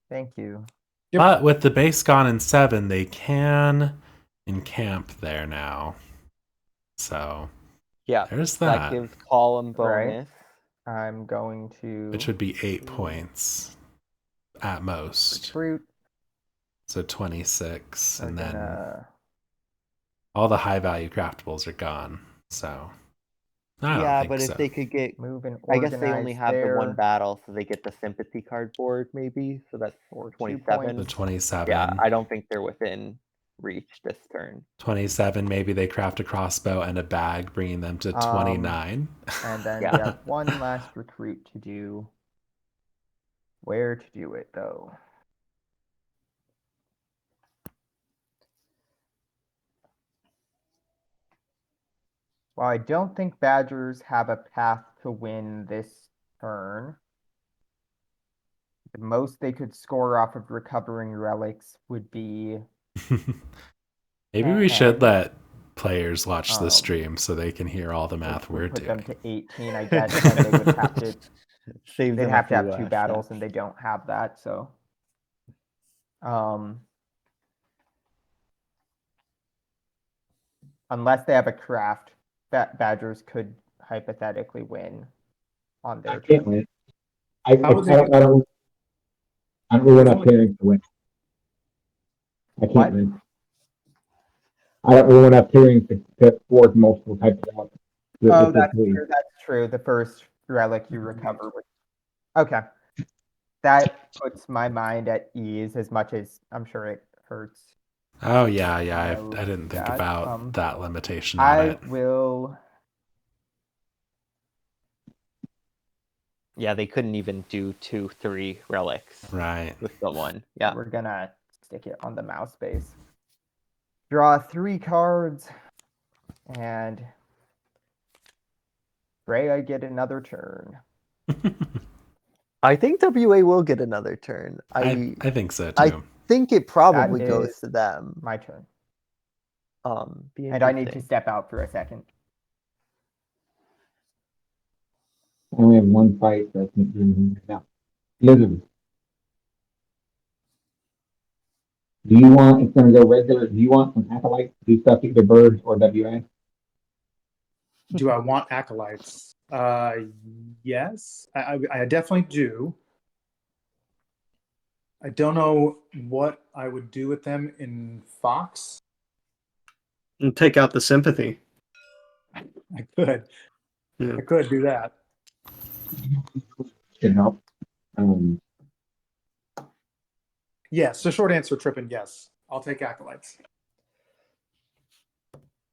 Thank you. Yep. But with the base gone in 7, they can encamp there now. So Yeah, there's that that. gives column Right. bonus. I'm going to Which would be 8 points at most. recruit. So 26. We're And then gonna all the high value craftables are gone. So I don't Yeah, think but so. if they could get, move and I organize guess they only have the there one battle, so they get the sympathy cardboard maybe. So that's for 2 27. The points. 27. Yeah, I don't think they're within reach this turn. 27, maybe they craft a crossbow and a bag, bringing them to 29. And then Yeah. we have one last recruit to do. Where to do it though? Well, I don't think Badgers have a path to win this turn. The most they could score off of recovering relics would be Maybe we should 10. let players watch the Um, stream so they can hear all the math which would we're put doing. them to 18, I guess, and they would have to Saves they'd them have a to have few, 2 steps. battles, and they don't have that, so unless they have a craft, Badgers could hypothetically win on I their can't turn. win. I don't really want pairings to win. I can't What? win. I don't really want to have pairings to force multiple types of elements. Oh, that's true. That's true. The first relic you recover with. Okay. That puts my mind at ease as much as I'm sure it hurts. Oh, yeah. I know didn't think that. about that limitation on I it. will. Yeah, they couldn't even do 2, 3 relics Right. with the one. Yeah. We're gonna stick it on the mouse base. Draw 3 cards, and pray I get another turn. I think WA will get another turn. I think so I too. think it probably That goes is to them. my turn. Be And I need to interesting. step out for a second. I only have one fight, so I can't do anything right now. Lizard. Do you want, it's gonna go regular, do you want some acolytes to do stuff, either birds or WA? Do I want acolytes? Yes, I definitely do. I don't know what I would do with them in Fox. And take out the sympathy. I could. Yeah. I could do that. Can help. Yes, the short answer, Trippin, yes. I'll take acolytes.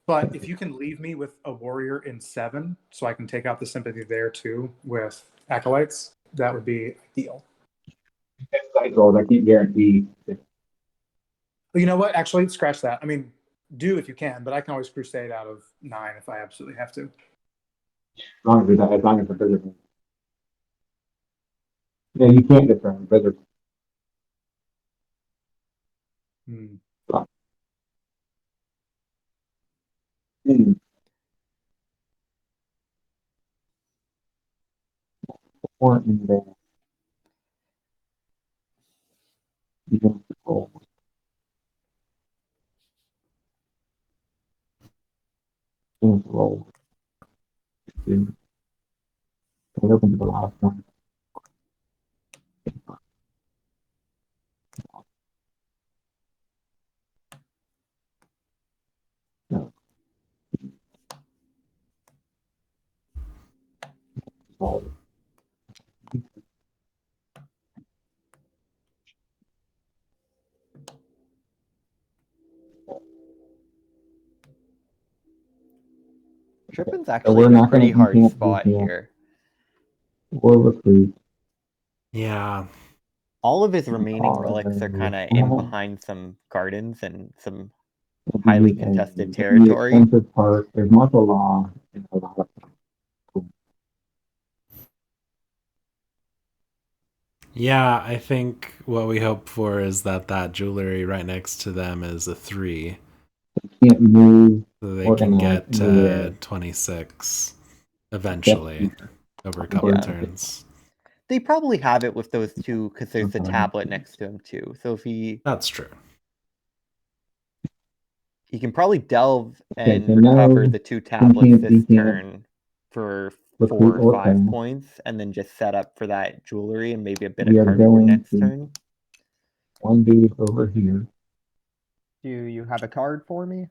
But if you can leave me with a warrior in 7, so I can take out the sympathy there too with acolytes, that would be ideal. Side rolls, I can't guarantee. But you know what? Actually, scratch that. I mean, do if you can, but I can always crusade out of 9 if I absolutely have to. As long as the Blizzard. Yeah, you can't defend Blizzard. Hmm. Or in there. You don't roll. Don't roll. Can open to the last one. No. Roll. Trippin's So actually we're in a not pretty gonna hard enchant spot the camp here. or recruit. Yeah. All of his remaining relics are kind of in behind some gardens and some highly contested The territory. expensive part, there's martial law and a lot of Yeah, I think what we hope for is that jewelry right next to them is a 3. can't move So they can organize get anywhere 26 except eventually over a couple Yeah. turns. They probably have it with those two because there's the tablet next to him too. So if That's true. he can probably delve Okay, and so recover no the 2 tablets enchant, this decant, turn for 4 recruit, or or 5 craft. points, and then just set up for that jewelry and maybe a bit We of are cardboard going next to turn. one dude over here. Do you have a card for me?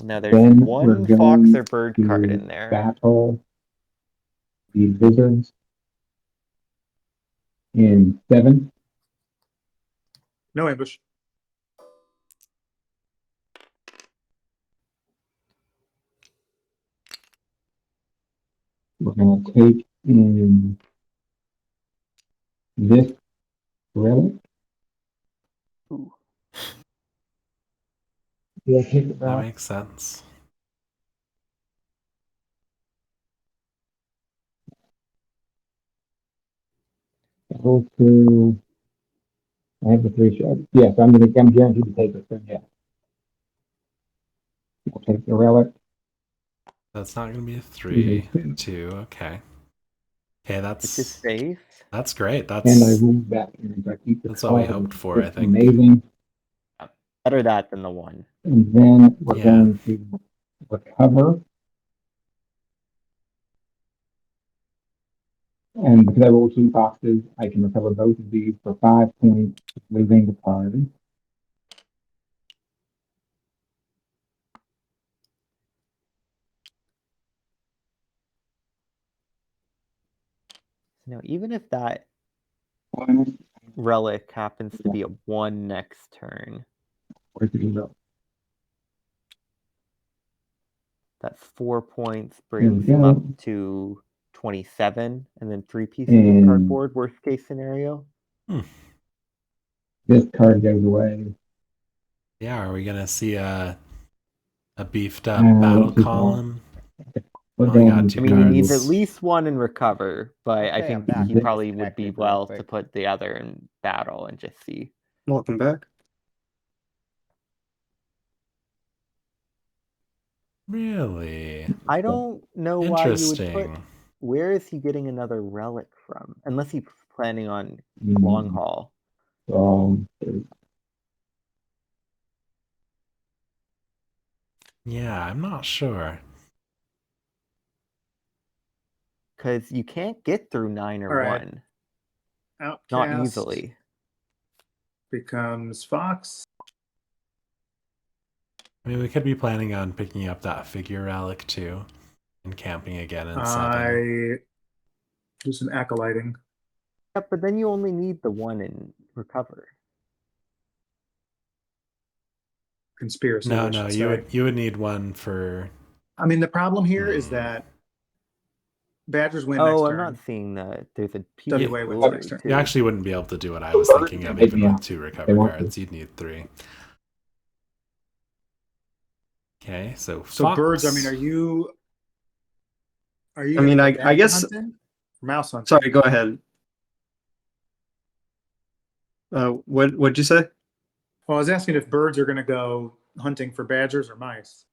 Now there's Then we're one fox going or bird to card in there. battle the wizards in 7. No ambush. We're going to take in this relic. Ooh. Yeah, take it That back. makes sense. Go to. I have the 3 shots. Yes, I'm guaranteed to take it. So yeah, we'll take the relic. That's not going to be a Mhm. 3, 2. Okay. Okay, Which is safe. that's great. And I That's move back and I keep the that's what we card. hoped for, I It's think. amazing. Better that than the 1. And then we're Yeah. going to recover. And because I roll 2 boxes, I can recover both of these for 5 points, losing the card. Now, even if that One, relic happens to be a 1 next turn, where's the go? that's 4 points, There brings we him go. up to 27, and then 3 pieces And of cardboard, worst case scenario. this card goes away. Yeah, are we going to see a A beefed up Uh, battle let's see. column. What Only got damage two I mean, he needs at cards. least one in recover, but I Okay, I'm think back. he I probably would be disconnected real well to quick. put the other in battle and just see. Welcome back. Really? I don't know why you would put. Interesting. Where is he getting another relic from? Unless he's planning on Mhm. long haul. Yeah, I'm not sure. Because you can't get through 9 or All right. 1. Outcast Not easily. becomes Fox. I mean, we could be planning on picking up that figure relic too, and camping again in 7. I do some acolyting. Yeah, but then you only need the 1 in recover. Conspiracy. No, I no, should say. you would need one for. I mean, the problem here is Hmm. that Badgers win next Oh, I'm turn. not seeing that. There's a WA wins Ooh, next turn. You too. actually wouldn't be able to do what I was thinking of, even with 2 recover want cards. You'd need 3. Okay, so So Fox. birds. I mean, are you? Are you? I mean, gonna go I badger guess. hunting? Or mouse hunting. Sorry, go ahead. What'd you say? Well, I was asking if birds are going to go hunting for badgers or mice.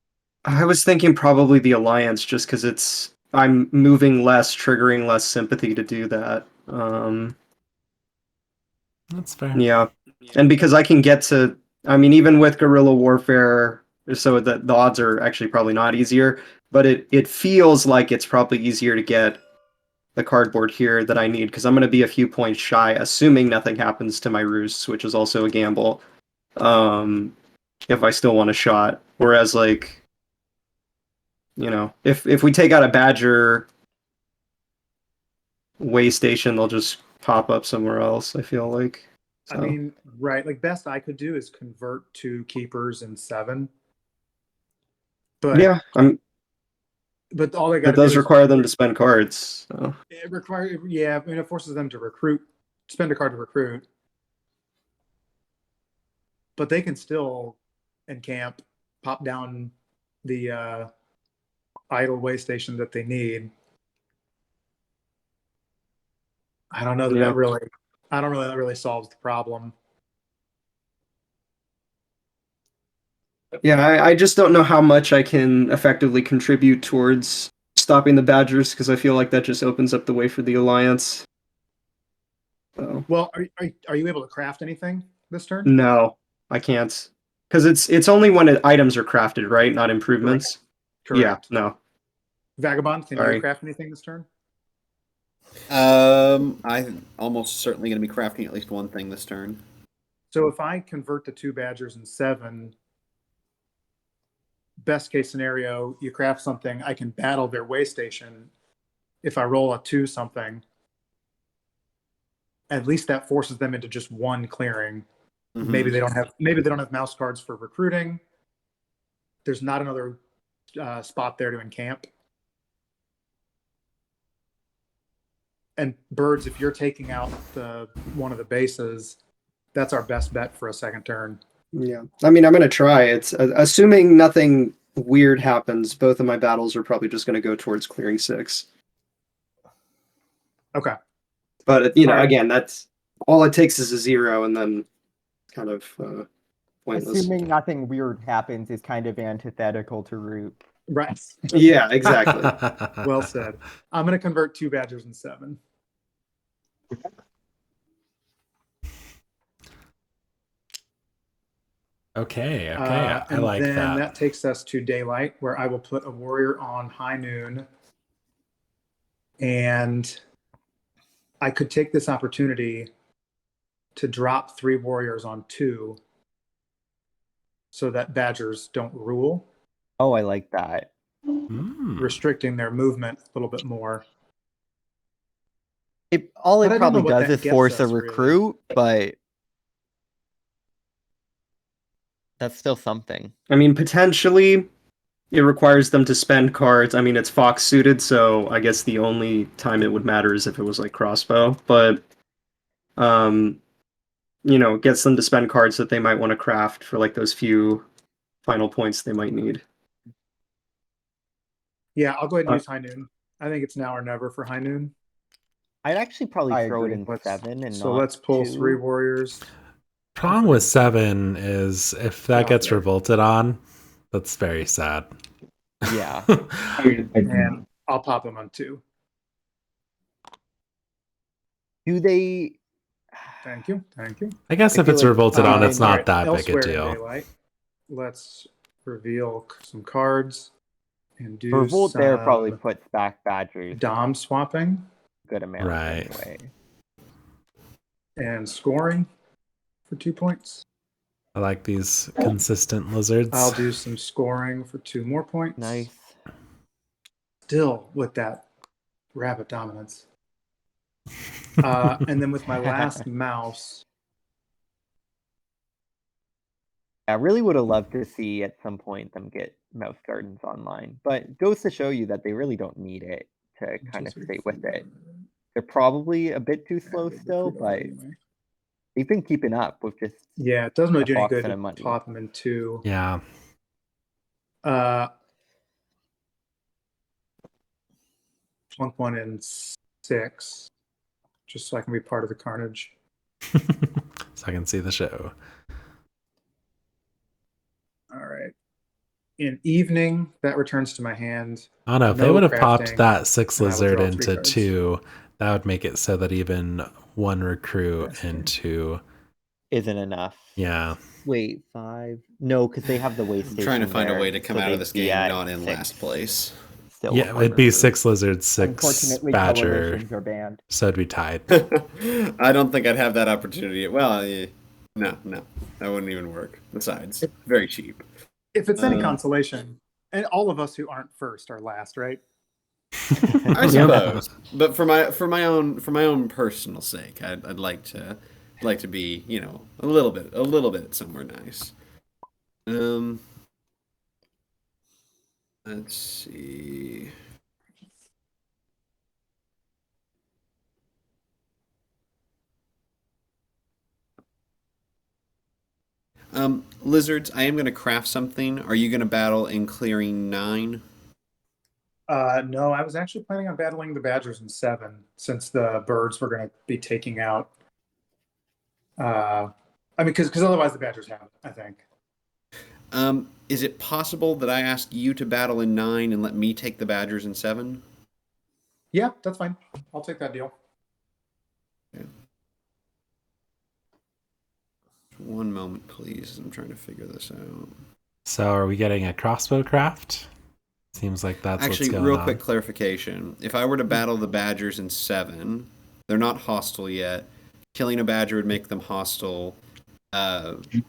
I was thinking probably the Alliance, just because I'm moving less, triggering less sympathy to do that. That's fair. Yeah, and because I can get to, I mean, even with guerrilla warfare, so that the odds are actually probably not easier, but it feels like it's probably easier to get the cardboard here that I need, because I'm going to be a few points shy, assuming nothing happens to my roosts, which is also a gamble. If I still want a shot, whereas like, if we take out a Badger way station, they'll just pop up somewhere else. I feel like. I So. mean, right? Like best I could do is convert 2 keepers in 7. But Yeah, but all they got that to do does is require them to spend cards. So. it requires. Yeah, I mean, it forces them to recruit, spend a card to recruit. But they can still encamp, pop down the idle way station that they need. I don't know that Yeah. that really. I don't really that really solves the problem. Yeah, I just don't know how much I can effectively contribute towards stopping the Badgers, because I feel like that just opens up the way for the Alliance. So. Well, are you able to craft anything this turn? No, I can't, because it's only when items are crafted, right? Not improvements. Correct. Yeah, no. Vagabond, can Sorry. you craft anything this turn? I'm almost certainly going to be crafting at least one thing this turn. So if I convert the 2 Badgers in 7, best case scenario, you craft something, I can battle their way station. If I roll a 2 something, at least that forces them into just 1 clearing. Mhm. Maybe they don't have mouse cards for recruiting. There's not another spot there to encamp. And birds, if you're taking out one of the bases, that's our best bet for a second turn. Yeah, I mean, I'm gonna try. It's assuming nothing weird happens. Both of my battles are probably just gonna go towards clearing 6. Okay. But All right. again, that's all it takes is a 0, and then kind of pointless. Assuming nothing weird happens is kind of antithetical to root. Right. Yeah, exactly. Well said. I'm going to convert 2 Badgers in 7. Okay, I And like then that. that takes us to daylight, where I will put a warrior on high noon. And I could take this opportunity to drop 3 warriors on 2 so that Badgers don't rule, Oh, I like that. restricting their movement a little bit more. All But I it don't know probably what does that is gets force a us, really. recruit, but that's still something. I mean, potentially, it requires them to spend cards. I mean, it's Fox suited, so I guess the only time it would matter is if it was like crossbow. But, it gets them to spend cards that they might want to craft for like those few final points they might need. Yeah, I'll go ahead and use High Noon. I think it's now or never for High Noon. I'd actually probably I throw it agree. in 7 and So not let's pull 2. 3 warriors. Problem with 7 is if that Yeah, gets okay. revolted on, that's very sad. Yeah. And I'll pop them on 2. Do they? Thank you. Thank you. I guess I if feel it's like revolted on, it's keeping- not that big a Elsewhere in deal. Daylight, let's reveal some cards and do Revolt some there probably puts back Badgers Dom swapping a good amount Right. anyway. and scoring for 2 points. I like these consistent lizards. I'll do some scoring for 2 more points. Nice. Still with that rabbit dominance. And then with my last mouse, I really would have loved to see at some point them get Mouse Gardens online, but it goes to show you that they really don't need it to kind of stay with it. They're probably a bit too slow still, but they've been keeping up with just yeah, it doesn't really a do any fox good and a to money. pop them in 2. Yeah. Plunk one in 6, just so I can be part of the carnage. So I can see the show. All right. In evening, that returns to my hand. I don't know. If they No would have crafting, popped that 6 and I will lizard draw 3 into cards. 2, that would make it so that even 1 recruit into. Isn't enough. Yeah. Wait, 5? No, because they have the way I'm station. trying to find a there, way to come so out of they'd this be game at not in 6. last place. Still Yeah, with it'd be one 6 lizards, 6 Unfortunately, badger. televisions are banned. So it'd be tied. I don't think I'd have that opportunity. Well, no, that wouldn't even work. Besides, very cheap. If it's any consolation, and all of us who aren't first are last, right? I suppose, but for my own personal sake, I'd like to be a little bit somewhere nice. Let's see. Lizards, I am going to craft something. Are you going to battle in clearing 9? No, I was actually planning on battling the Badgers in 7, since the birds were going to be taking out. I mean, because otherwise the Badgers have it, I think. Is it possible that I ask you to battle in 9 and let me take the Badgers in 7? Yeah, that's fine. I'll take that deal. Okay. One moment, please. I'm trying to figure this out. So are we getting a crossbow craft? Seems like that's Actually, what's going real on. quick clarification. If I were to battle the Badgers in 7, they're not hostile yet. Killing a Badger would make them hostile.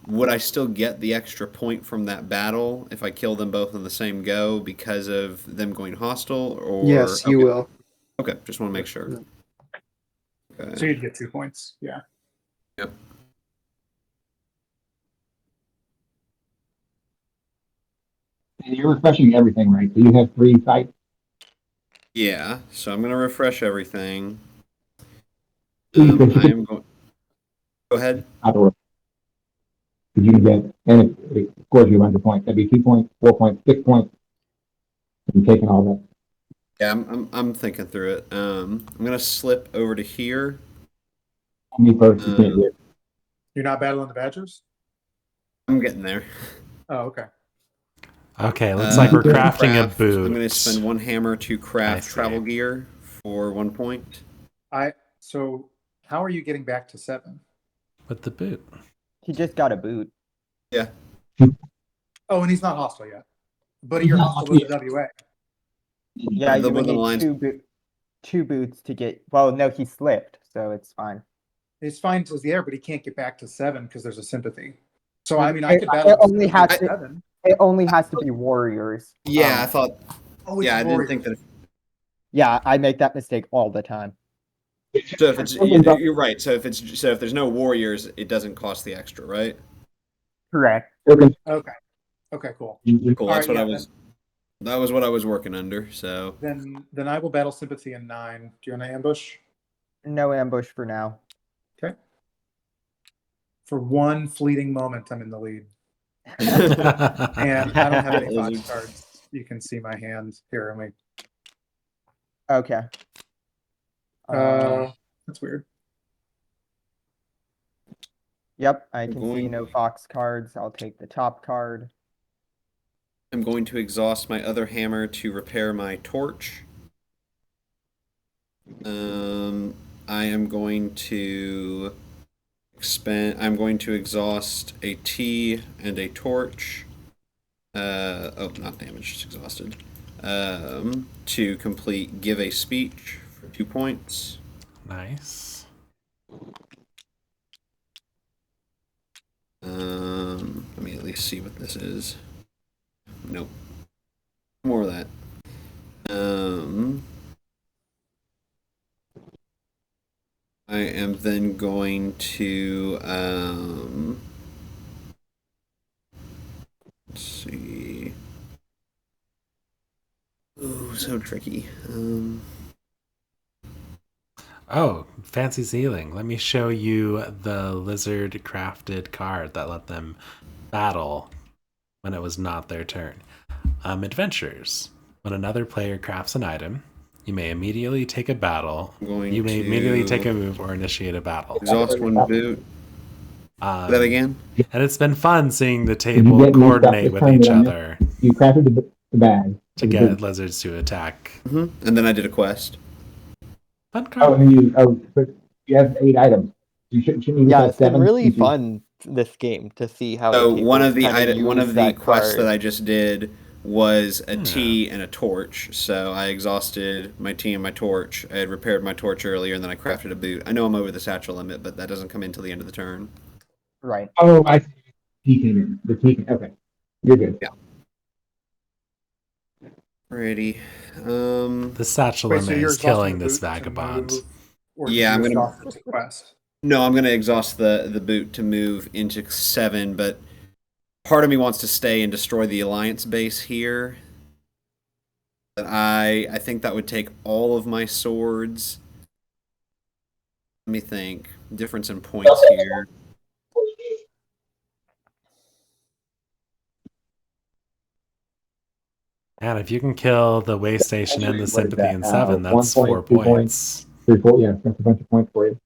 Would I still get the extra point from that battle if I kill them both in the same go because of them going hostile? Or Yes, you will. Okay, just want to make sure. Okay. So you'd get 2 points. Yeah. Yep. And you're refreshing everything, right? So you have 3 sites. Yeah, so I'm going to refresh everything. So you I could am going. Go ahead. out of Because you can get, and it scores you 100 points. That'd be 2 points, 4 points, 6 points. I'm taking all that. Yeah, I'm thinking through it. I'm gonna slip over to here. Me first, you can't get. You're not battling the Badgers? I'm getting there. Oh, okay. Okay, looks like we're crafting a boot. I'm gonna spend 1 hammer to I craft see. travel gear for 1 point. So how are you getting back to 7? With the boot. He just got a boot. Yeah. Oh, and he's not hostile yet. But you're hostile with the WA. Yeah, the you would one need lines- two boots to get. Well, no, he slipped, so it's fine. It's fine to the air, but he can't get back to 7 because there's a sympathy. So I mean, I It- could battle it only has to- 7. It only has to be warriors. Yeah, I thought. Oh, it's Yeah, I didn't warriors. think that. Yeah, I make that mistake all the time. So if it's you're right. So if there's no warriors, it doesn't cost the extra, right? Correct. Okay, cool. Cool. All That's right, what I yeah, was. That was what I was working under. So Then I will battle sympathy in 9. Do you want to ambush? No ambush for now. Okay. For one fleeting moment, I'm in the lead. And I don't have any fox cards. you can see my hand here. Let me. Okay. That's weird. Yep, I can see going- no fox cards. I'll take the top card. I'm going to exhaust my other hammer to repair my torch. I am going to I'm going to exhaust a tea and a torch. Oh, not damaged, just exhausted. To complete give a speech for 2 points. Nice. Let me at least see what this is. Nope. More of that. I am then going to let's see. Oh, so tricky. Oh, fancy ceiling. Let me show you the lizard crafted card that let them battle when it was not their turn. Adventures. When another player crafts an item, you may immediately take a battle. You may immediately take a move or initiate a battle. Exhaust one boot. That again? And it's been fun seeing the Did you table get new stuff coordinate this with time each that I missed? other You crafted the bag. to get lizards to attack. Mm-hmm. And then I did a quest. Fun Oh, card. and but you have 8 items. You shouldn't even Yeah, have it's been 7. really since you- fun this game to see how So the table one of the kinda one use of the that quests that card. I just did was a Yeah. tea and a torch. So I exhausted my tea and my torch. I had repaired my torch earlier, and then I crafted a boot. I know I'm over the satchel limit, but that doesn't come in until the end of the turn. Right. Oh, I see. Tea came in. The tea came. Okay. You're good. Yeah. Alrighty. The satchel Wait, so limit you're is exhausting killing the this boot to vagabond. move, or Yeah, did I'm you gonna- exhaust it to quest? No, I'm going to exhaust the boot to move into 7, but part of me wants to stay and destroy the Alliance base here. But I think that would take all of my swords. Let me think. Difference in points here. And if you can kill the way station and the What is sympathy that? in 7, 1 that's point, 4 2 points, points. 3, 4. Yeah, that's a bunch of points for you.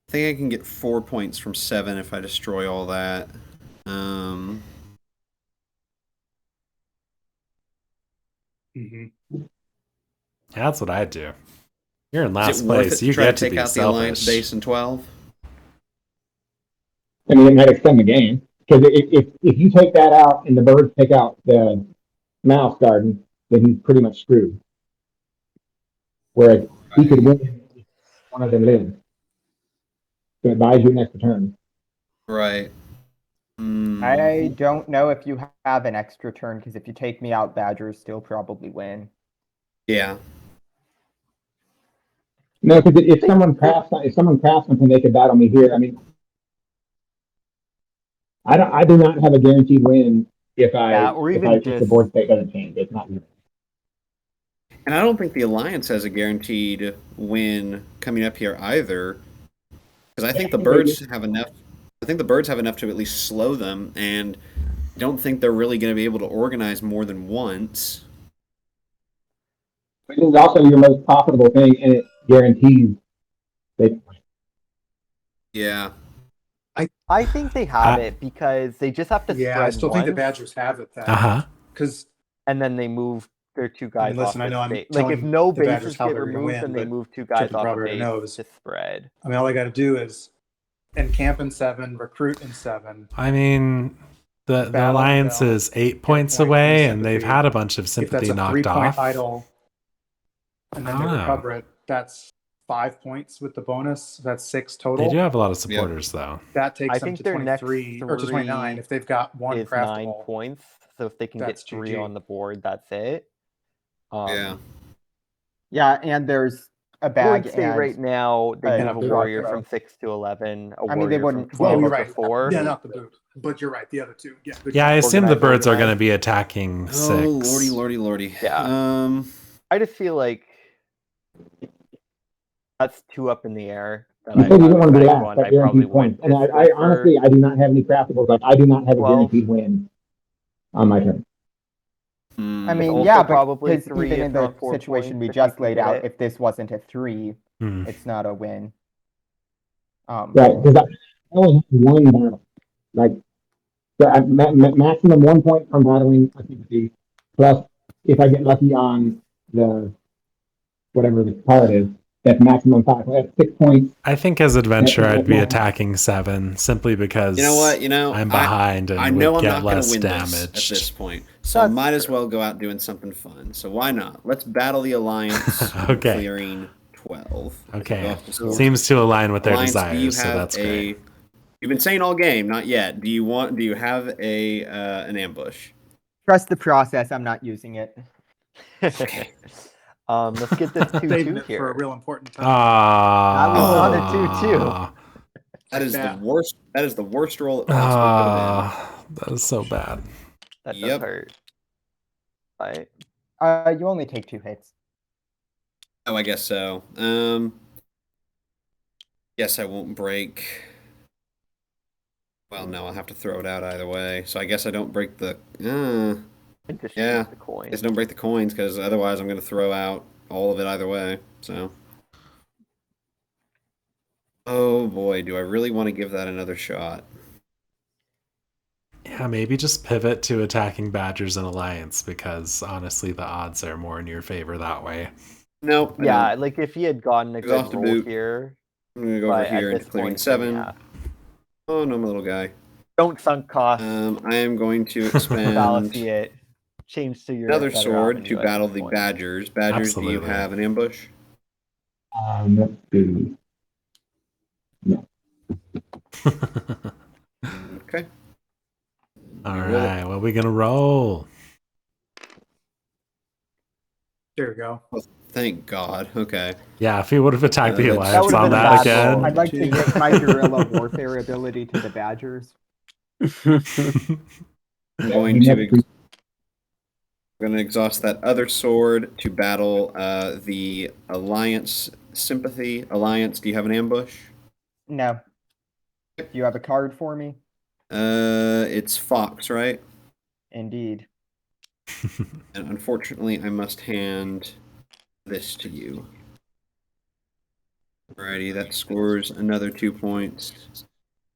I think I can get 4 points from 7 if I destroy all that. Mm-hmm. Yeah, that's what I'd do. You're in Is last it worth place. it You to try get to to take be out the Alliance selfish. base in 12? I mean, it might extend the game because if you take that out and the birds take out the mouse garden, then he's pretty much screwed. Whereas he could win if one of them lives. So it buys you an extra turn. Right. I don't know if you have an extra turn, because if you take me out, Badgers still probably win. Yeah. No, because if someone crafts something, they could battle me here. I mean, I do not have a guaranteed win if Yeah, or even if the just board state doesn't change. It's not. And I don't think the Alliance has a guaranteed win coming up here either. Because I think the birds have enough. I think the birds have enough to at least slow them, and I don't think they're really going to be able to organize more than once. Which is also your most profitable thing, and it guarantees that. Yeah. I think they have it because they just have to Yeah, spread I still think the once, Badgers have it then. Uh-huh. Because and then they move their 2 guys listen, off I know the I'm base. Like if telling no the Badgers bases how get they're gonna removed, win, then they but move 2 guys Trippin off the probably already base knows. to spread. I mean, all I got to do is encamp in 7, recruit in 7. I mean, the Battle Alliance them, is 8 get points point away, from and they've sympathy. had a bunch of If sympathy that's a knocked 3-point off. idle, and then I they don't know. recover it, that's 5 points with the bonus. That's 6 They total. do have a lot of supporters, though. That takes I them think to their next 23 or to 29 3 if they've got one is 9 craftable. points. So if they can get That's 3 GG. on the board, that's it. Yeah. Yeah, and there's a Board bag state and right now, they and move a a boot warrior crossbow. from 6 to 11, a I mean, they warrior from wouldn't be 12 Well, you're able to right. 4. Yeah, not the boot. But you're right. The other 2. Yeah. Good Yeah, I call. assume the Organize, birds are going to organize. be attacking 6. Oh, lordy, lordy, lordy. Yeah. I just feel like that's 2 up in the air. that You I said you have didn't want to be betting last, on, but I probably guaranteed would points. And just I go for honestly, I do not have any craftables. Like, I do not have a 12. guaranteed win on my turn. I It's mean, also yeah, probably because 3, even if in the not 4 situation we points, if you just can laid hit out, it. if this wasn't a 3, Hmm. it's not a win. Right, because I only have one battle. Like, so maximum 1 point from battling a sympathy, plus if I get lucky on the whatever the card is, that's maximum 5. That's 6 points. I think as adventure, That's I'd be not- attacking 7 simply because You know what? I'm behind and I know would I'm get not going less to win damage. this at this point, so I That's might as true. well go out doing something fun. So why not? Let's battle the Alliance, Okay. clearing 12. Okay, Off the score. seems to align with their Alliance, do you desires, so have that's great. You've been saying all game, not yet. Do you have an ambush? Trust the process. I'm not using it. Okay. Let's get this Saving 2-2 it for a here. real important time. Ah, That was on a 2-2. That is that. the worst. That is the worst roll it possibly could have that is so bad. That Yep. does hurt. Right. You only take 2 hits. been. Oh, I guess so. Guess I won't break. Well, no, I'll have to throw it out either way. So I guess I don't break the. I just Yeah. shoot the coin. Just don't break the coins because otherwise I'm going to throw out all of it either way. So. Oh boy, do I really want to give that another shot? Yeah, maybe just pivot to attacking Badgers and Alliance because honestly, the odds are more in your favor that way. Nope. Yeah, like if he had gotten a good Exhaust the roll boot. here, I'm going to go over but here at into this clearing point, 7. then, yeah. Oh no, my little guy. Don't sunk cost. I am going to expend Fallacy it. Change to your another better sword avenue to at battle this the point. Badgers. Badgers, do you Absolutely. have an ambush? Let's see. Okay. All roll it. right, what are we gonna roll? There we go. Thank God. Okay. Yeah, if he would have attacked the That Alliance would've on been a that bad again. roll. I'd like to give my guerrilla warfare ability to the Badgers. I'm going Yeah, to I'm going to exhaust that other sword to battle the Alliance sympathy. Alliance, do you have an ambush? No. Do you have a card for me? It's Fox, right? Indeed. And unfortunately, I must hand this to you. Alrighty, that scores another 2 points.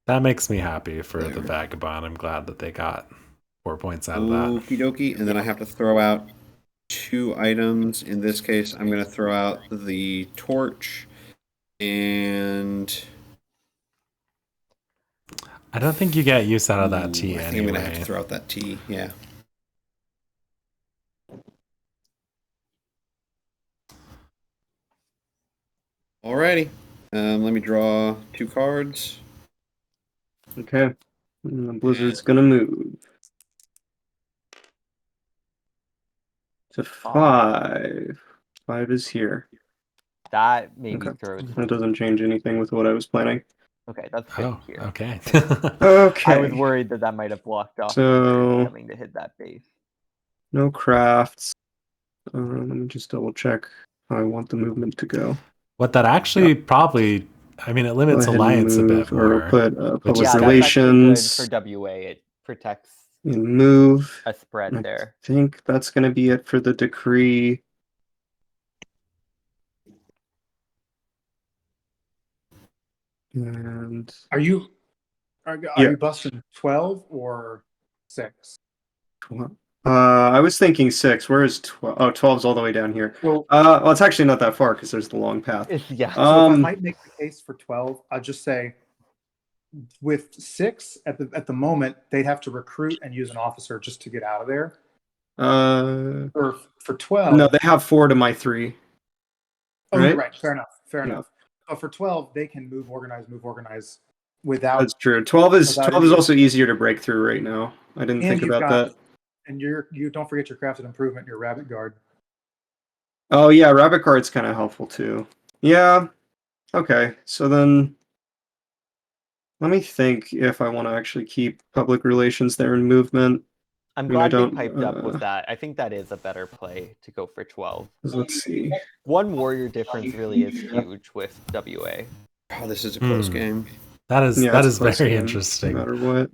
That makes me happy for the There. Vagabond. I'm glad that they got 4 points out of that. Okie dokie. And then I have to throw out 2 items. In this case, I'm going to throw out the torch and. I don't think you get use out of that Ooh, tea I think I'm going to have anyway. to throw out that tea. Yeah. Alrighty. Let me draw 2 cards. Okay. And the Blizzard's gonna move to 5. 5 is here. That maybe Okay. throws. That doesn't change anything with what I was planning. Okay, that's good Oh, here. okay. Okay. I was worried that might have blocked off So- coming to hit that base. No crafts. Let me just double check how I want the movement to go. What that actually probably, I mean, it Go limits ahead and Alliance a bit move, or more. put which public is Yeah, great. that's actually good relations for WA. It protects and move. a spread I there. think that's going to be it for the decree. And Are you Yeah. you busting 12 or 6? I was thinking 6. Where is 12? Oh, 12's all the way down here. Well, Well, it's actually not that far because there's the long path. Yeah. so if I might make the case for 12, I'll just say with 6 at the moment, they'd have to recruit and use an officer just to get out of there. Or for 12. No, they have 4 to my 3. Oh, you're right? right. Fair enough. Fair Yeah. enough. But for 12, they can move, organize without. That's true. 12 is Without 12 is any- also easier to break through right now. I didn't And think you've about got- that. And you don't forget your crafted improvement, your rabbit guard. Oh yeah, rabbit guard's kind of helpful too. Yeah. Okay. So then let me think if I want to actually keep public relations there in movement. I'm mean, I glad they don't, piped up with that. I think that is a better play to go for 12. Let's see. One warrior difference really is huge with WA. Oh, this is a close Hmm. game. That is Yeah, it's a close very game, interesting. No matter what.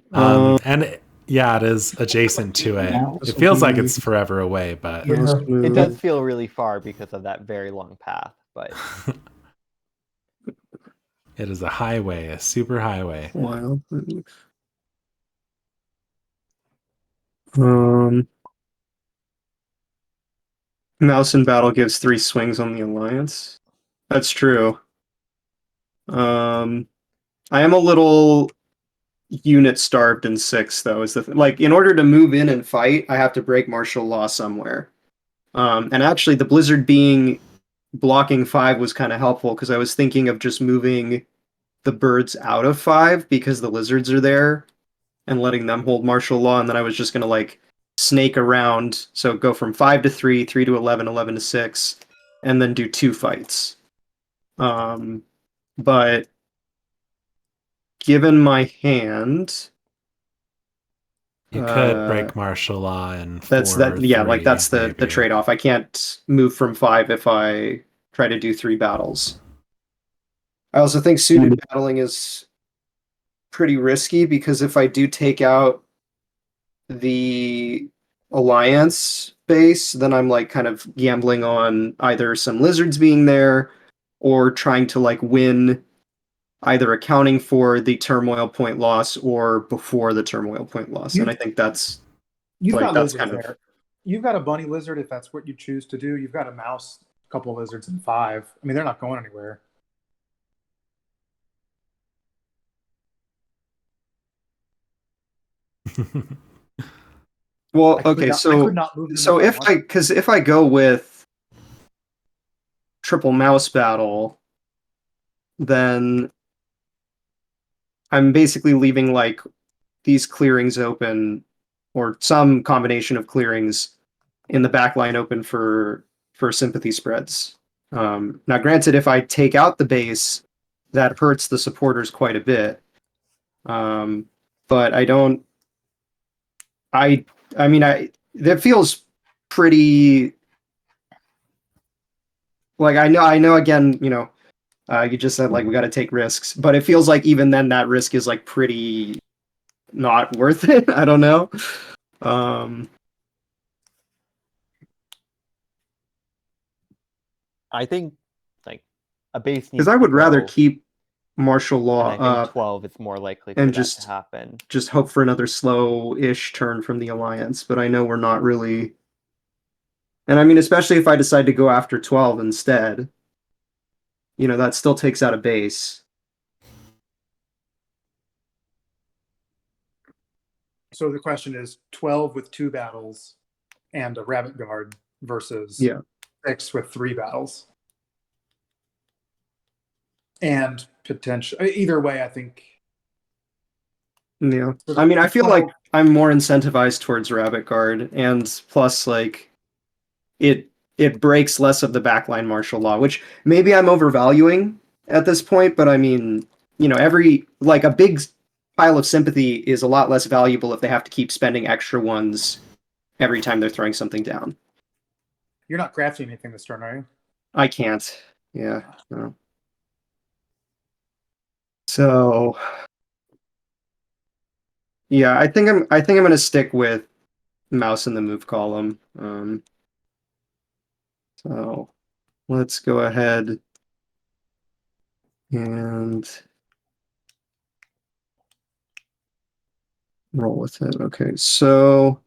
And yeah, it is adjacent to it. Now, It feels like it's forever away, but Yeah. Mouse It move. does feel really far because of that very long path, but it is a highway, a super highway. Wild move. Um, Mouse in battle gives 3 swings on the alliance. That's true. I am a little unit starved in 6 though. Is like in order to move in and fight, I have to break martial law somewhere. And actually, the blizzard being blocking 5 was kind of helpful because I was thinking of just moving the birds out of 5 because the lizards are there and letting them hold martial law, and then I was just gonna like snake around, so go from 5 to 3, 3 to 11, 11 to 6, and then do 2 fights. But given my hand, You could break martial law in 4 that's that. or Yeah, 3, like that's the maybe. trade off. I can't move from 5 if I try to do 3 battles. I also think suited battling is pretty risky because if I do take out the alliance base, then I'm like kind of gambling on either some lizards being there or trying to like win either accounting for the turmoil point loss or before the turmoil point loss. And I think that's You've like got that's lizards kind of there. You've got a bunny lizard if that's what you choose to do. You've got a mouse, a couple of lizards, and 5. I mean, they're not going anywhere. well, I could okay, not, I could not move them so if I if wanted. because if I go with triple mouse battle, then I'm basically leaving like these clearings open or some combination of clearings in the back line open for sympathy spreads. Now, granted, if I take out the base, that hurts the supporters quite a bit. But I don't. I mean, that feels pretty. Like I know. Again, you just said like we got to take risks, but it feels like even then that risk is like pretty not worth it. I don't know. I think like a base needs Because I to would rather go, keep martial law and I think up 12 is more likely for and that to happen. just hope for another slow-ish turn from the alliance. But I know we're not really. And I mean, especially if I decide to go after 12 instead, that still takes out a base. So the question is 12 with 2 battles and a rabbit guard versus Yeah. 6 with 3 battles. And potential either way, I think. Yeah. I mean, I feel like I'm more incentivized towards rabbit guard, and plus, like, it breaks less of the backline martial law, which maybe I'm overvaluing at this point, but I mean, every like a big pile of sympathy is a lot less valuable if they have to keep spending extra ones every time they're throwing something down. You're not crafting anything this turn, are you? I can't. Yeah. No. So yeah, I think I'm gonna stick with mouse in the move column. So let's go ahead and roll with it. Okay, so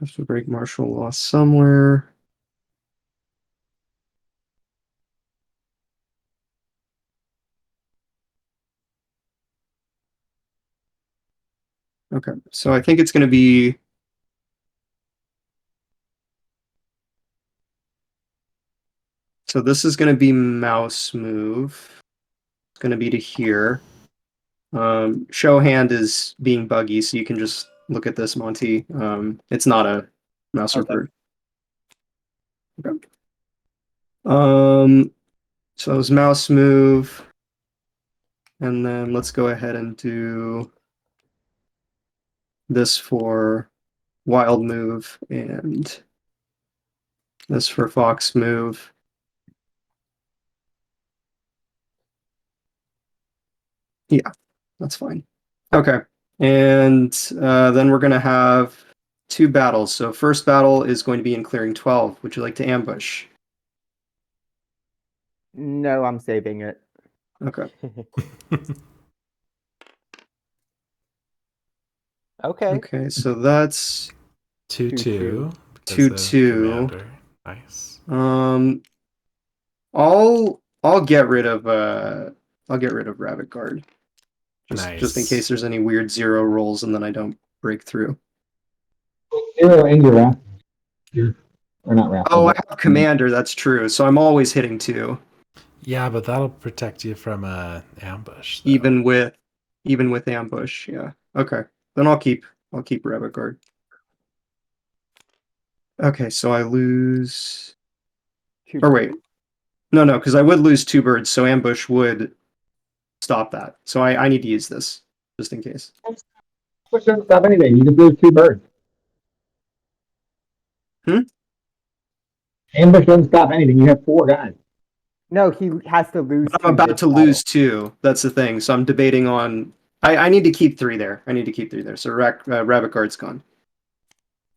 have to break martial law somewhere. Okay, so I think it's going to be. So this is going to be mouse move. It's going to be to here. Show hand is being buggy, so you can just look at this, Monty. It's not a mouse or bird. Okay. So it was mouse move, and then let's go ahead and do this for wild move and this for fox move. That's fine. Okay. And then we're going to have 2 battles. So first battle is going to be in clearing 12. Would you like to ambush? No, I'm saving it. Okay. Okay. Okay, so that's 2-2. 2-2. Nice. I'll get rid of Rabbit Guard. Just in Nice. case there's any weird 0 rolls and then I don't break through. 0 and your wrath. Or not wrath. Oh, I have Commander, that's true. So I'm always hitting 2. Yeah, but that'll protect you from a ambush. Though. Even with ambush, yeah. Okay. Then I'll keep Rabbit Guard. Okay, so I lose. Or wait. No, because I would lose 2 birds, so ambush would stop that. So I need to use this just in case. Ambush doesn't stop anything. You just lose 2 birds. Ambush doesn't stop anything. You have 4 guys. No, he has to lose. But I'm about to lose 2. That's the thing. So I'm debating on. I need to keep 3 there. So Rabbit Guard's gone.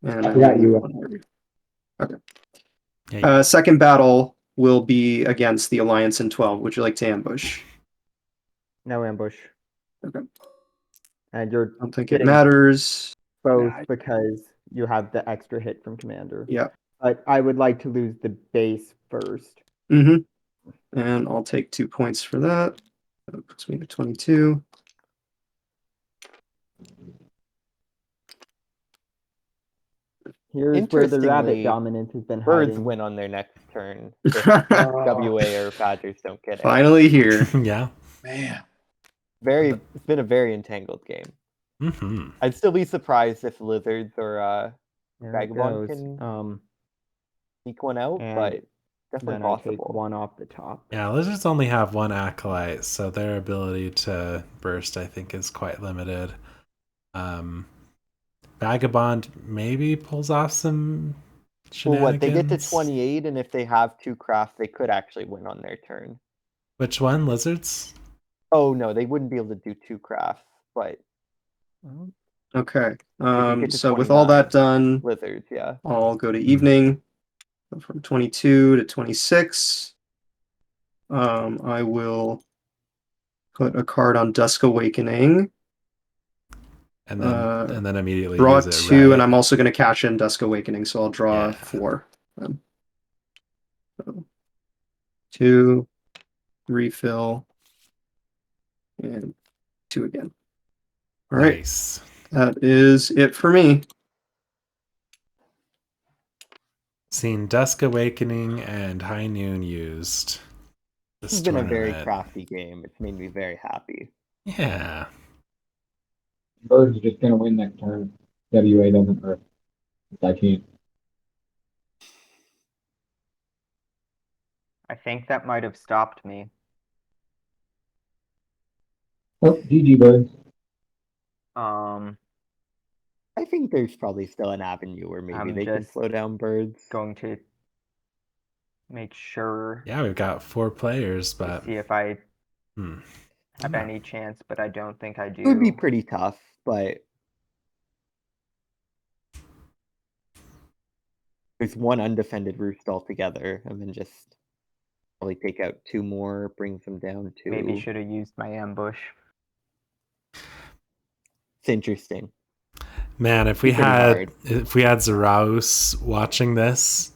And I forgot you. Okay. Yeah, Second battle will be against the Alliance in 12. Would you like to ambush? No ambush. Okay. And you're I don't think it getting matters. both because you have the extra hit from Commander. Yeah. But I would like to lose the base first. Mm-hmm. And I'll take 2 points for that. That puts me to 22. Here's where the rabbit dominance has been Birds hiding. win on their next turn. If WA or Badgers don't get it. Finally here. yeah. Man. It's been a very entangled game. Mm-hmm. I'd still be surprised if Lizards or There it Vagabond goes. can sneak one out, and but definitely Then I take possible. 1 off the top. Yeah, lizards only have 1 acolyte, so their ability to burst, I think, is quite limited. Vagabond maybe pulls off some Well, shenanigans. they get to 28, and if they have 2 craft, they could actually win on their turn. Which one? Lizards? Oh no, they wouldn't be able to do 2 crafts, but Okay. get to So with all that 29. done, Lizards, yeah. I'll go to evening from 22 to 26. I will put a card on Dusk Awakening. And then immediately Draw use it, 2, right? and I'm also going to cash in Dusk Awakening, so I'll draw Yeah. 4. 2, refill, and 2 again. All right. Nice. That is it for me. Seen Dusk Awakening and High Noon used. This has been a very crafty game. It's made me very happy. Yeah. Birds are just going to win next turn. WA doesn't hurt. I can't. I think that might have stopped me. Oh, GG birds. I think there's probably still an avenue where maybe they can slow down birds. Going to make sure. Yeah, we've got 4 players, but see if I have any chance, but I don't think I do. It would be pretty tough, but there's 1 undefended roost altogether, and then just probably take out 2 more, brings them down to. Maybe should have used my ambush. It's interesting. Man, if we had Zaraus watching this,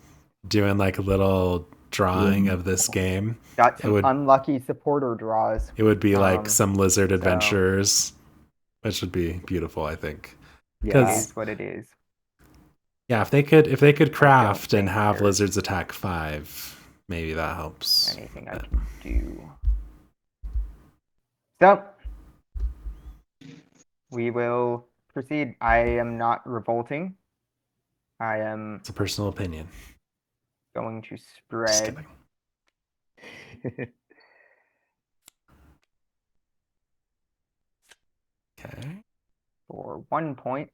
doing like a little drawing of this game, got some unlucky supporter draws. It would be like some lizard adventurers, which would be beautiful, I think. Yeah, it is what it is. Yeah, if they could craft and have lizards attack 5, maybe that helps. Anything I can do. So we will proceed. I am not revolting. I am. It's a personal opinion. Going to spread. Okay. For 1 point.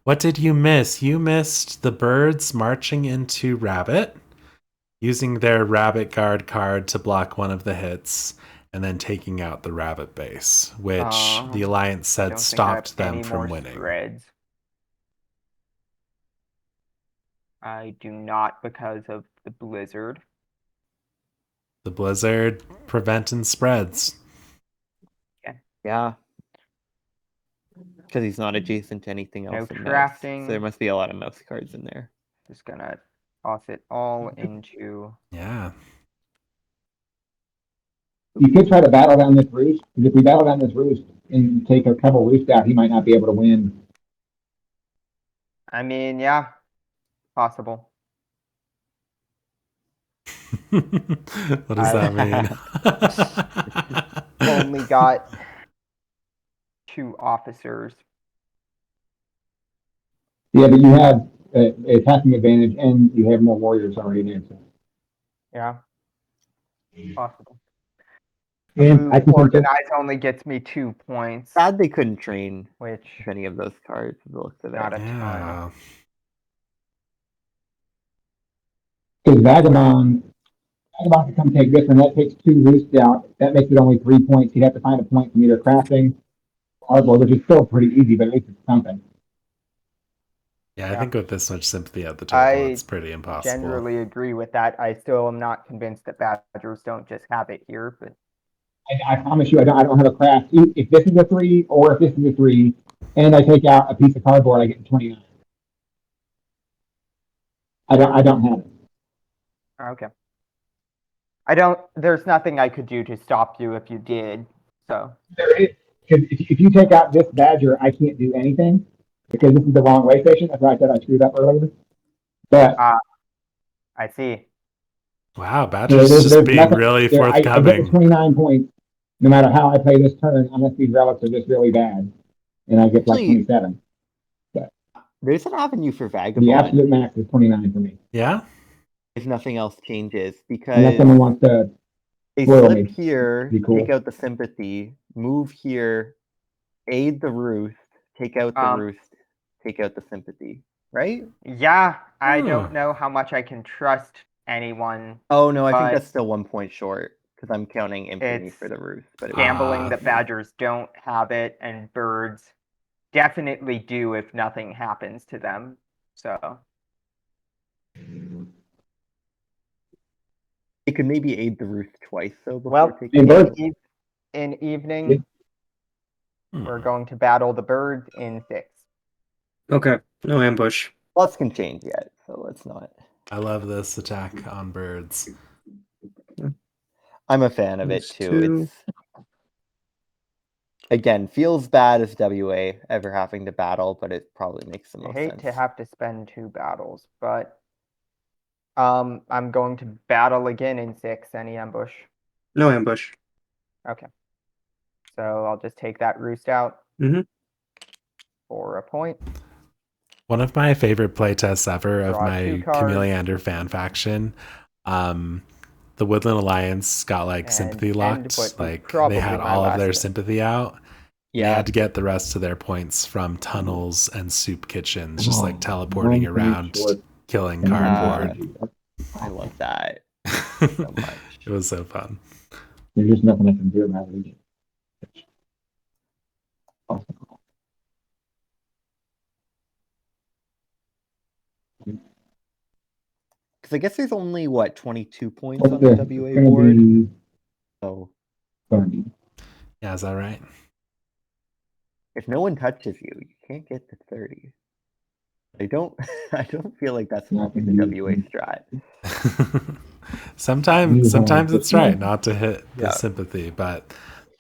What did you miss? You missed the birds marching into Rabbit. using their rabbit guard card to block one of the hits, and then taking out the rabbit base, which the Alliance said don't think I have stopped them any from more winning. spreads. I do not because of the blizzard. The blizzard preventing spreads. Yeah. Because he's not adjacent to anything No else in mouse. crafting. So there must be a lot of mouse cards in there. Just gonna toss it all into. Yeah. You could try to battle down this roost, because if we battle down this roost and take a couple roosts out, he might not be able to win. I mean, yeah, possible. What does that mean? Only got 2 officers. Yeah, but you have attacking advantage, and you have more warriors already there. So. Yeah, possible. And I can confirm, Organize only gets me 2 points, Sad they couldn't train which with any of those cards. The looks of not it. a ton. Yeah. because Vagabond can come take this, and that takes 2 roosts out. That makes it only 3 points. You'd have to find a point from either crafting or hardboard, which is still pretty easy, but at least it's something. Yeah, I Yeah. think with this much sympathy at the table, I it's pretty impossible. generally agree with that. I still am not convinced that Badgers don't just have it here, but I promise you, I don't have a craft. If this is a 3, or if this is a 3, and I take out a piece of cardboard, I get 29. I don't have it. okay. There's nothing I could do to stop you if you did, so. There is, because if you take out this Badger, I can't do anything, because this is the wrong way station. That's why I said I screwed up earlier. But I see. Wow, Badger's just being nothing, really I get forthcoming. 29 points no matter how I play this turn, unless these relics are just really bad, and I get like Actually, 27. There's an avenue for Vagabond The absolute max is 29 for me, Yeah? if nothing else changes, because unless someone wants to. they spoil slip me. here, Be cool. take out the sympathy, move here, aid the roost, take out the roost, take out the sympathy, right? Yeah, I don't know how much I can trust anyone. Oh no, I think but that's still 1 point short because I'm counting infamy It's for the roost. But it gambling that Badgers don't have it, and birds definitely do if nothing happens to them. So it could maybe aid the roost twice though before well, taking bird- out. in evening, we're going to battle the birds in 6. Okay, no ambush. Lots can change yet, so let's not. I love this attack on birds. I'm a fan of it Those too. two. It's again feels bad as WA ever having to battle, but it probably makes the I most hate sense. to have to spend 2 battles, but I'm going to battle again in 6. Any ambush? No ambush. Okay. So I'll just take that roost out for a point. One of my favorite playtests ever of Draw my 2 cards. Chameleander fan faction, the Woodland Alliance got like And sympathy end locked. what was Like probably they had my all of last their turn. sympathy out. They Yeah, had to get the rest of their points from tunnels and soup kitchens, just like Oh, teleporting one point around, short. killing And cardboard. I love that It so much. was so fun. There's just nothing I can do about it. Awesome. Because I guess there's only what 22 points on Okay, the it's WA gonna board. be So 30. Yeah, is that right? if no one touches you, you can't get to 30. I don't I don't feel like that's Not the gonna be- WA strat. sometimes it's right not to hit the Yeah. sympathy, but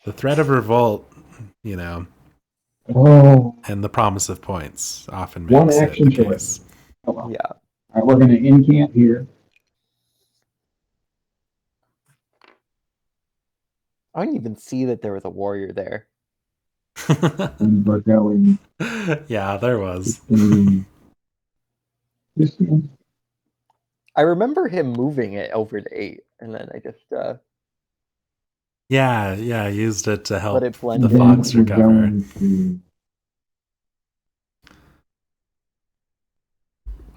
the threat of revolt, you know, Oh, and the promise of points often One makes it action the short. case. oh well. Yeah. All right, we're gonna encamp here. I didn't even see that there was a warrior there. And we're going. Yeah, there was. This one. I remember him moving it over to 8, and then I just Yeah, used it to help it blend the in. fogs We're recover. going to-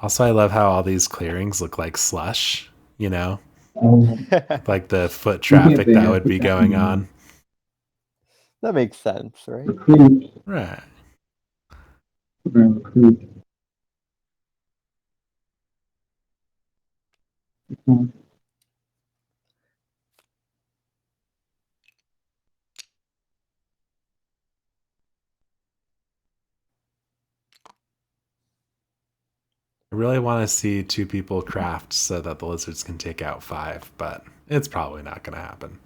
Also, I love how all these clearings look like slush. you know, That like the foot traffic that would be going on. That makes sense, right? Recruit. Right. We're gonna recruit. I really want to see 2 people craft so that the lizards can take out 5, but it's probably not going to happen.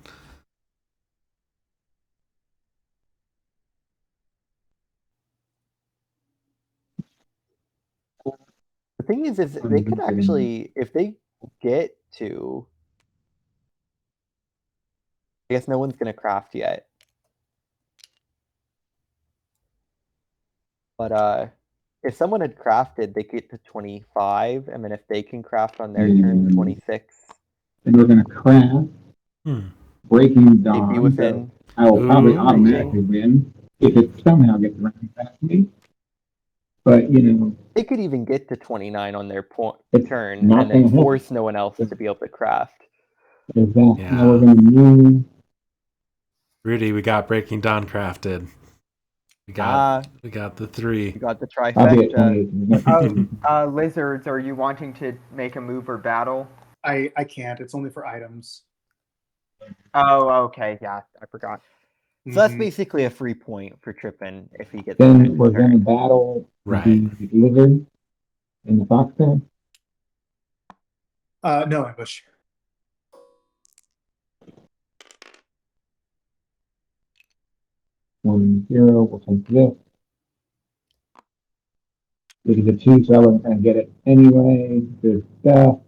The thing is they could actually, if they get to, I guess no one's gonna craft yet. But if someone had crafted, they get to 25, and then if they can craft on their turn 26, And we're gonna craft Hmm. Breaking they'd be Dawn. So within. I will probably Ooh. automatically win if it somehow gets around past me. But They could even get to 29 on their It's turn, not and then gonna force no one else to be able to craft. is that Yeah. how we're gonna move? Rudy, we got Breaking Dawn crafted. We got the 3. You got the I'll be at trifecta. 28. Lizards, are you wanting to make a move or battle? I can't. It's only for items. Oh, okay. Yeah, I forgot. So that's Mhm. basically a free point for Trippin if he gets Then his we're gonna turn. battle Right. the lizard and the foxtail. No ambush. One zero. We'll take this. This is a 2, so I wasn't gonna get it anyway. Good stuff.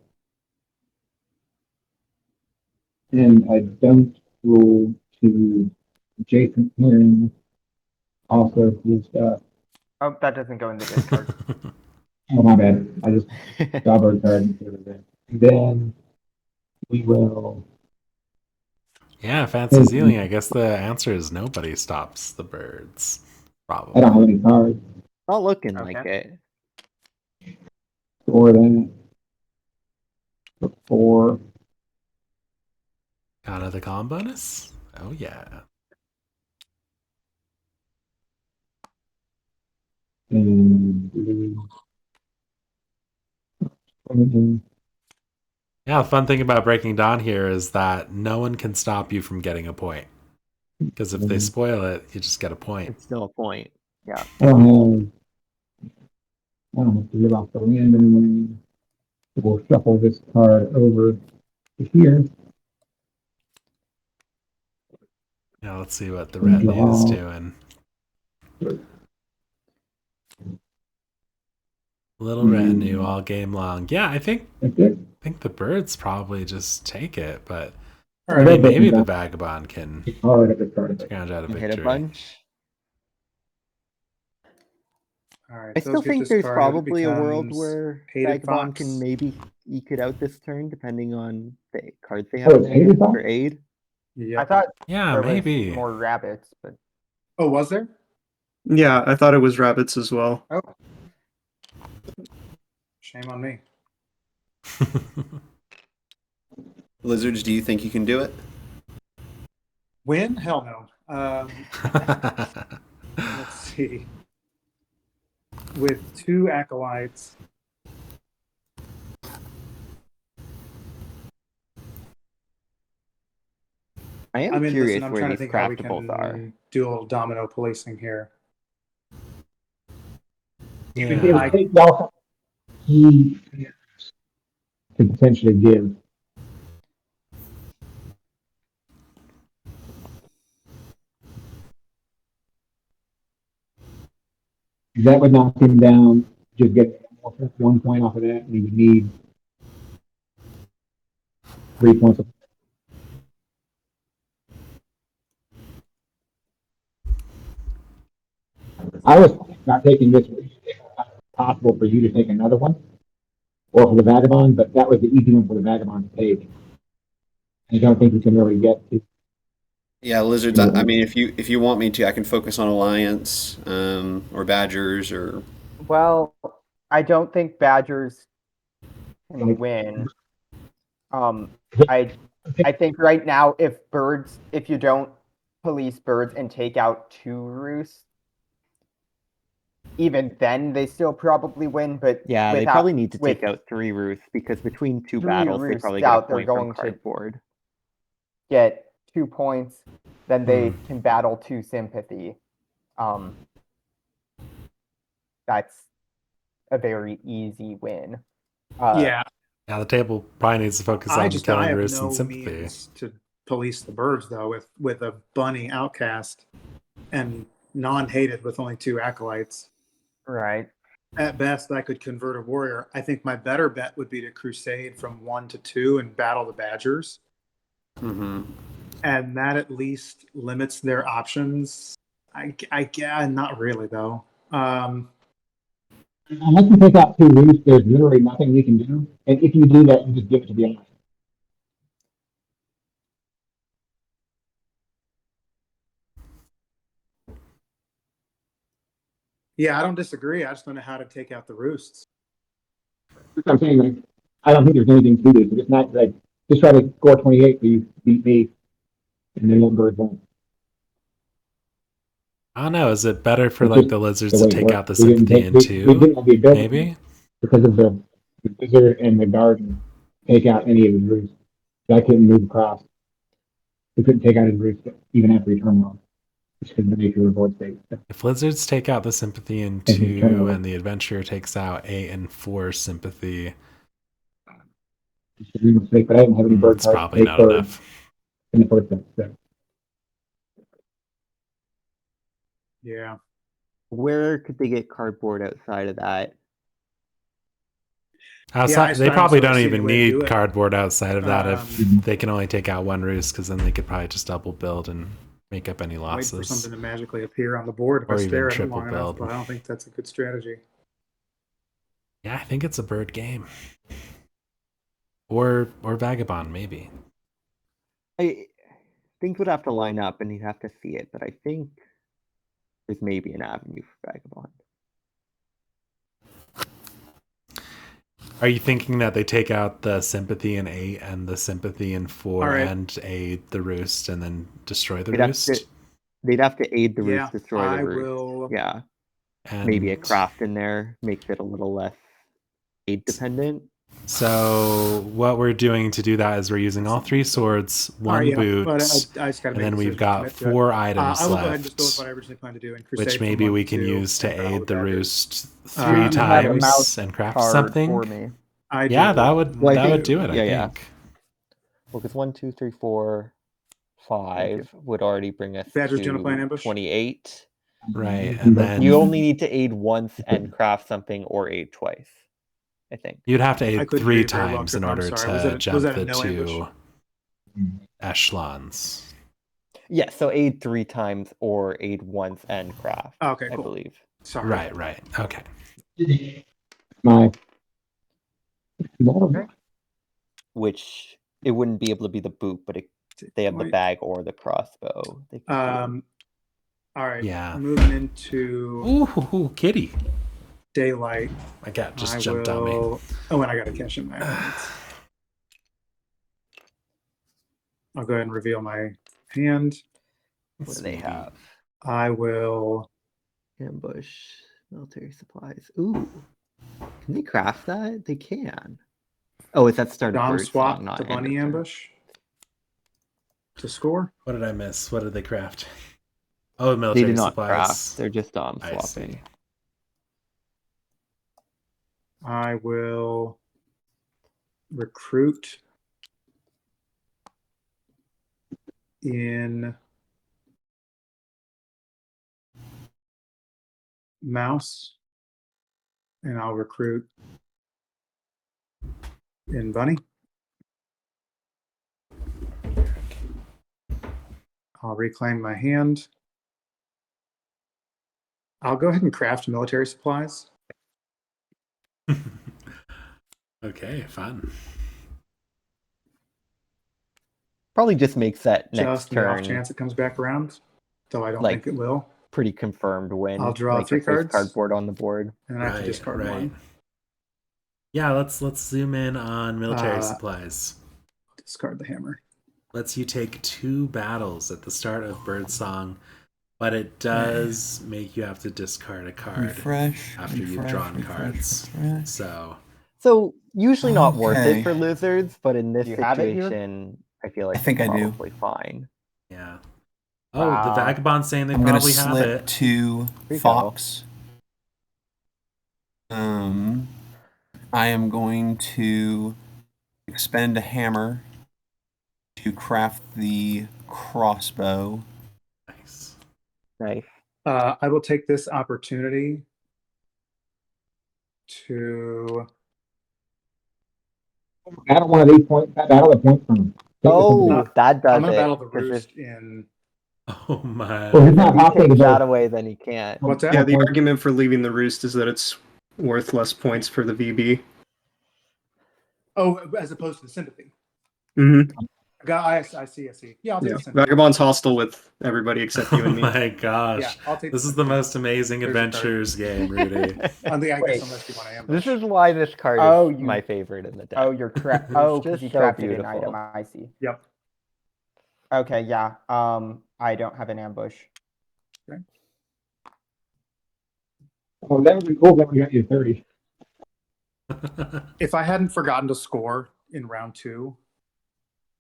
And I don't rule to Jason hearing also good stuff. Oh, that doesn't go in the discard. Oh my bad. I just double card instead of that. Then we will. Yeah, Fancy Zealing. I guess the answer is nobody stops the birds. Probably. I don't have any cards. Not looking Okay. like it. Score that. For 4. Got another column bonus? Oh, yeah. And Yeah, the fun thing about Breaking Dawn here is that no one can stop you from getting a point. Because if they spoil it, you just get a point. It's still a point. Yeah. I don't have to live off the land anyway. We'll shuffle this card over to here. Yeah, let's see what the retinue is doing. Little retinue all game long. Yeah, I think the birds probably just take it, but All I right, mean, maybe the vagabond can scrounge out a Hit a victory. bunch. All right. I still those get think there's discarded. probably a world Becomes where Hated Vagabond Fox. can maybe eke it out this turn, depending on the cards they have Oh, in it's their hand Hated Fox? for aid. Yeah. I thought Yeah, there maybe. was more rabbits, but Oh, was there? Yeah, I thought it was rabbits as well. Oh. Shame on me. Lizards, do you think you can do it? Win? Hell no. Let's see. With 2 acolytes. I am I'm curious I'm where trying to these think how we craftables are. can do a little domino policing here. Yeah. It would take y'all he could potentially give. That would knock him down. Just get 1 point off of that, and he would need 3 points. I was not taking this. If it was possible for you to take another one, or for the vagabond, but that was the easy one for the vagabond to take. I don't think you can really get to. Yeah, lizards. I mean, if you want me to, I can focus on alliance, or badgers, or well, I don't think Badgers can win. I think right now, if you don't police birds and take out 2 roosts, even then they still probably win. But Yeah, they without, probably need to with take out 3 roosts because between 2 3 battles, they roosts probably get a out, they're point from going to cardboard. get 2 points, then they can battle 2 sympathy. That's a very easy win. Yeah, Yeah, the table probably needs to focus I on killing have roost no and sympathy. means to police the birds though with a bunny outcast and non-hated with only 2 acolytes. Right. At best, I could convert a warrior. I think my better bet would be to crusade from 1 to 2 and battle the badgers. Mm-hmm. And that at least limits their options. Yeah, not really though. Unless you take out 2 roosts, there's literally nothing you can do. And if you do that, you just give it to the ally. Yeah, I don't disagree. I just don't know how to take out the roosts. That's what I'm saying. Like, I don't think there's anything to do. It's not like just try to score 28 so you beat me, and then let birds win. I don't know. Is it better for It's like just the lizards the to way it take works. out the We didn't sympathy take in we 2? didn't have the ability Maybe. because of the wizard and the garden take out any of his roosts. I couldn't move across. We couldn't take out his roost even after he turned on. Just because of the nature of the board state. If lizards take out the sympathy in And he turned 2 over. and the adventurer takes out 8 and 4 sympathy, It's a mistake, but I didn't have any bird it's cards probably to take not birds enough. in the first place. So. Yeah. Where could they get cardboard outside of that? Outside, they I probably don't don't see even any way to do need it. cardboard outside of that if Mhm. they can only take out 1 roost, because then they could probably just double build and make up any Wait for losses. something to magically appear on the board if Or I even stare at it triple long enough, build. but I don't think that's a good strategy. Yeah, I think it's a bird game. Or vagabond, maybe. I think would have to line up and you'd have to see it, but I think there's maybe an avenue for Vagabond. Are you thinking that they take out the sympathy in 8 and the sympathy in 4 right. and aid the roost and then destroy the They'd have roost? They'd have to aid the Yeah, roost, destroy the I roost. will. Yeah, And maybe a craft in there makes it a little less aid dependent. So what we're doing to do that is we're using all 3 swords, 1 yeah, boot, but I just gotta and make a then we've decision to got commit to it. 4 items I will go ahead and just go with left, what I originally planned to do and crusade which from maybe 1 we to can 2 use to and battle aid the badgers. roost Do 3 you have a mouse times and craft card something. for me? I Yeah, do. that would Well, I that would think- do it. yeah, I yeah. think. Well, because 1, 2, 3, 4, 5 would already bring us Badgers, do you wanna play an to ambush? 28. Right, and then You only need to aid once and craft something or aid twice, I think. you'd have to I aid couldn't 3 hear you very well, times in Trip, I'm order sorry. Was to that jump a the no 2 Mhm. echelons. Yeah, so aid 3 times or aid once and craft, Okay, I cool. believe. Sorry. Right. Okay. My Which it wouldn't be able to be the boot, but they have the Point. bag or the crossbow. They could do. All right. Yeah. Moving into Ooh, kitty. daylight. My cat just I jumped on me. will. Oh, and I gotta cash in my elements. I'll go ahead and reveal my hand. What do they Sweetie. have? I will. Ambush, military supplies. Ooh, can they craft that? They can. Oh, it's at start of Dom bird swap song, not the end of bunny turn. ambush to score. What did I miss? What did they craft? Oh, They military do not supplies. craft. They're just I swapping. see. I will recruit in mouse, and I'll recruit in bunny. I'll reclaim my hand. I'll go ahead and craft military supplies. Okay, fun. Probably just makes that next Just in the off turn chance it comes back around, though I don't Like- think it will. pretty confirmed win. I'll draw like 3 if there's cards. cardboard on the board. And I have to discard one. Yeah, let's zoom in on military Uh, supplies. Discard the hammer. Lets you take 2 battles at the start of Birdsong, but it does make you have to discard a card Refresh. after you've drawn cards. Refresh. So usually not worth Okay. it for lizards, but in this Do you have it here? situation, I feel like I think it's I do. probably fine. Yeah. Oh, the Wow. Vagabond's saying they I'm gonna probably have slip it. to There you Fox. I am going to expend a hammer to craft the crossbow. Nice. Nice. I will take this opportunity to. Battle one of these points. Battle a point from. Oh, that does I'm gonna it. battle the 'cause roost if in. Oh my. Well, he's not he talking takes that about. away, then he can't. What's that? Yeah, the argument for leaving the roost is that it's worth less points for the VB. Oh, as opposed to the sympathy. Mm-hmm. I see. Yeah, I'll take Yeah. the sympathy. Vagabond's hostile with everybody except you Oh and me. my gosh. Yeah, I'll take This the is the sympathy. most amazing There's a card. adventures game, Rudy. I guess Wait. unless you want to ambush. This is why this card Oh, is you- my favorite in the deck. Oh, you're trapped. Oh, because just you so trapped it in beautiful. item. I see. Yep. Okay, yeah. I don't have an ambush. Well, that would be cool if we got you 30. If I hadn't forgotten to score in round 2,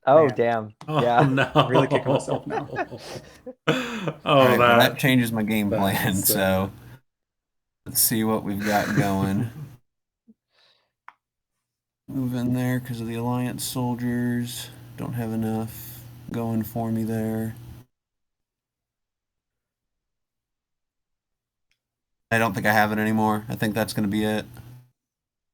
Oh, Man. damn. Oh Yeah. no. I'm really kicking myself now. Oh, All right, well, that. that changes my game that plan. is, So let's see what we've got going. Move in there because of the Alliance soldiers. Don't have enough going for me there. I don't think I have it anymore. I think that's going to be it.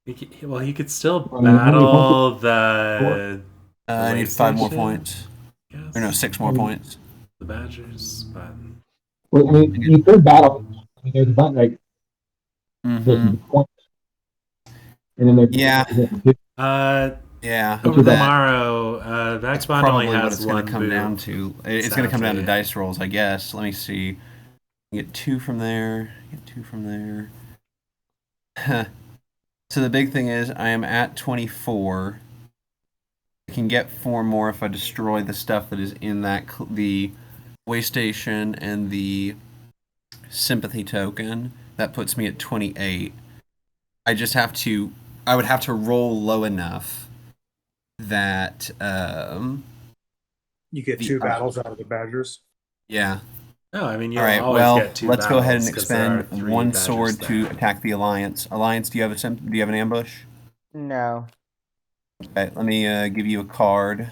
He could still Well, how many battle the I way need 5 more station? points. yes, Or no, 6 more points. the Badgers, but Well, I mean, you could battle. I mean, there's a button like there's Mm-hmm. some points, and then there's Yeah. Yeah. over that- tomorrow, That's Vagabond only probably what has it's going one to come boot. down to. It's going to come down to Sadly. dice rolls, I guess. Let me see. Get 2 from there. Get 2 from there. So the big thing is I am at 24. I can get 4 more if I destroy the stuff that is in that the way station and the sympathy token. That puts me at 28. I just have to. I would have to roll low enough that you get The 2 other- battles out of the Badgers. yeah. No, I mean, you'll All right. always Well, get 2 let's go ahead and battles 'cause there are expend 3 1 Badgers sword to there. attack the Alliance. Alliance, do you have an ambush? No. Okay, let me give you a card.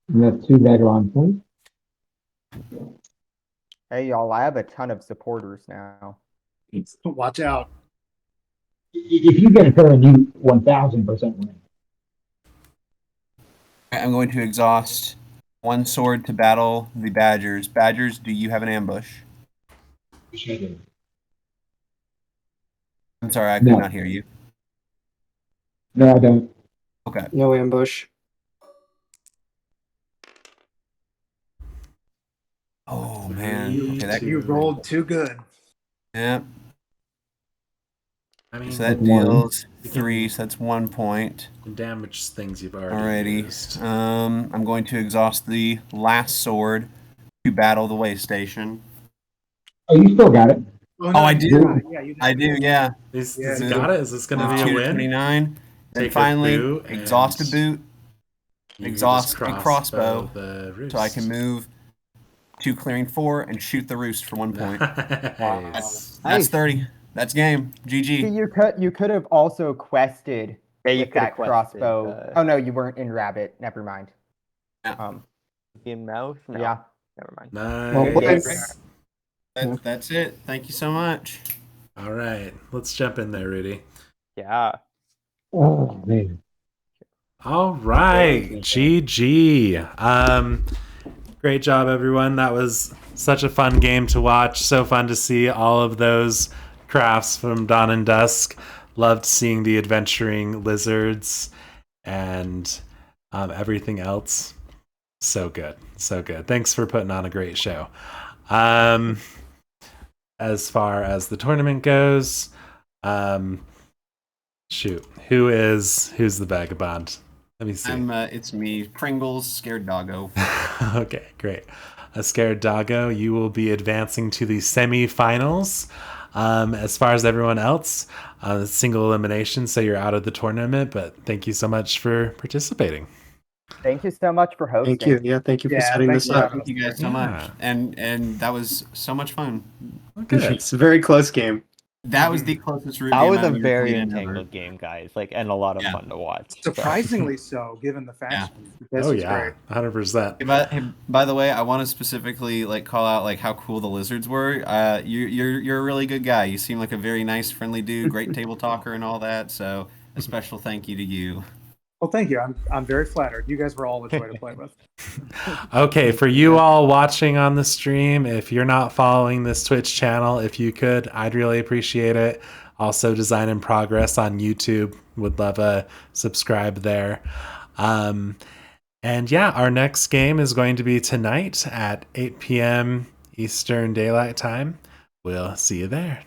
And that's 2 Vagabond points. Hey, y'all, I have a ton of supporters now. Watch out. If you get a turn, you 1000% win. I'm going to exhaust 1 sword to battle the Badgers. Badgers, do you have an ambush? I'm sorry, I could No. not hear you. No, I don't. Okay. No ambush. Oh man. Okay, that You rolled too good. yeah. I mean, So that One. deals 3, so that's 1 point. damage things you've already used. Alrighty. I'm going to exhaust the last sword to battle the way station. Oh, you still got it. Oh, I you do. got it. Yeah, you did. I do, yeah. Is Yeah, he so- got it? Is this going to be 2 a to win? 29. Then Take a finally, boot exhaust a and boot You can exhaust just a crossbow, the roost. so I can move to clearing 4 and shoot the roost for 1 point. Nice. That's 30. That's game. See, GG. you could have also quested Yeah, you with could have that quested, crossbow. Oh no, you weren't in Rabbit. Never mind. Yeah. In mouse? No. Yeah. Never mind. Nice. That's it. Thank you so much. All right, let's jump in there, Rudy. Yeah. Oh, man. All right, GG. Great job, everyone. That was such a fun game to watch. So fun to see all of those crafts from Dawn and Dusk. Loved seeing the adventuring lizards and everything else. So good. So good. Thanks for putting on a great show. As far as the tournament goes, who's the vagabond? Let me see. It's me, Pringles, scared doggo. Okay, great. A scared doggo, you will be advancing to the semifinals. As far as everyone else, single elimination, so you're out of the tournament. But thank you so much for participating. Thank you so much for hosting. Thank you. Yeah, thank you for Yeah, setting thanks this for up. having Thank you guys so Yeah. much, and that was so much fun. Good. It's a very close game. That was the closest root That game was I've a ever very played in ever. entangled game, guys. Like, and a lot of Yeah. fun to watch. Surprisingly so, given the factions. This Oh is yeah, great. 100%. Hey, by the way, I want to specifically like call out like how cool the lizards were. You're a really good guy. You seem like a very nice, friendly dude, great table talker and all that. So a special thank you to you. Well, thank you. I'm very flattered. You guys were all a joy to play with. Okay, for you all watching on the stream, if you're not following this Twitch channel, if you could, I'd really appreciate it. Also, Design in Progress on YouTube. Would love a subscribe there. And yeah, our next game is going to be tonight at 8 p.m. Eastern Daylight Time. We'll see you there.